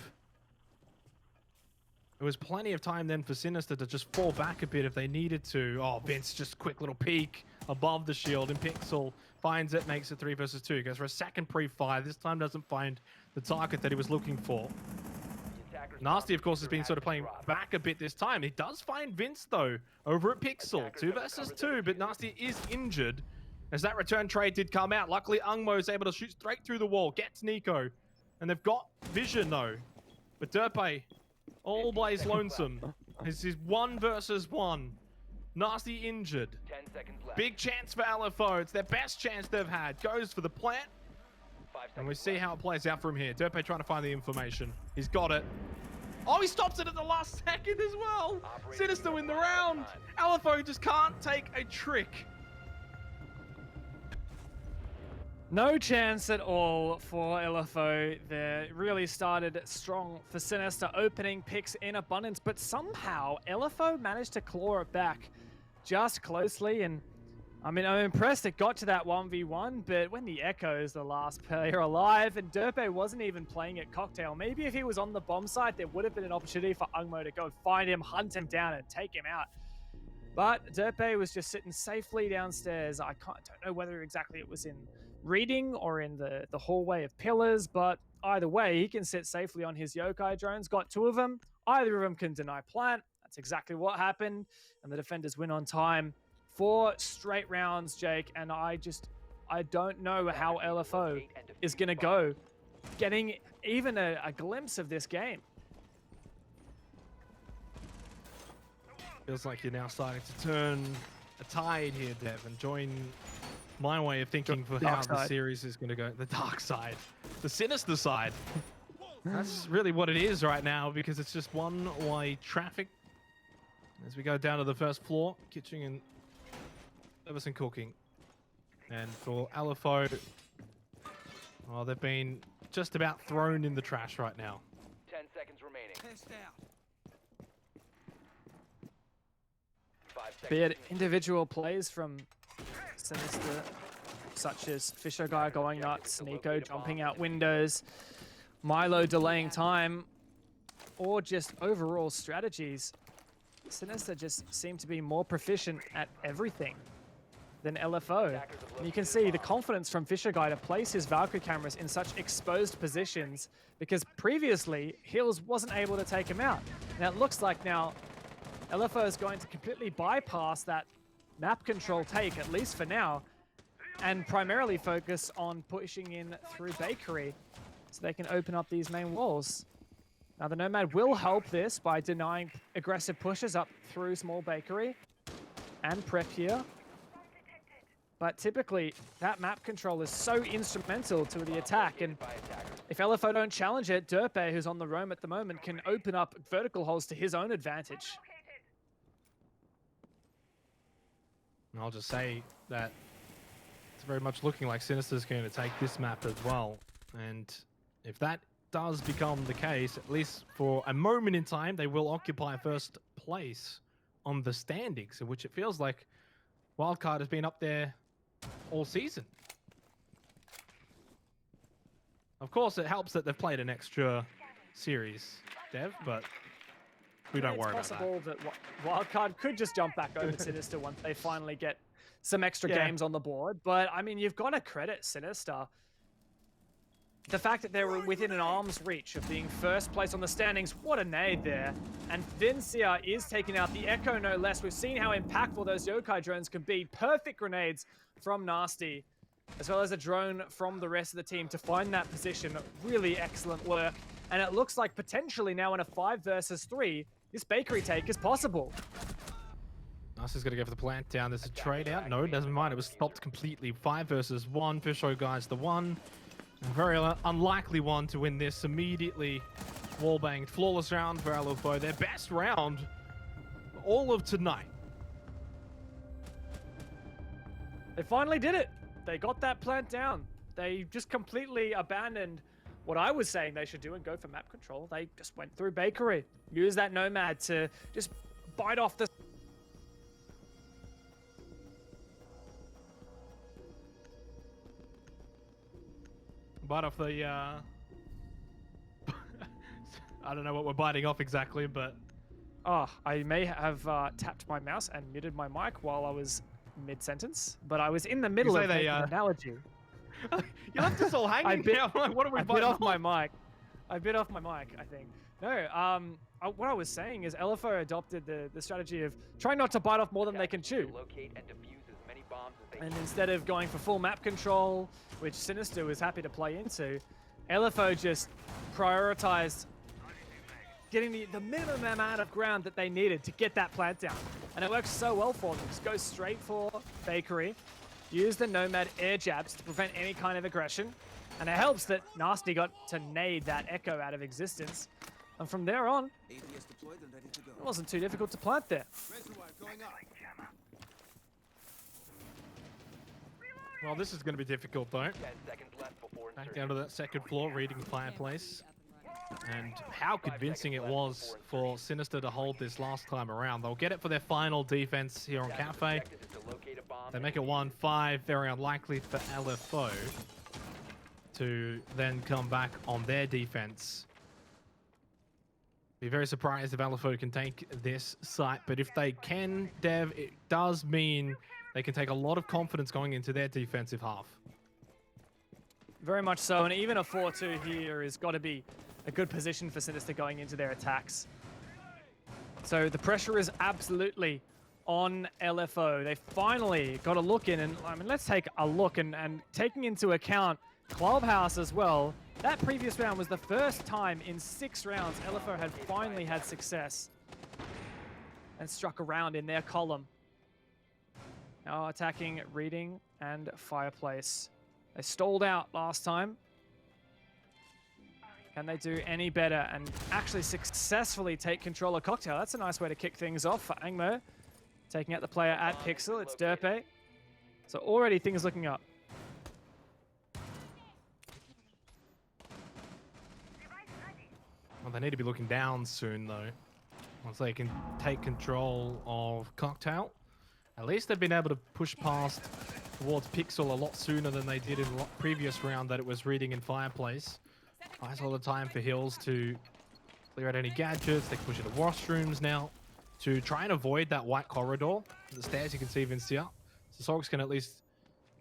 there was plenty of time then for Sinister to just fall back a bit if they needed to. Oh, Vince, just quick little peek above the shield, and Pixel finds it, makes it 3 versus 2. Goes for a second pre-fire. This time doesn't find the target that he was looking for. Nasty, of course, has been sort of playing back a bit this time. He does find Vince, though, over at Pixel. 2 versus 2, but Nasty is injured as that return trade did come out. Luckily, Ungmo is able to shoot straight through the wall, gets Nico, and they've got vision, though. But Derpe, all blaze lonesome. This is 1 versus 1. Nasty injured. 10 seconds left. Big chance for LFO. It's their best chance they've had. Goes for the plant. 5 And we seconds see left. how it plays out from here. Derpe trying to find the information. He's got it. Oh, he stops it at the last second as well. Operators Sinister win the remember round. time. LFO just can't take a trick. No chance at all for LFO. They really started strong for Sinister, opening picks in abundance, but somehow LFO managed to claw it back just closely. And I mean, I'm impressed it got to that 1v1, but when the Echo is the last player alive and Derpe wasn't even playing at Cocktail, maybe if he was on the bomb site, there would have been an opportunity for Ungmo to go find him, hunt him down, and take him out. But Derpe was just sitting safely downstairs. I don't know whether exactly it was in reading or in the hallway of pillars, but either way, he can sit safely on his yokai drones. Got 2 of them. Either of them can deny plant. That's exactly what happened, and the defenders win on time. 4 straight rounds, Jake, and I don't know how LFO is going to go getting even a glimpse of this game. Feels like you're now starting to turn a tide here, Dev, and join my way of thinking for how the series is going to go. The dark side. The sinister side. That's really what it is right now, because it's just one-way traffic. As we go down to the first floor, kitchen and service and cooking. And for LFO, well, they've been just about thrown in the trash right now. 10 seconds remaining. 5 seconds. Be it individual plays from Sinister, such as Fisher Guy going nuts, Nico jumping out windows, Milo delaying time, or just overall strategies. Sinister just seem to be more proficient at everything than LFO. And you can see the confidence from Fisher Guy to place his Valkyrie cameras in such exposed positions, because previously Hills wasn't able to take him out. Now it looks like now LFO is going to completely bypass that map control take, at least for now, and primarily focus on pushing in through Bakery. so they can open up these main walls. Now the Nomad will help this by denying aggressive pushes up through small bakery and prep here. But typically, that map control is so instrumental to the attack, and if LFO don't challenge it, Derpe, who's on the roam at the moment, can open up vertical holes to his own advantage. And I'll just say that it's very much looking like Sinister's going to take this map as well. And if that does become the case, at least for a moment in time, they will occupy first place on the standings, in which it feels like Wildcard has been up there all season. Of course, it helps that they've played an extra series, Dev, but we don't worry about that. It's possible that Wildcard could just jump back over Sinister once they finally get some extra games on the board. But, I mean, you've got to credit Sinister. The fact that they were within an arm's reach of being first place on the standings, what a nade there. And Vincia is taking out the Echo no less. We've seen how impactful those Yokai drones can be. Perfect grenades from Nasty, as well as a drone from the rest of the team to find that position. Really excellent work. And it looks like potentially now in a 5 versus 3, this bakery take is possible. Nasty's going to go for the plant down. There's a trade out. No, doesn't mind. It was stopped completely. 5 versus 1. Fisho guys the 1. A very unlikely one to win this. Immediately wall-banged. Flawless round for LFO. Their best round all of tonight. They finally did it. They got that plant down. They just completely abandoned what I was saying they should do and go for map control. They just went through bakery. Used that Nomad to just bite off the... Bite off the... I don't know what we're biting off exactly, but... Oh, I may have tapped my mouse and muted my mic while I was mid-sentence, but I was in the middle of making an analogy. You left us all hanging now. What are we biting off? My mic. I bit off my mic, I think. No, what I was saying is LFO adopted the strategy of trying not to bite off more than they can chew. And instead of going for full map control, which Sinister was happy to play into, LFO just prioritized getting the minimum amount of ground that they needed to get that plant down. And it works so well for them. Just go straight for bakery, use the Nomad air jabs to prevent any kind of aggression. And it helps that Nasty got to nade that Echo out of existence. And from there on, it wasn't too difficult to plant there. Well, this is going to be difficult, though. 10 seconds left before Back down to that second floor, reading fireplace. And how convincing it was for Sinister to hold this last time around. They'll get it for their final defense here on Kafe. They make it 1-5. Very unlikely for LFO to then come back on their defense. Be very surprised if LFO can take this site, but if they can, Dev, it does mean they can take a lot of confidence going into their defensive half. Very much so, and even a 4-2 here has got to be a good position for Sinister going into their attacks. So the pressure is absolutely on LFO. They finally got a look in, and I mean, let's take a look, and taking into account Clubhouse as well, that previous round was the first time in 6 rounds LFO had finally had success and struck a round in their column. Now attacking Reading and Fireplace. They stalled out last time. Can they do any better and actually successfully take control of Cocktail? That's a nice way to kick things off for Angmo. Taking out the player at Pixel, it's Derpe. So already things looking up. Well, they need to be looking down soon, though. Once they can take control of Cocktail. At least they've been able to push past towards Pixel a lot sooner than they did in the previous round that it was Reading in Fireplace. Buys a lot of time for Hills to clear out any gadgets. They can push into washrooms now to try and avoid that white corridor. The stairs you can see Vincia. So Sogs can at least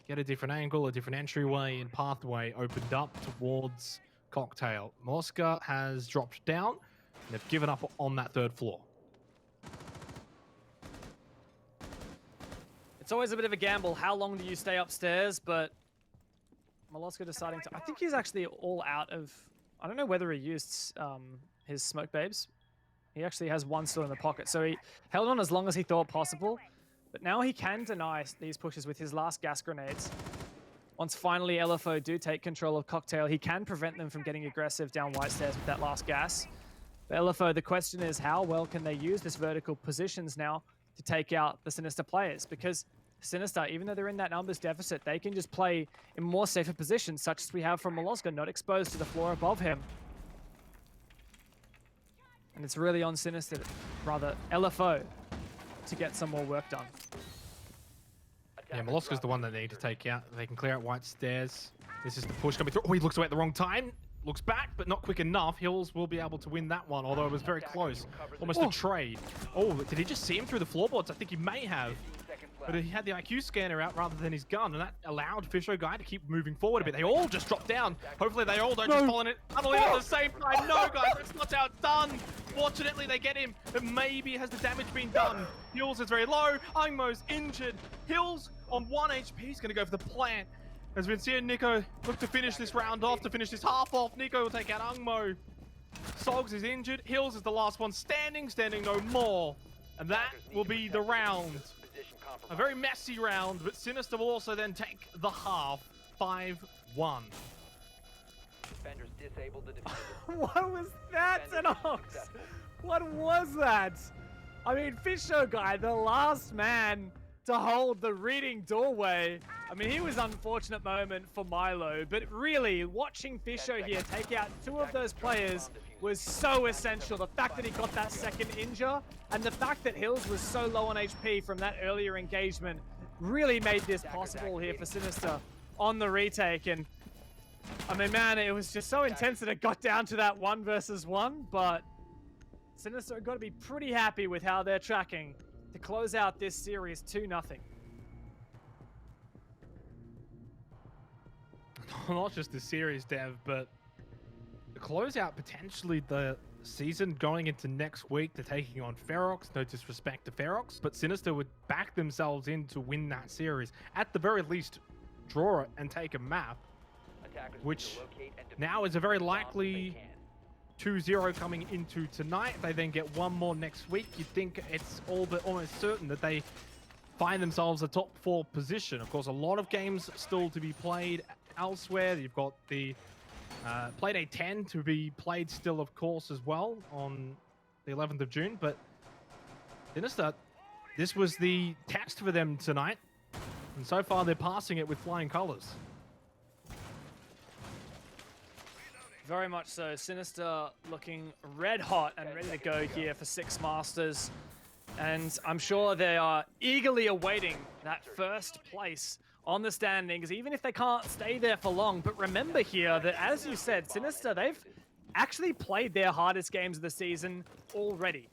get a different angle, a different entryway and pathway opened up towards Cocktail. Mosca has dropped down and they've given up on that 3rd floor. It's always a bit of a gamble. How long do you stay upstairs? But Molosca deciding to... I think he's actually all out of... I don't know whether he used his smoke babes. He actually has one still in the pocket. So he held on as long as he thought possible. But now he can deny these pushes with his last gas grenades. Once finally LFO do take control of Cocktail, he can prevent them from getting aggressive down White Stairs with that last gas. But LFO, the question is how well can they use this vertical positions now to take out the Sinister players? Because Sinister, even though they're in that numbers deficit, they can just play in more safer positions, such as we have from Molosca, not exposed to the floor above him. And it's really on Sinister, rather LFO, to get some more work done. Yeah, Molosca's the one that they need to take out. They can clear out White Stairs. This is the push coming through. Oh, he looks away at the wrong time. Looks back, but not quick enough. Hills will be able to win that one, although it was very close. Almost a trade. Oh, did he just see him through the floorboards? I think he may have. But he had the IQ scanner out rather than his gun, and that allowed Fisho Guy to keep moving forward a bit. They all just dropped down. Hopefully they all don't just fall in it unbelievable at the same time. No, guys, that's not how it's done. Fortunately, they get him, but maybe has the damage been done? Hills is very low. Angmo's injured. Hills on 1 HP. He's going to go for the plant. As we've seen Nico look to finish this round off, to finish this half off. Nico will take out Angmo. Sogs is injured. Hills is the last one standing no more. And that will be the round. A very messy round, but Sinister will also then take the half, 5-1. Defenders disabled the defender. What was that, Xenox? What was that? I mean, Fisho Guy, the last man to hold the reading doorway. I mean, he was an unfortunate moment for Milo, but really, watching Fisho here take out two of those players was so essential. The fact that he got that second injure, and the fact that Hills was so low on HP from that earlier engagement really made this possible here for Sinister on the retake. And I mean, man, it was just so intense that it got down to that 1 versus 1, but Sinister have got to be pretty happy with how they're tracking to close out this series 2-0. Not just the series, Dev, but the closeout, potentially the season going into next week. They're taking on Ferox. No disrespect to Ferox, but Sinister would back themselves in to win that series. At the very least, draw it and take a map, which now is a very likely 2-0 coming into tonight. They then get one more next week. You'd think it's all but almost certain that they find themselves a top 4 position. Of course, a lot of games still to be played elsewhere. You've got the Playday 10 to be played still, of course, as well on the 11th of June. But Sinister, this was the test for them tonight. And so far, they're passing it with flying colors. Very much so. Sinister looking red hot and ready to go here for 6 Masters. And I'm sure they are eagerly awaiting that first place on the standings, even if they can't stay there for long. But remember here that, as you said, Sinister, they've actually played their hardest games of the season already.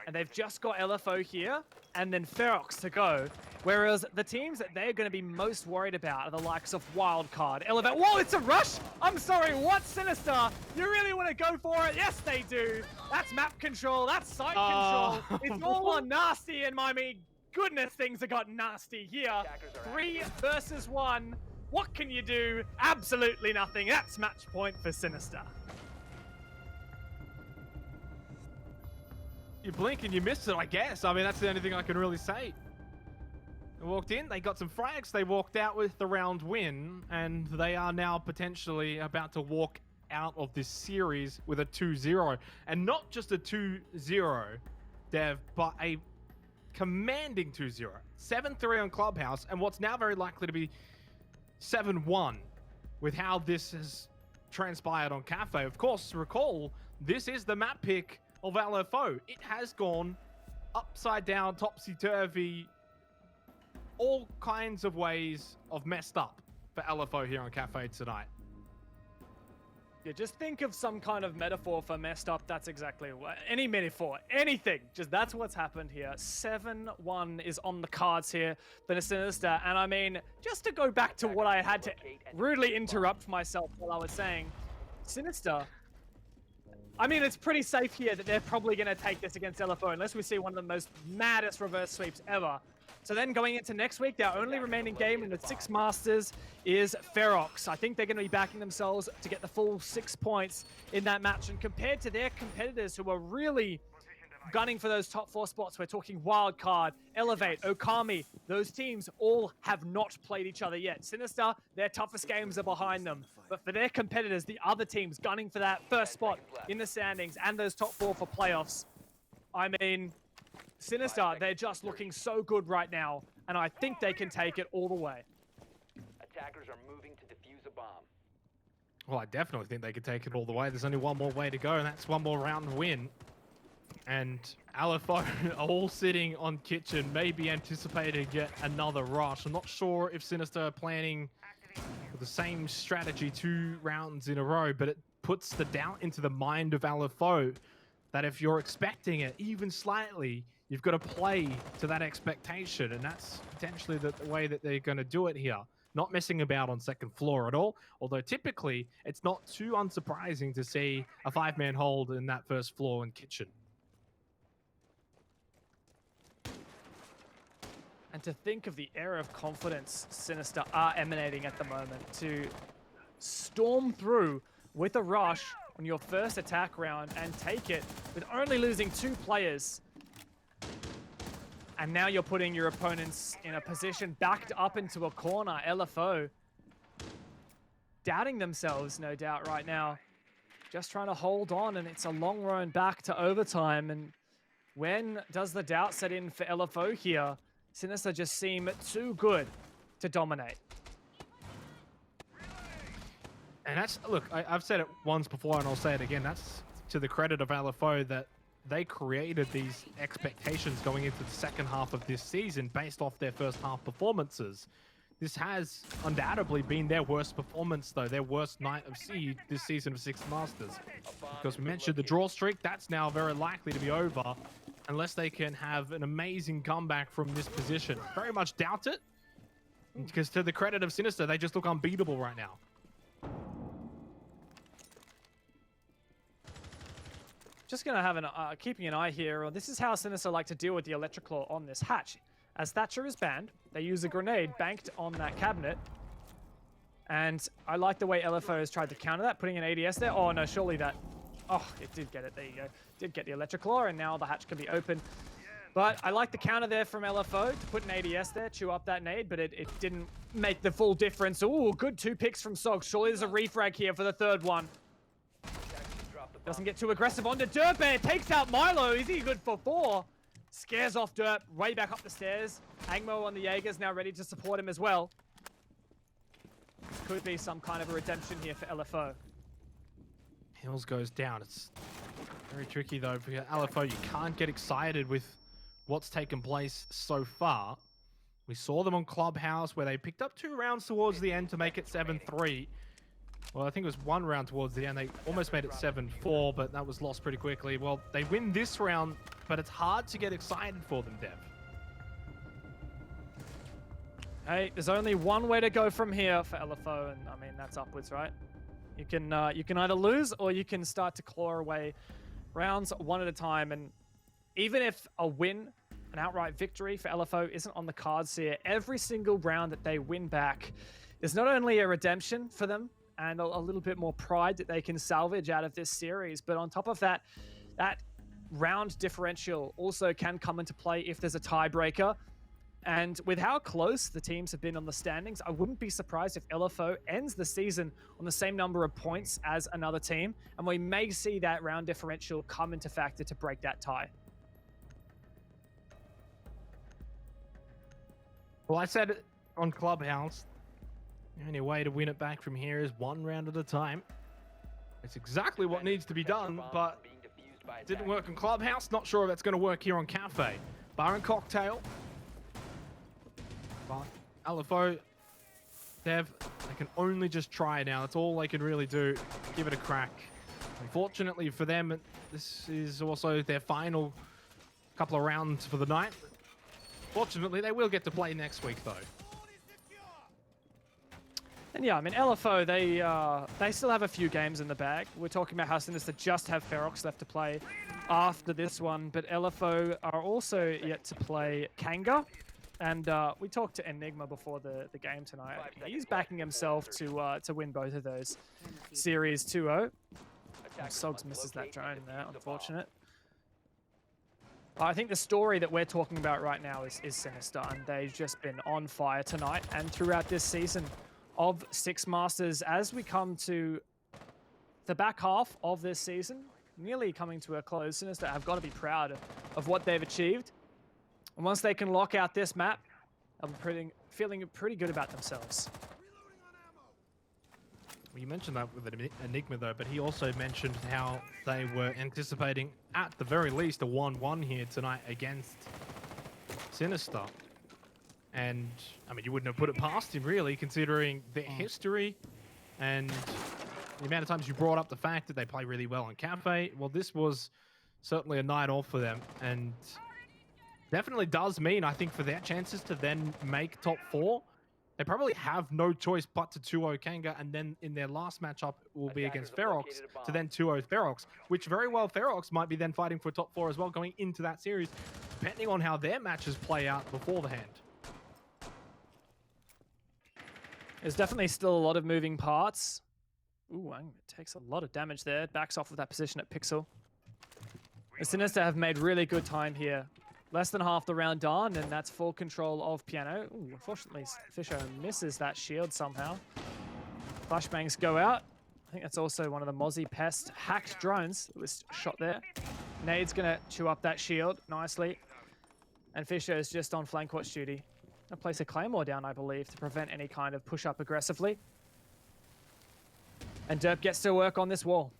And they've just got LFO here and then Ferox to go. Whereas the teams that they're going to be most worried about are the likes of Wildcard, Elevate. Whoa, it's a rush! I'm sorry, what, Sinister? You really want to go for it? Yes, they do. That's map control. That's site control. It's all on nasty, and I mean, goodness, things have got nasty here. 3 versus 1. What can you do? Absolutely nothing. That's match point for Sinister. You blink and you miss it, I guess. I mean, that's the only thing I can really say. They walked in, they got some frags, they walked out with the round win, and they are now potentially about to walk out of this series with a 2-0. And not just a 2-0, Dev, but a commanding 2-0. 7-3 on Clubhouse, and what's now very likely to be 7-1 with how this has transpired on Kafe. Of course, recall, this is the map pick of LFO. It has gone upside down, topsy-turvy, all kinds of ways of messed up for LFO here on Kafe tonight. Yeah, just think of some kind of metaphor for messed up. That's exactly what, any metaphor, anything. Just that's what's happened here. 7-1 is on the cards here for the Sinister. And I mean, just to go back to what I had to rudely interrupt myself while I was saying, Sinister, I mean, it's pretty safe here that they're probably going to take this against LFO unless we see one of the most maddest reverse sweeps ever So then going into next week, their only remaining game in the Six Masters is Ferox. I think they're going to be backing themselves to get the full 6 points in that match. And compared to their competitors who are really gunning for those top 4 spots, we're talking Wildcard, Elevate, Okami. Those teams all have not played each other yet. Sinister, their toughest games are behind them. But for their competitors, the other teams gunning for that first spot in the standings and those top 4 for playoffs, I mean, Sinister, they're just looking so good right now, and I think they can take it all the way. Attackers are moving to defuse a bomb. Well, I definitely think they could take it all the way. There's only one more way to go, and that's one more round win. And LFO are all sitting on kitchen, maybe anticipating yet another rush. I'm not sure if Sinister are planning for the same strategy 2 rounds in a row, but it puts the doubt into the mind of LFO that if you're expecting it even slightly, you've got to play to that expectation, and that's potentially the way that they're going to do it here. Not messing about on second floor at all, although typically it's not too unsurprising to see a 5-man hold in that first floor and kitchen. And to think of the air of confidence Sinister are emanating at the moment to storm through with a rush on your first attack round and take it with only losing 2 players. And now you're putting your opponents in a position backed up into a corner. LFO doubting themselves, no doubt, right now. Just trying to hold on, and it's a long run back to overtime. And when does the doubt set in for LFO here? Sinister just seem too good to dominate. And that's, look, I've said it once before and I'll say it again. That's to the credit of LFO that they created these expectations going into the second half of this season based off their first half performances. This has undoubtedly been their worst performance, though, their worst night of seed this season of Six Masters. Because we mentioned the draw streak, that's now very likely to be over unless they can have an amazing comeback from this position. Very much doubt it, because to the credit of Sinister, they just look unbeatable right now. Just going to have keeping an eye here. This is how Sinister like to deal with the Electroclaw on this hatch. As Thatcher is banned, they use a grenade banked on that cabinet. And I like the way LFO has tried to counter that, putting an ADS there. Oh, no, surely that... Oh, it did get it. There you go. Did get the Electroclaw, and now the hatch can be open. But I like the counter there from LFO to put an ADS there, chew up that nade, but it didn't make the full difference. Ooh, good 2 picks from Sog. Surely there's a refrag here for the 3rd one. Doesn't get too aggressive onto Dirtbear. Takes out Milo. Is he good for 4? Scares off Dirt. Way back up the stairs. Angmo on the Jaeger's now ready to support him as well. Could be some kind of a redemption here for LFO. Hills goes down. It's very tricky, though, for LFO. You can't get excited with what's taken place so far. We saw them on Clubhouse where they picked up 2 rounds towards the end to make it 7-3. Well, I think it was 1 round towards the end. They almost made it 7-4, but that was lost pretty quickly. Well, they win this round, but it's hard to get excited for them, Dev. Hey, there's only one way to go from here for LFO, and I mean, that's upwards, right? You can either lose or you can start to claw away rounds one at a time. And even if a win, an outright victory for LFO isn't on the cards here, every single round that they win back is not only a redemption for them, and a little bit more pride that they can salvage out of this series. But on top of that, that round differential also can come into play if there's a tiebreaker. And with how close the teams have been on the standings, I wouldn't be surprised if LFO ends the season on the same number of points as another team. And we may see that round differential come into factor to break that tie. Well, I said it on Clubhouse. The only way to win it back from here is 1 round at a time. It's exactly what needs to be done, but it didn't work in Clubhouse. Not sure if that's going to work here on Kafe. Bar and Cocktail. But LFO, Dev, they can only just try now. That's all they can really do. Give it a crack. Unfortunately for them, this is also their final couple of rounds for the night. Fortunately, they will get to play next week, though. And yeah, I mean, LFO, they still have a few games in the bag. We're talking about how Sinister just have Ferox left to play after this one, but LFO are also yet to play Kanga. And we talked to Enigma before the game tonight. He's backing himself to win both of those series 2-0. Sogs misses that drone there, unfortunate. I think the story that we're talking about right now is Sinister, and they've just been on fire tonight and throughout this season of Six Masters. As we come to the back half of this season, nearly coming to a close, Sinister have got to be proud of what they've achieved. And once they can lock out this map, they'll be feeling pretty good about themselves. Well, you mentioned that with Enigma, though, but he also mentioned how they were anticipating, at the very least, a 1-1 here tonight against Sinister. And, I mean, you wouldn't have put it past him, really, considering their history and the amount of times you brought up the fact that they play really well on Kafe. Well, this was certainly a night off for them, and definitely does mean, I think, for their chances to then make top 4, they probably have no choice but to 2-0 Kanga, and then in their last matchup will be against Ferox to then 2-0 Ferox, which very well Ferox might be then fighting for top 4 as well going into that series, depending on how their matches play out before the hand. There's definitely still a lot of moving parts. Ooh, it takes a lot of damage there. Backs off of that position at Pixel. The Sinister have made really good time here. Less than half the round done, and that's full control of Piano. Ooh, unfortunately, Fisher misses that shield somehow. Flashbangs go out. I think that's also one of the Mozzie Pest hacked drones that was shot there. Nade's going to chew up that shield nicely. And Fisher is just on flank watch duty. Gonna place a Claymore down, I believe, to prevent any kind of push-up aggressively. And Derp gets to work on this wall.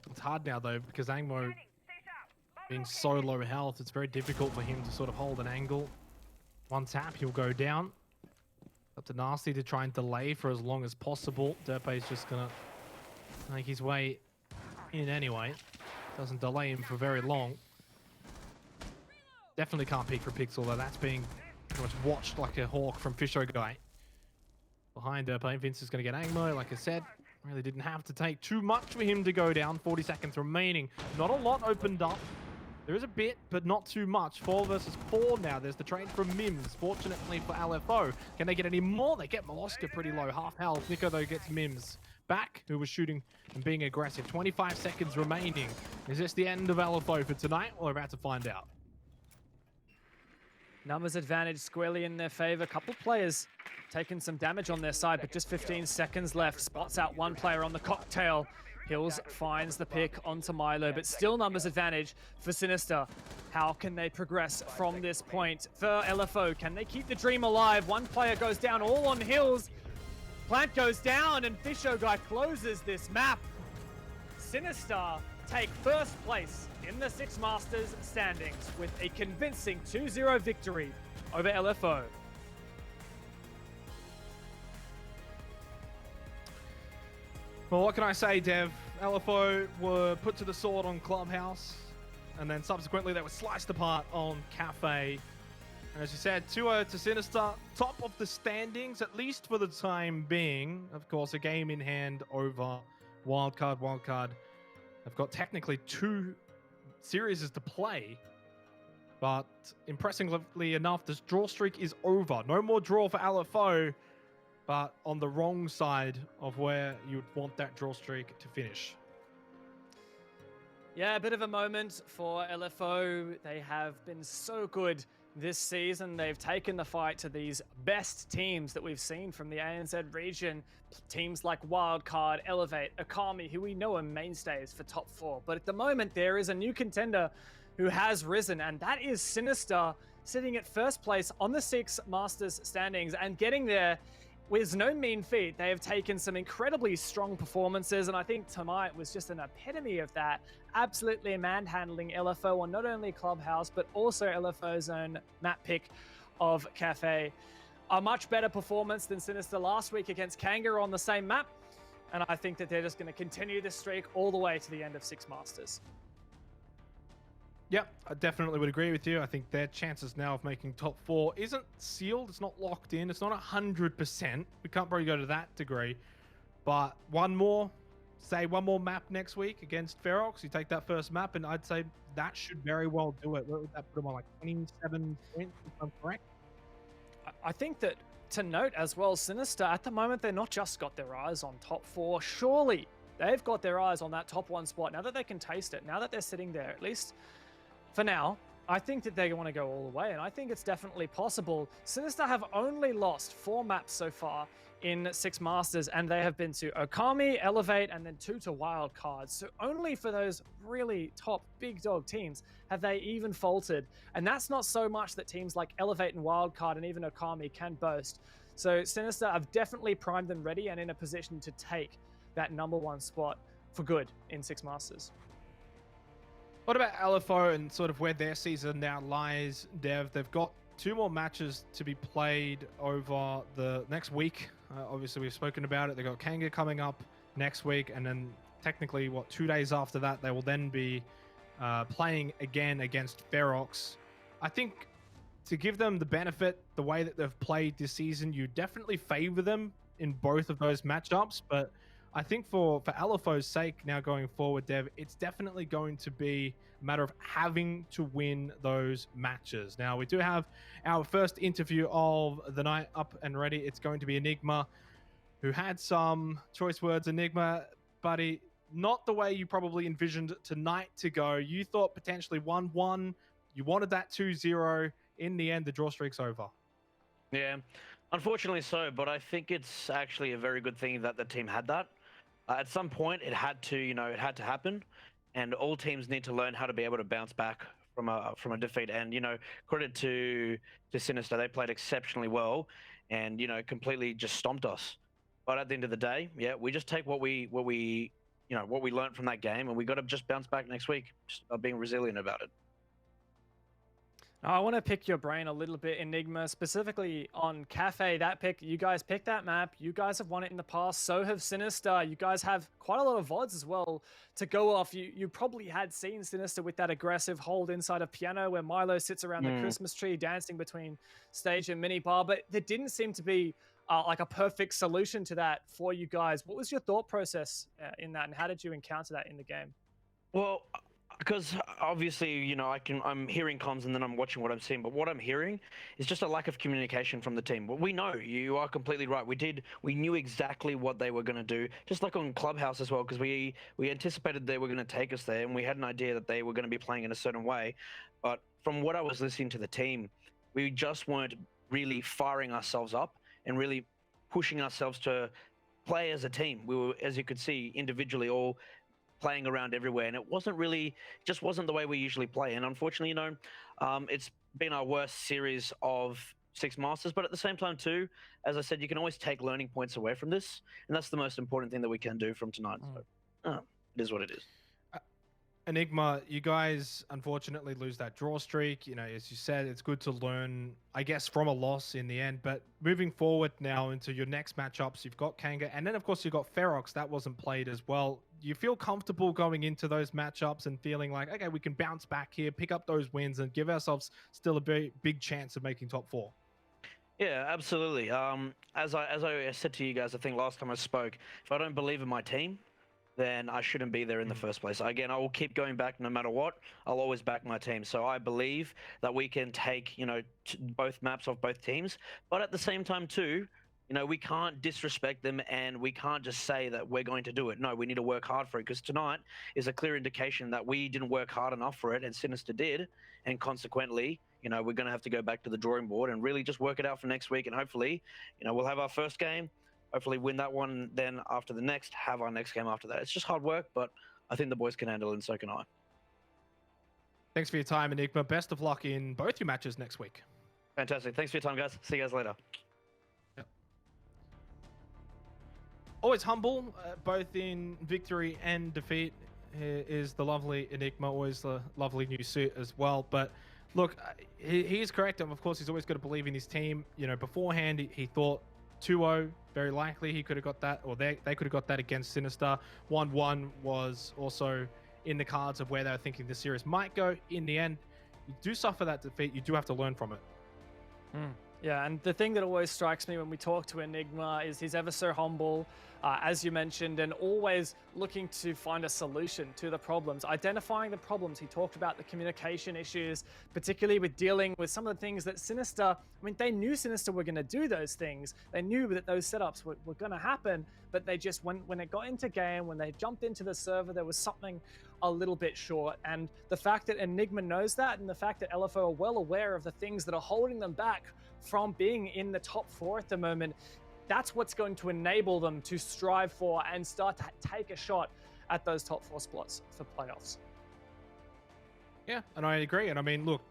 It's hard now, though, because Angmo being so low health, it's very difficult for him to sort of hold an angle. One tap, he'll go down. Up to Nasty to try and delay for as long as possible. Derpe's just gonna make his way in anyway. Doesn't delay him for very long. Definitely can't peek for Pixel, though. That's being pretty much watched like a hawk from Fisher guy. Behind Derpe, Vince is going to get Angmo, like I said. Really didn't have to take too much for him to go down. 40 seconds remaining. Not a lot opened up. There is a bit, but not too much. 4 versus 4 now. There's the trade from Mims. Fortunately for LFO. Can they get any more? They get Moloska pretty low. Half health. Nico, though, gets Mims back, who was shooting and being aggressive. 25 seconds remaining. Is this the end of LFO for tonight? Well, we're about to find out. Numbers advantage squarely in their favor. Couple players taking some damage on their side, but just 15 seconds left. Spots out one player on the cocktail. Hills finds the pick onto Milo, but still numbers advantage for Sinister. How can they progress from this point? For LFO, can they keep the dream alive? One player goes down, all on Hills. Plant goes down, and Fisher guy closes this map. Sinister take first place in the Six Masters standings with a convincing 2-0 victory over LFO. Well, what can I say, Dev? LFO were put to the sword on Clubhouse, and then subsequently they were sliced apart on Kafe. And as you said, 2-0 to Sinister, top of the standings, at least for the time being. Of course, a game in hand over Wildcard. Wildcard have got technically 2 series to play, but impressively enough, this draw streak is over. No more draw for LFO, but on the wrong side of where you'd want that draw streak to finish. Yeah, a bit of a moment for LFO. They have been so good this season. They've taken the fight to these best teams that we've seen from the ANZ region. Teams like Wildcard, Elevate, Akami, who we know are mainstays for top 4. But at the moment, there is a new contender who has risen, and that is Sinister, sitting at first place on the Six Masters standings and getting there with no mean feat. They have taken some incredibly strong performances, and I think tonight was just an epitome of that. Absolutely manhandling LFO on not only Clubhouse, but also LFO's own map pick of Kafe. A much better performance than Sinister last week against Kanga on the same map, and I think that they're just going to continue this streak all the way to the end of Six Masters. Yep, I definitely would agree with you. I think their chances now of making top 4 isn't sealed. It's not locked in. It's not 100%. We can't probably go to that degree. But one more, say one more map next week against Ferox. You take that first map, and I'd say that should very well do it. What would that put them on, like 27 points, if I'm correct? I think that to note as well, Sinister, at the moment, they're not just got their eyes on top 4. Surely they've got their eyes on that top 1 spot. Now that they can taste it, now that they're sitting there, at least for now, I think that they want to go all the way, and I think it's definitely possible. Sinister have only lost 4 maps so far in 6 Masters, and they have been to Okami, Elevate, and then 2 to Wild Cards. So only for those really top big dog teams have they even faltered. And that's not so much that teams like Elevate and Wild Card and even Okami can boast. So Sinister have definitely primed and ready and in a position to take that #1 spot for good in 6 Masters. What about LFO and sort of where their season now lies, Dev? They've got 2 more matches to be played over the next week. Obviously, we've spoken about it. They've got Kanga coming up next week, and then technically, 2 days after that, they will then be playing again against Ferox. I think to give them the benefit, the way that they've played this season, you definitely favor them in both of those matchups, but I think for LFO's sake now going forward, Dev, it's definitely going to be a matter of having to win those matches. Now, we do have our first interview of the night up and ready. It's going to be Enigma, who had some choice words. Enigma, buddy, not the way you probably envisioned tonight to go. You thought potentially 1-1. You wanted that 2-0. In the end, the draw streak's over. Yeah, unfortunately so, but I think it's actually a very good thing that the team had that. At some point, it had to happen, and all teams need to learn how to be able to bounce back from a defeat. And credit to Sinister, they played exceptionally well, and completely just stomped us. But at the end of the day, yeah, we just take what we learned from that game, and we got to just bounce back next week, just being resilient about it. I want to pick your brain a little bit, Enigma, specifically on Kafe. That pick, you guys picked that map. You guys have won it in the past. So have Sinister. You guys have quite a lot of VODs as well to go off. You probably had seen Sinister with that aggressive hold inside of Piano where Milo sits around the Christmas tree dancing between stage and minibar. But there didn't seem to be like a perfect solution to that for you guys. What was your thought process in that, and how did you encounter that in the game? Well, because obviously, I'm hearing comms and then I'm watching what I'm seeing. But what I'm hearing is just a lack of communication from the team. Well, we know you are completely right. We knew exactly what they were going to do, just like on Clubhouse as well, because we anticipated they were going to take us there, and we had an idea that they were going to be playing in a certain way. But from what I was listening to the team, we just weren't really firing ourselves up and really pushing ourselves to play as a team. We were, as you could see, individually all playing around everywhere, and it just wasn't the way we usually play. And unfortunately, it's been our worst series of 6 Masters, but at the same time too, as I said, you can always take learning points away from this, and that's the most important thing that we can do from tonight. So it is what it is. Enigma, you guys unfortunately lose that draw streak. As you said, it's good to learn, I guess, from a loss in the end. But moving forward now into your next matchups, you've got Kanga, and then of course you've got Ferox. That wasn't played as well. You feel comfortable going into those matchups and feeling like, okay, we can bounce back here, pick up those wins, and give ourselves still a very big chance of making top 4. Yeah, absolutely. As I said to you guys, I think last time I spoke, if I don't believe in my team, then I shouldn't be there in the first place. Again, I will keep going back no matter what. I'll always back my team. So I believe that we can take, both maps of both teams. But at the same time too, we can't disrespect them, and we can't just say that we're going to do it. No, we need to work hard for it, because tonight is a clear indication that we didn't work hard enough for it, and Sinister did. And consequently, we're going to have to go back to the drawing board and really just work it out for next week. And hopefully, we'll have our first game. Hopefully win that one, then after the next, have our next game after that. It's just hard work, but I think the boys can handle it, and so can I. Thanks for your time, Enigma. Best of luck in both your matches next week. Fantastic. Thanks for your time, guys. See you guys later. Yep. Always humble, both in victory and defeat, is the lovely Enigma. Always the lovely new suit as well. But look, he is correct. And of course, he's always got to believe in his team. Beforehand, he thought 2-0, very likely he could have got that, or they could have got that against Sinister. 1-1 was also in the cards of where they were thinking the series might go. In the end, you do suffer that defeat. You do have to learn from it. Yeah, and the thing that always strikes me when we talk to Enigma is he's ever so humble, as you mentioned, and always looking to find a solution to the problems, identifying the problems. He talked about the communication issues, particularly with dealing with some of the things that Sinister, I mean, they knew Sinister were going to do those things. They knew that those setups were going to happen, but they just, when it got into game, when they jumped into the server, there was something a little bit short. And the fact that Enigma knows that, and the fact that LFO are well aware of the things that are holding them back from being in the top 4 at the moment, that's what's going to enable them to strive for and start to take a shot at those top 4 spots for playoffs. Yeah, and I agree. And I mean, look,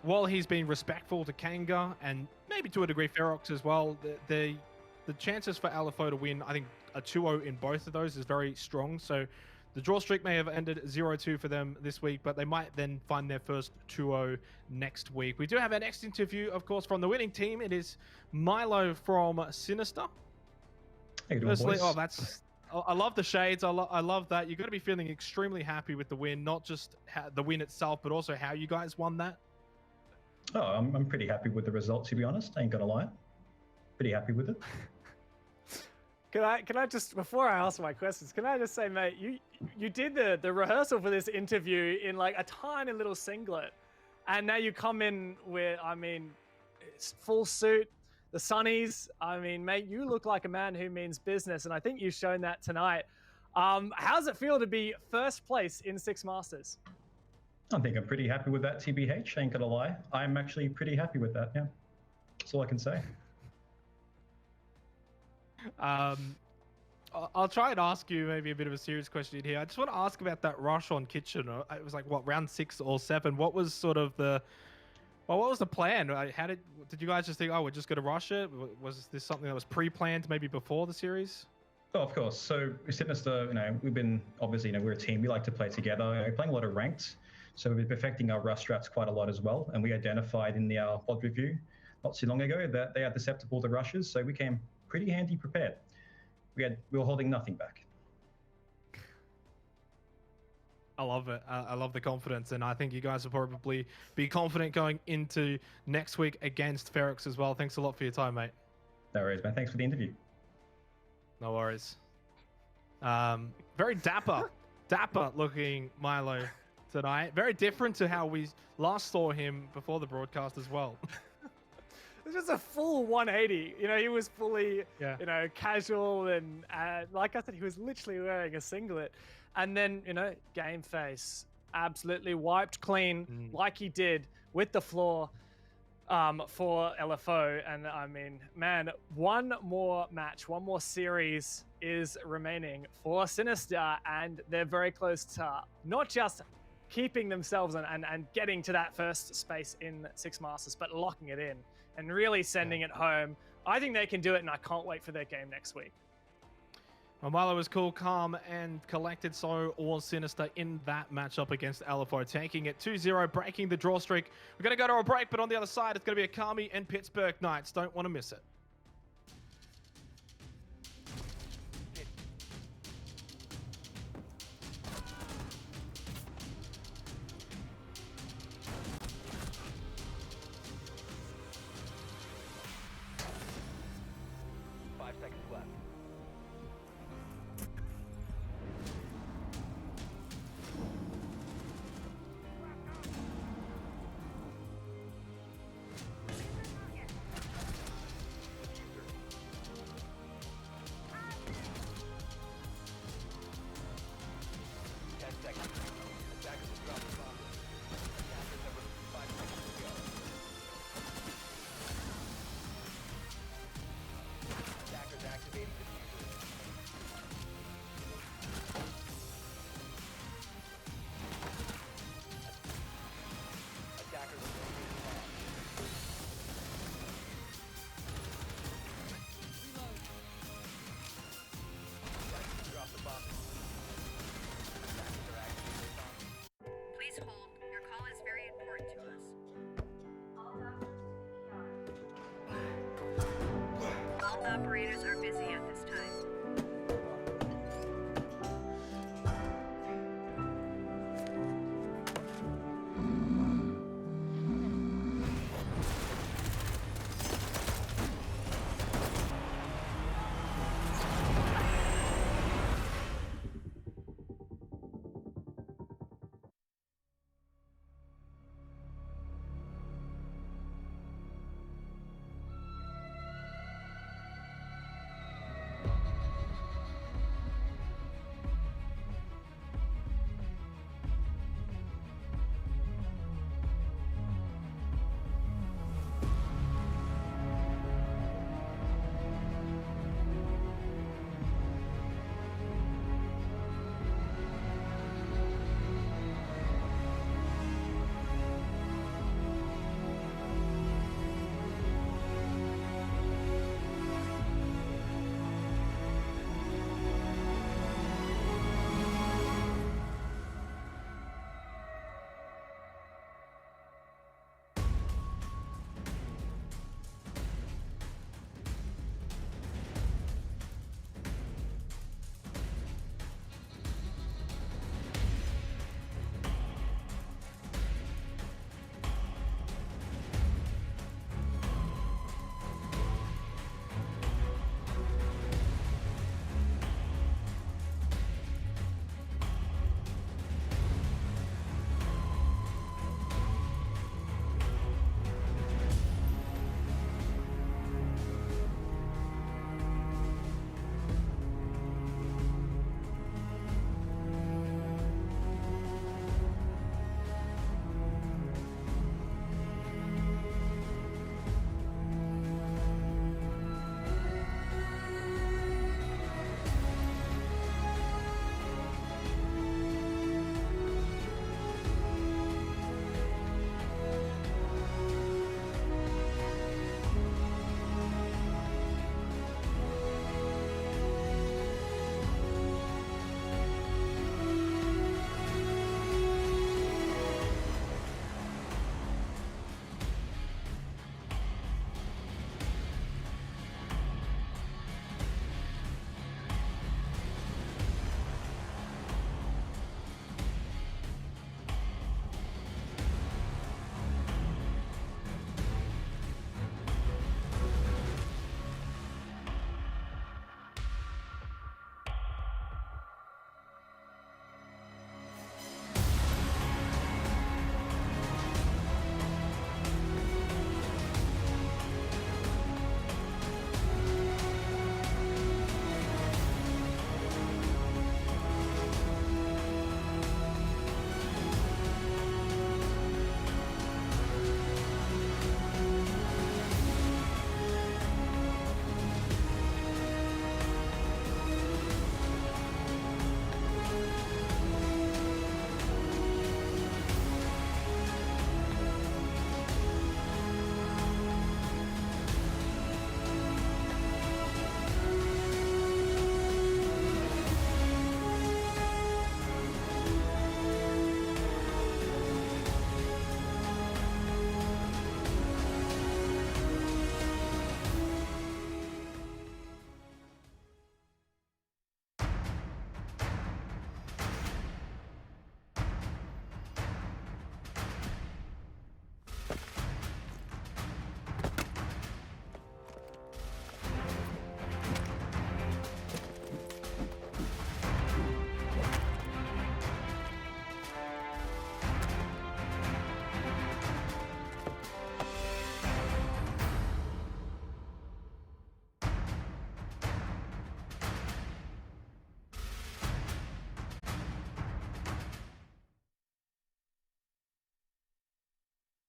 while he's been respectful to Kanga and maybe to a degree Ferox as well, the chances for LFO to win, I think a 2-0 in both of those is very strong. So the draw streak may have ended 0-2 for them this week, but they might then find their first 2-0 next week. We do have our next interview, of course, from the winning team. It is Milo from Sinister. How you doing, Firstly, boys? I love the shades. I love that. You've got to be feeling extremely happy with the win, not just the win itself, but also how you guys won that. Oh, I'm pretty happy with the result, to be honest. I ain't gonna lie. Pretty happy with it. Can I just, before I ask my questions, can I just say, mate, you did the rehearsal for this interview in like a tiny little singlet, and now you come in with, I mean, it's full suit, the sunnies. I mean, mate, you look like a man who means business, and I think you've shown that tonight. How's it feel to be first place in Six Masters? I think I'm pretty happy with that, TBH. Ain't gonna lie. I'm actually pretty happy with that, yeah. That's all I can say. I'll try and ask you maybe a bit of a serious question here. I just want to ask about that rush on Kitchen. It was like what, round 6 or 7? What was sort of what was the plan? How did you guys just think, oh, we're just going to rush it? Was this something that was pre-planned maybe before the series? Oh, of course. So Sinister, we've been obviously, we're a team. We like to play together. We're playing a lot of ranked, so we've been perfecting our rush strats quite a lot as well. And we identified in our pod review not too long ago that they are susceptible to rushes, so we came pretty handy prepared. We were holding nothing back. I love it. I love the confidence, and I think you guys will probably be confident going into next week against Ferox as well. Thanks a lot for your time, mate. No worries, man. Thanks for the interview. No worries. Very dapper looking Milo tonight. Very different to how we last saw him before the broadcast as well. It's just a full 180. He was fully, Yeah. Casual, and like I said, he was literally wearing a singlet. And then, game face, absolutely wiped clean, like he did with the floor for LFO. And I mean, man, one more match, one more series is remaining for Sinister, and they're very close to not just keeping themselves and getting to that first space in Six Masters, but locking it in and really sending it home. I think they can do it, and I can't wait for their game next week. Well, Milo was cool, calm, and collected, so all Sinister in that matchup against LFO, taking it 2-0, breaking the draw streak. We're going to go to a break, but on the other side, it's going to be a Kami and Pittsburgh Knights. Don't want to miss it.